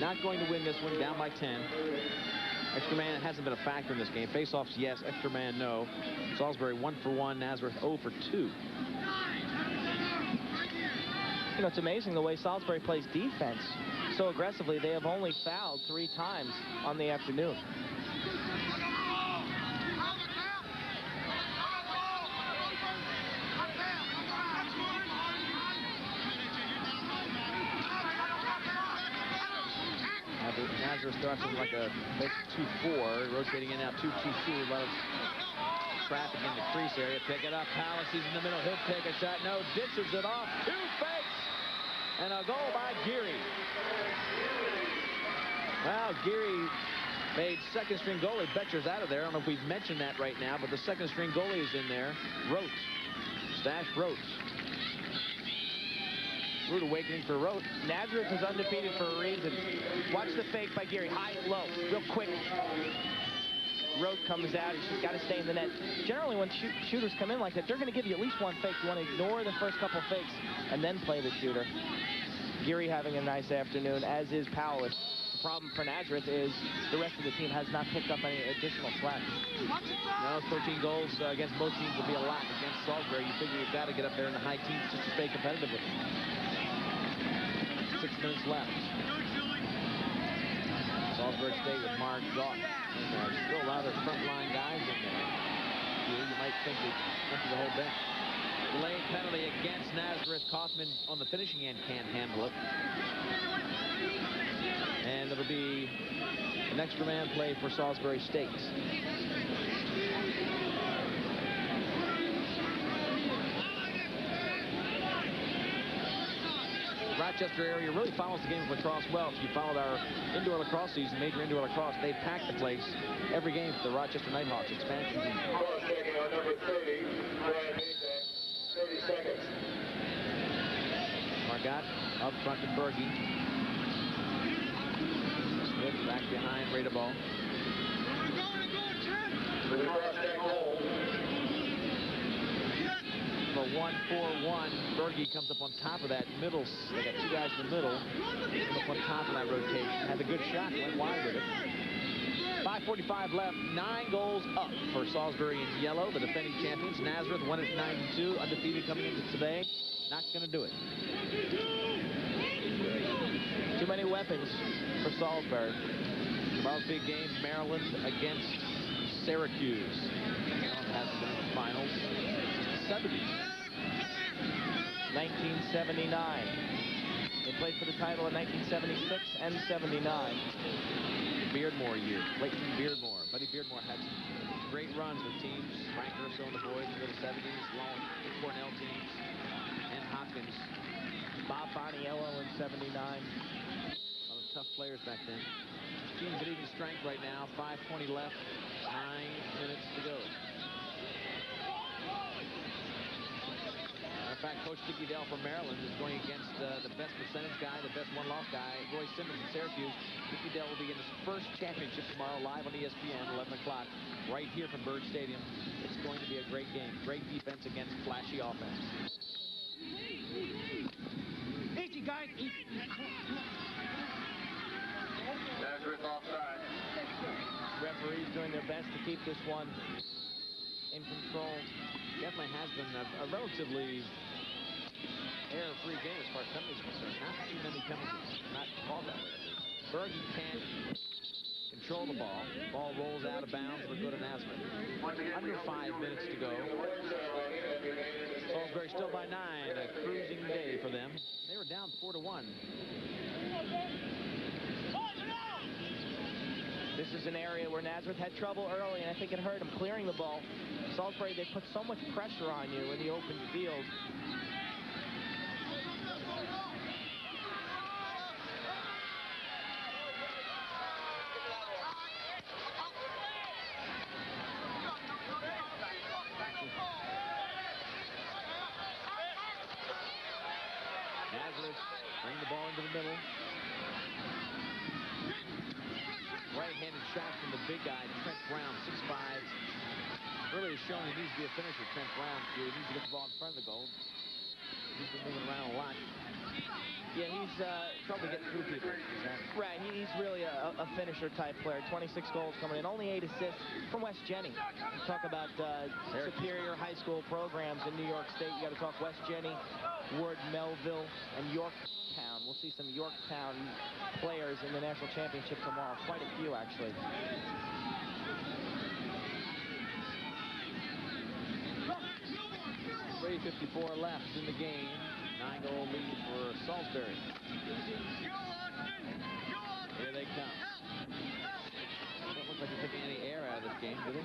not going to win this one, down by 10. Extra man hasn't been a factor in this game. Face-offs, yes. Extra man, no. Salisbury 1 for 1. Nazareth 0 for 2. You know, it's amazing the way Salisbury plays defense so aggressively. They have only fouled 3 times on the afternoon. Nazareth starts with like a 2-4, rotating in now 2-2-2. A lot of traffic in the crease area. Pick it up. Palace, he's in the middle. He'll take a shot. No, dishes it off. 2 fakes. And a goal by Geary. Well, Geary made second-string goalie Betcher's out of there. I don't know if we've mentioned that right now, but the second-string goalie is in there. Rote. Stash Rote. Rude awakening for Rote. Nazareth is undefeated for a reason. Watch the fake by Geary. High, low, real quick. Rote comes out. He's just got to stay in the net. Generally, when shooters come in like that, they're going to give you at least 1 fake. You want to ignore the first couple fakes and then play the shooter. Geary having a nice afternoon, as is Powell. The problem for Nazareth is the rest of the team has not picked up any additional slack. No, 13 goals against most teams would be a lot. Against Salisbury, you figure you've got to get up there in the high teens just to stay competitive with them. 6 minutes left. Salisbury State with Mark Gaunt. And still a lot of frontline guys in there. You might think they went to the whole bench. Delayed penalty against Nazareth. Kaufman on the finishing end can't handle it. And it'll be an extra man play for Salisbury State. Rochester area really follows the game of lacrosse well. If you followed our indoor lacrosse season, major indoor lacrosse, they packed the place every game for the Rochester Nighthawks expansion team. Taking on number 30, Brian Mason, 30 seconds. Margot up front to Berge. Smith back behind, ready to ball. For 1-4-1, Berge comes up on top of that middle. They got two guys in the middle. Comes up on top of that rotation. Had a good shot, went wide with it. 5:45 left, 9 goals up for Salisbury in yellow, the defending champions. Nazareth won at 92, undefeated coming into today. Not going to do it. Too many weapons for Salisbury. Tomorrow's big game, Maryland against Syracuse. Maryland hasn't been in the finals since the 70s. 1979. They played for the title in 1976 and 79. Beardmore year, Clayton Beardmore. Buddy Beardmore had some great runs with teams. Frank Urso and the boys in the 70s, along with Cornell teams, and Hopkins. Bob Boniello in 79. A lot of tough players back then. Teams at even strength right now. 5:20 left, 9 minutes to go. In fact, Coach Dickie Dell from Maryland is going against the best percentage guy, the best one-loss guy, Roy Simmons in Syracuse. Dickie Dell will be in his first championship tomorrow, live on ESPN, 11 o'clock, right here from Bird Stadium. It's going to be a great game. Great defense against flashy offense. Easy, guys. Easy. Nazareth offside. Referees doing their best to keep this one in control. Definitely has been a relatively error-free game as far as penalties are concerned. Not too many penalties. Not called that way. Berge can't control the ball. Ball rolls out of bounds. We're good to Nazareth. Under 5 minutes to go. Salisbury still by 9. A cruising day for them. They were down 4-1. This is an area where Nazareth had trouble early, and I think it hurt them clearing the ball. Salisbury, they put so much pressure on you in the open field. Nazareth bring the ball into the middle. Right-handed shot from the big guy, Trent Brown, 6'5". Really is showing he needs to be a finisher, Trent Brown. He needs to get the ball in front of the goal. He's been moving around a lot. Yeah, he's Trouble getting through people. Right, he's really a finisher type player. 26 goals coming in, only 8 assists from West Jenny. You talk about superior high school programs in New York State. You got to talk West Jenny, Ward, Melville, and Yorktown. We'll see some Yorktown players in the national championship tomorrow. Quite a few, actually. 3:54 left in the game. 9-goal lead for Salisbury. Here they come. Don't look like they're taking any air out of this game, do they?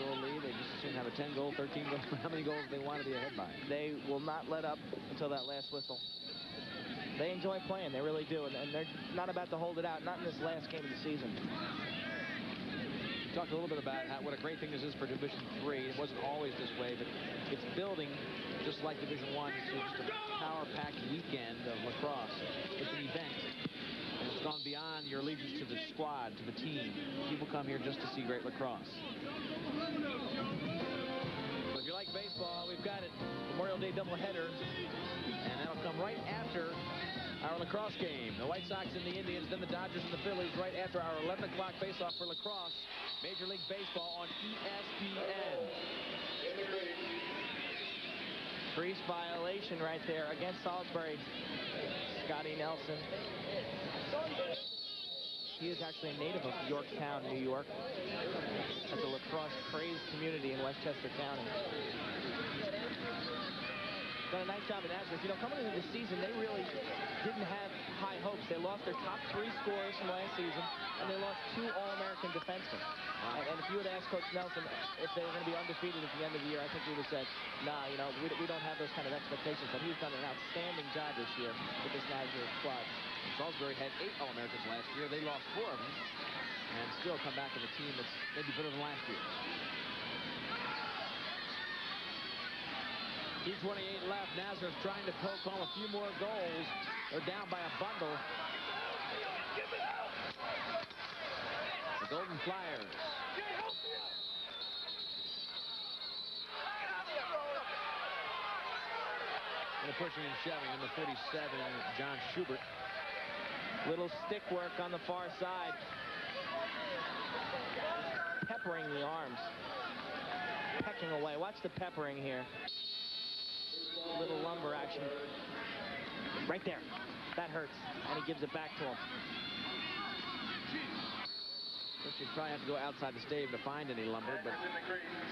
9-goal lead. They just soon have a 10-goal, 13-goal. How many goals do they want to be ahead by? They will not let up until that last whistle. They enjoy playing. They really do. And they're not about to hold it out. Not in this last game of the season. We talked a little bit about what a great thing this is for Division III. It wasn't always this way, but it's building just like Division I. It's just a power-packed weekend of lacrosse. It's an event. And it's gone beyond your allegiance to the squad, to the team. People come here just to see great lacrosse. So if you like baseball, we've got it. Memorial Day doubleheader. And that'll come right after Our lacrosse game. The White Sox and the Indians, then the Dodgers and the Phillies right after our 11 o'clock face-off for lacrosse. Major League Baseball on ESPN. Crease violation right there against Salisbury. Scotty Nelson. He is actually a native of Yorktown, New York. That's a lacrosse-crazed community in Westchester County. Done a nice job in Nazareth. You know, coming into the season, they really didn't have high hopes. They lost their top 3 scorers from last season, and they lost 2 All-American defensemen. Wow. And if you would ask Coach Nelson if they were going to be undefeated at the end of the year, I think he would have said, nah, you know, we don't have those kind of expectations. But he's done an outstanding job this year with this Nazareth squad. Salisbury had 8 All-Americans last year. They lost 4 of them and still come back with a team that's maybe better than last year. T28 left. Nazareth trying to poke home a few more goals. They're down by a bundle. The Golden Flyers. And the pushing and shoving, number 47, John Schubert. Little stick work on the far side. Peppering the arms. Pecking away. Watch the peppering here. Little lumber action. Right there. That hurts. And he gives it back to him. You'd probably have to go outside the stave to find any lumber, but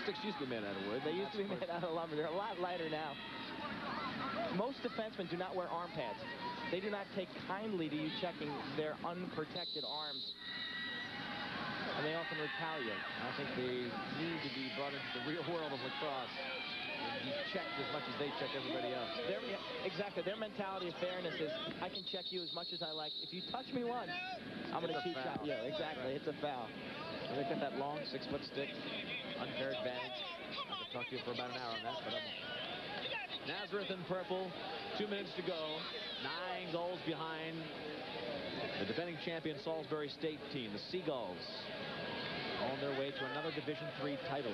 sticks used to be made out of wood. They used to be made out of lumber. They're a lot lighter now. Most defensemen do not wear arm pads. They do not take kindly to you checking their unprotected arms. And they often retaliate. I think they need to be brought into the real world of lacrosse. And be checked as much as they check everybody else. Exactly. Their mentality of fairness is, I can check you as much as I like. If you touch me once, I'm going to cheat shot you. Exactly. Right. It's a foul. And they've got that long 6-foot stick. Unfair advantage. I could talk to you for about an hour on that, but I won't. Nazareth in purple. 2 minutes to go. 9 goals behind the defending champion Salisbury State team, the Seagulls, on their way to another Division III title.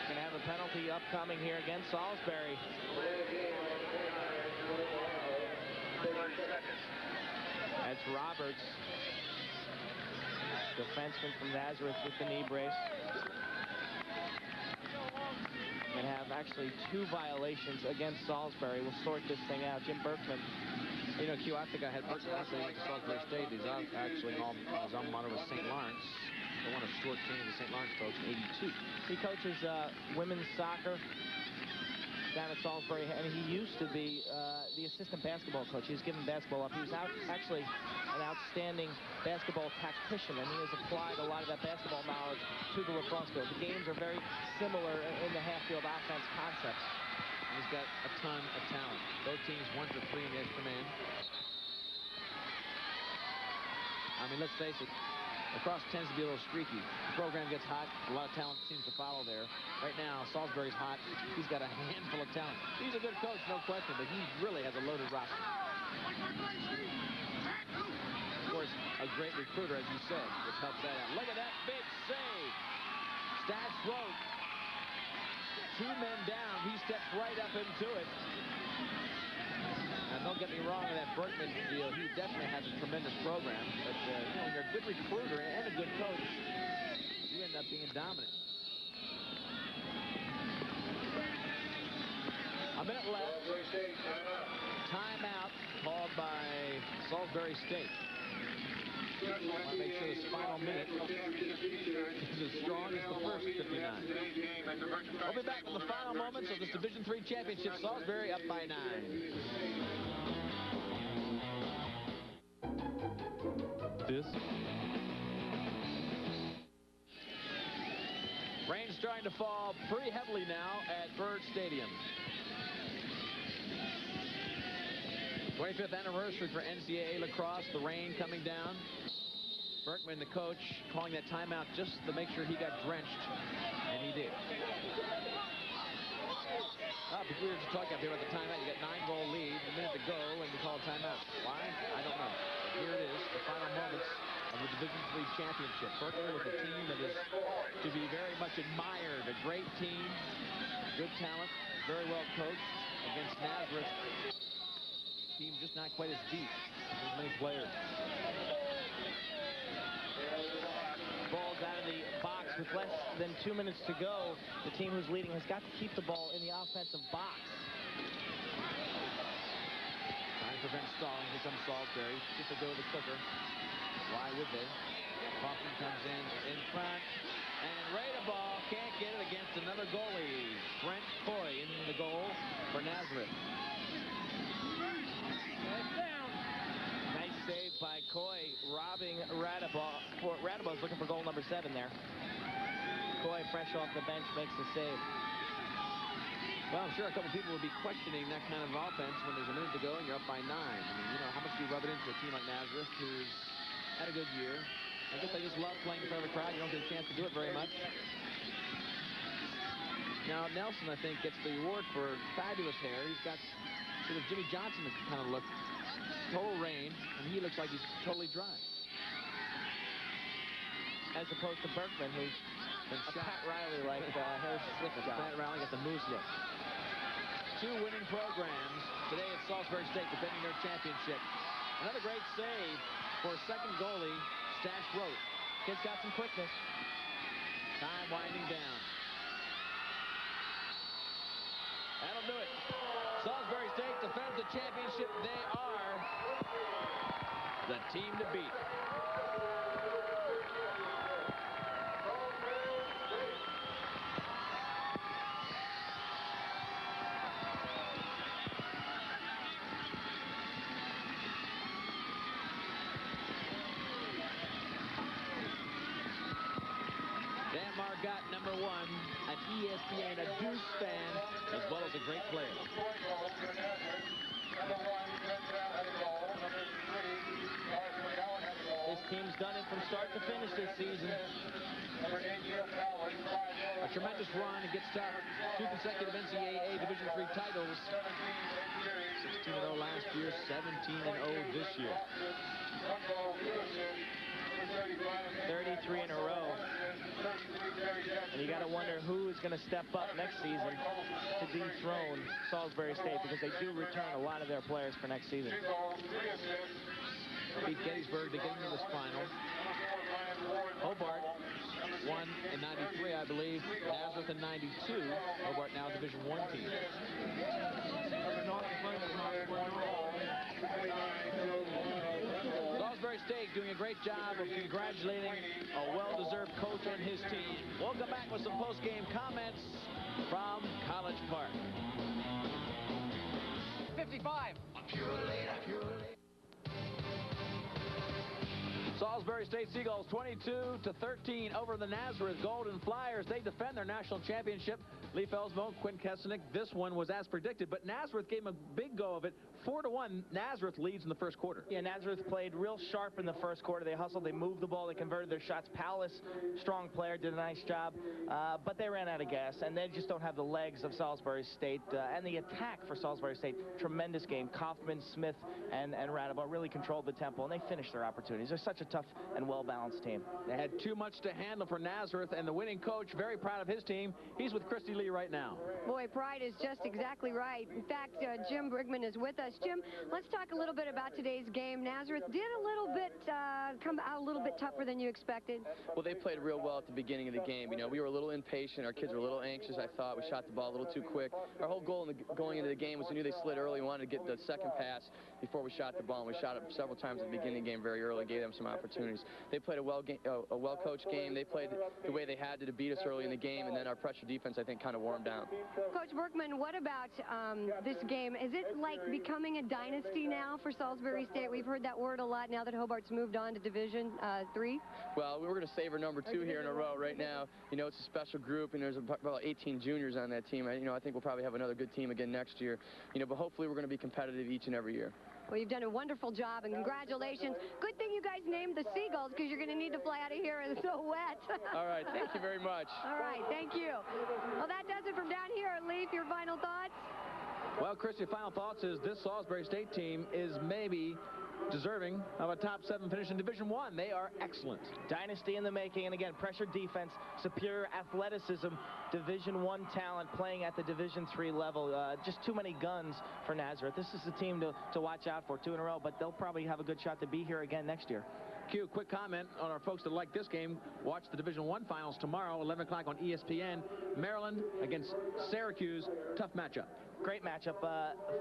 Going to have a penalty upcoming here against Salisbury. That's Roberts, defenseman from Nazareth, with the knee brace. And have actually 2 violations against Salisbury. We'll sort this thing out. Jim Berkman. You know, Q, I think I had Berkman last night at Salisbury State. He's actually on his alma mater with St. Lawrence. They won a short game of the St. Lawrence folks in '82. He coaches women's soccer down at Salisbury, and he used to be the assistant basketball coach. He was given basketball up. He was actually an outstanding basketball tactician, and he has applied a lot of that basketball knowledge to the lacrosse field. The games are very similar in the half-field offense concepts. And he's got a ton of talent. Both teams 1 for 3 in the extra man. I mean, let's face it, lacrosse tends to be a little streaky. The program gets hot. A lot of talent seems to follow there. Right now, Salisbury's hot. He's got a handful of talent. He's a good coach, no question, but he really has a loaded roster. Of course, a great recruiter, as you said, which helps that out. Look at that big save. Stats wrote. 2 men down. He steps right up into it. Now, don't get me wrong with that Berkman deal. He definitely has a tremendous program. But, you know, when you're a good recruiter and a good coach, you end up being dominant. A minute left. Timeout called by Salisbury State. I want to make sure this final minute is as strong as the first 59. We'll be back with the final moments of this Division III championship. Salisbury up by 9. Rain's starting to fall pretty heavily now at Bird Stadium. 25th anniversary for NCAA lacrosse. The rain coming down. Berkman, the coach, calling that timeout just to make sure he got drenched, and he did. We were just talking up here about the timeout. You got 9-goal lead, a minute to go, and you call a timeout. Why? I don't know. But here it is, the final moments of of the Division III championship. Berkeley with a team that is to be very much admired. A great team, good talent, very well coached. Against Nazareth, team just not quite as deep, as many players. Ball's out of the box with less than 2 minutes to go. The team who's leading has got to keep the ball in the offensive box. Trying to prevent stalling. Here comes Salisbury. Just to go to the cooker. Why would they? Hoffman comes in front. And Radeball can't get it against another goalie. Brent Coy in the goal for Nazareth. Nice save by Coy, robbing Radeball. Radeball's looking for goal number 7 there. Coy, fresh off the bench, makes the save. Well, I'm sure a couple people will be questioning that kind of offense when there's a minute to go and you're up by 9. I mean, you know, how much do you rub it into a team like Nazareth who's had a good year? I guess I just love playing in front of a crowd. You don't get a chance to do it very much. Now, Nelson, I think, gets the award for fabulous hair. He's got sort of Jimmy Johnson kind of look. Total rain, and he looks like he's totally dry. As opposed to Berkman, who's been a Pat Riley-like hair slick job. Pat Riley got the moose look. 2 winning programs today at Salisbury State defending their championship. Another great save for second goalie, Stash Rote. Kid's got some quickness. Time winding down. That'll do it. Salisbury State defends the championship. They are the team to beat. Dan Margot, number 1, an ESPN, a Deuce fan, as well as a great player. This team's done it from start to finish this season. A tremendous run. It gets tough. 2 consecutive NCAA Division III titles. 16-0 last year, 17-0 this year. 33 in a row. And you got to wonder who is going to step up next season to dethrone Salisbury State, because they do return a lot of their players for next season. Beat Gettysburg to get into this final. Hobart won in 93, I believe. Nazareth in 92. Hobart now a Division I team. Salisbury State doing a great job of congratulating a well-deserved coach and his team. We'll come back with some post-game comments from College Park. 55. Salisbury State Seagulls 22-13 over the Nazareth Golden Flyers. They defend their national championship. Lee Felsmo, Quinn Kesenick. This one was as predicted, but Nazareth gave them a big go of it. 4-1, Nazareth leads in the first quarter. Yeah, Nazareth played real sharp in the first quarter. They hustled, they moved the ball, they converted their shots. Palace, strong player, did a nice job, but they ran out of gas, and they just don't have the legs of Salisbury State. And the attack for Salisbury State, tremendous game. Kaufman, Smith, and Radeball really controlled the tempo, and they finished their opportunities. They're such a tough and well-balanced team. They had too much to handle for Nazareth, and the winning coach, very proud of his team. He's with Christy Lee right now. Boy, pride is just exactly right. In fact, Jim Brigman is with us. Jim, let's talk a little bit about today's game. Nazareth did a little bit, come out a little bit tougher than you expected. Well, they played real well at the beginning of the game. You know, we were a little impatient. Our kids were a little anxious, I thought. We shot the ball a little too quick. Our whole goal going into the game was we knew they slid early. We wanted to get the second pass before we shot the ball, and we shot it several times at the beginning of the game very early, gave them some opportunities. They played a well-coached game. They played the way they had to beat us early in the game, and then our pressure defense, I think, kind of wore them down. Coach Berkman, what about this game? Is it like becoming a dynasty now for Salisbury State? We've heard that word a lot now that Hobart's moved on to Division III. Well, we're going to save our number 2 here in a row right now. You know, it's a special group, and there's about 18 juniors on that team. I think we'll probably have another good team again next year. You know, but hopefully we're going to be competitive each and every year. Well, you've done a wonderful job, and congratulations. Good thing you guys named the Seagulls, because you're going to need to fly out of here. It's so wet. All right. Thank you very much. All right. Thank you. Well, that does it from down here. Leaf, your final thoughts? Well, Christy, final thoughts is this Salisbury State team is maybe deserving of a top 7 finish in Division I. They are excellent. Dynasty in the making, and again, pressure defense, superior athleticism, Division I talent playing at the Division III level. Just too many guns for Nazareth. This is the team to watch out for, 2 in a row, but they'll probably have a good shot to be here again next year. Q, quick comment on our folks that like this game. Watch the Division I finals tomorrow, 11 o'clock on ESPN. Maryland against Syracuse. Tough matchup. Great matchup.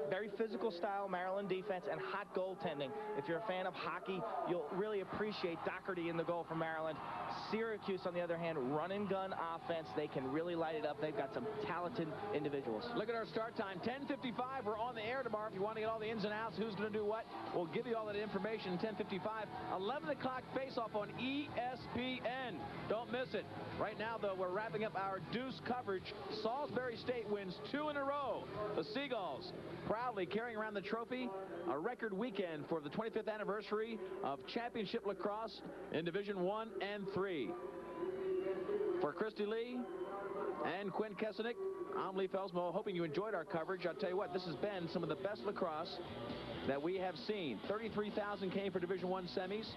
Very physical style Maryland defense and hot goaltending. If you're a fan of hockey, you'll really appreciate Doherty in the goal for Maryland. Syracuse, on the other hand, run and gun offense. They can really light it up. They've got some talented individuals. Look at our start time, 10:55. We're on the air tomorrow. If you want to get all the ins and outs, who's going to do what, we'll give you all that information. 10:55, 11 o'clock face-off on ESPN. Don't miss it. Right now, though, we're wrapping up our deuce coverage. Salisbury State wins 2 in a row. The Seagulls proudly carrying around the trophy. A record weekend for the 25th anniversary of championship lacrosse in Division I and III. For Christy Lee and Quinn Kesenick, I'm Lee Felsmo, hoping you enjoyed our coverage. I'll tell you what, this has been some of the best lacrosse that we have seen. 33,000 came for Division I semis.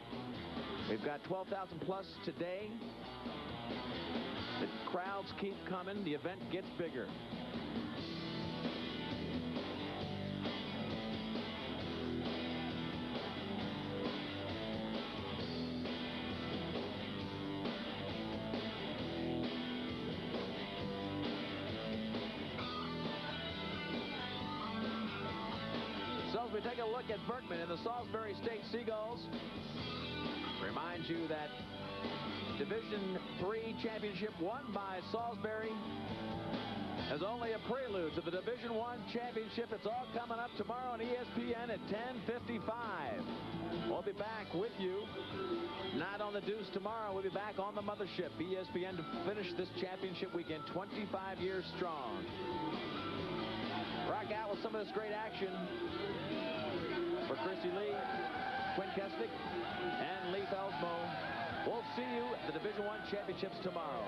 We've got 12,000 plus today. The crowds keep coming. The event gets bigger. So as we take a look at Berkman and the Salisbury State Seagulls, remind you that Division III championship won by Salisbury is only a prelude to the Division I championship. It's all coming up tomorrow on ESPN at 10:55. We'll be back with you, not on the deuce tomorrow. We'll be back on the mothership, ESPN, to finish this championship weekend 25 years strong. Rock out with some of this great action for Christy Lee, Quinn Kesnick, and Lee Felsmo. We'll see you at the Division I championships tomorrow.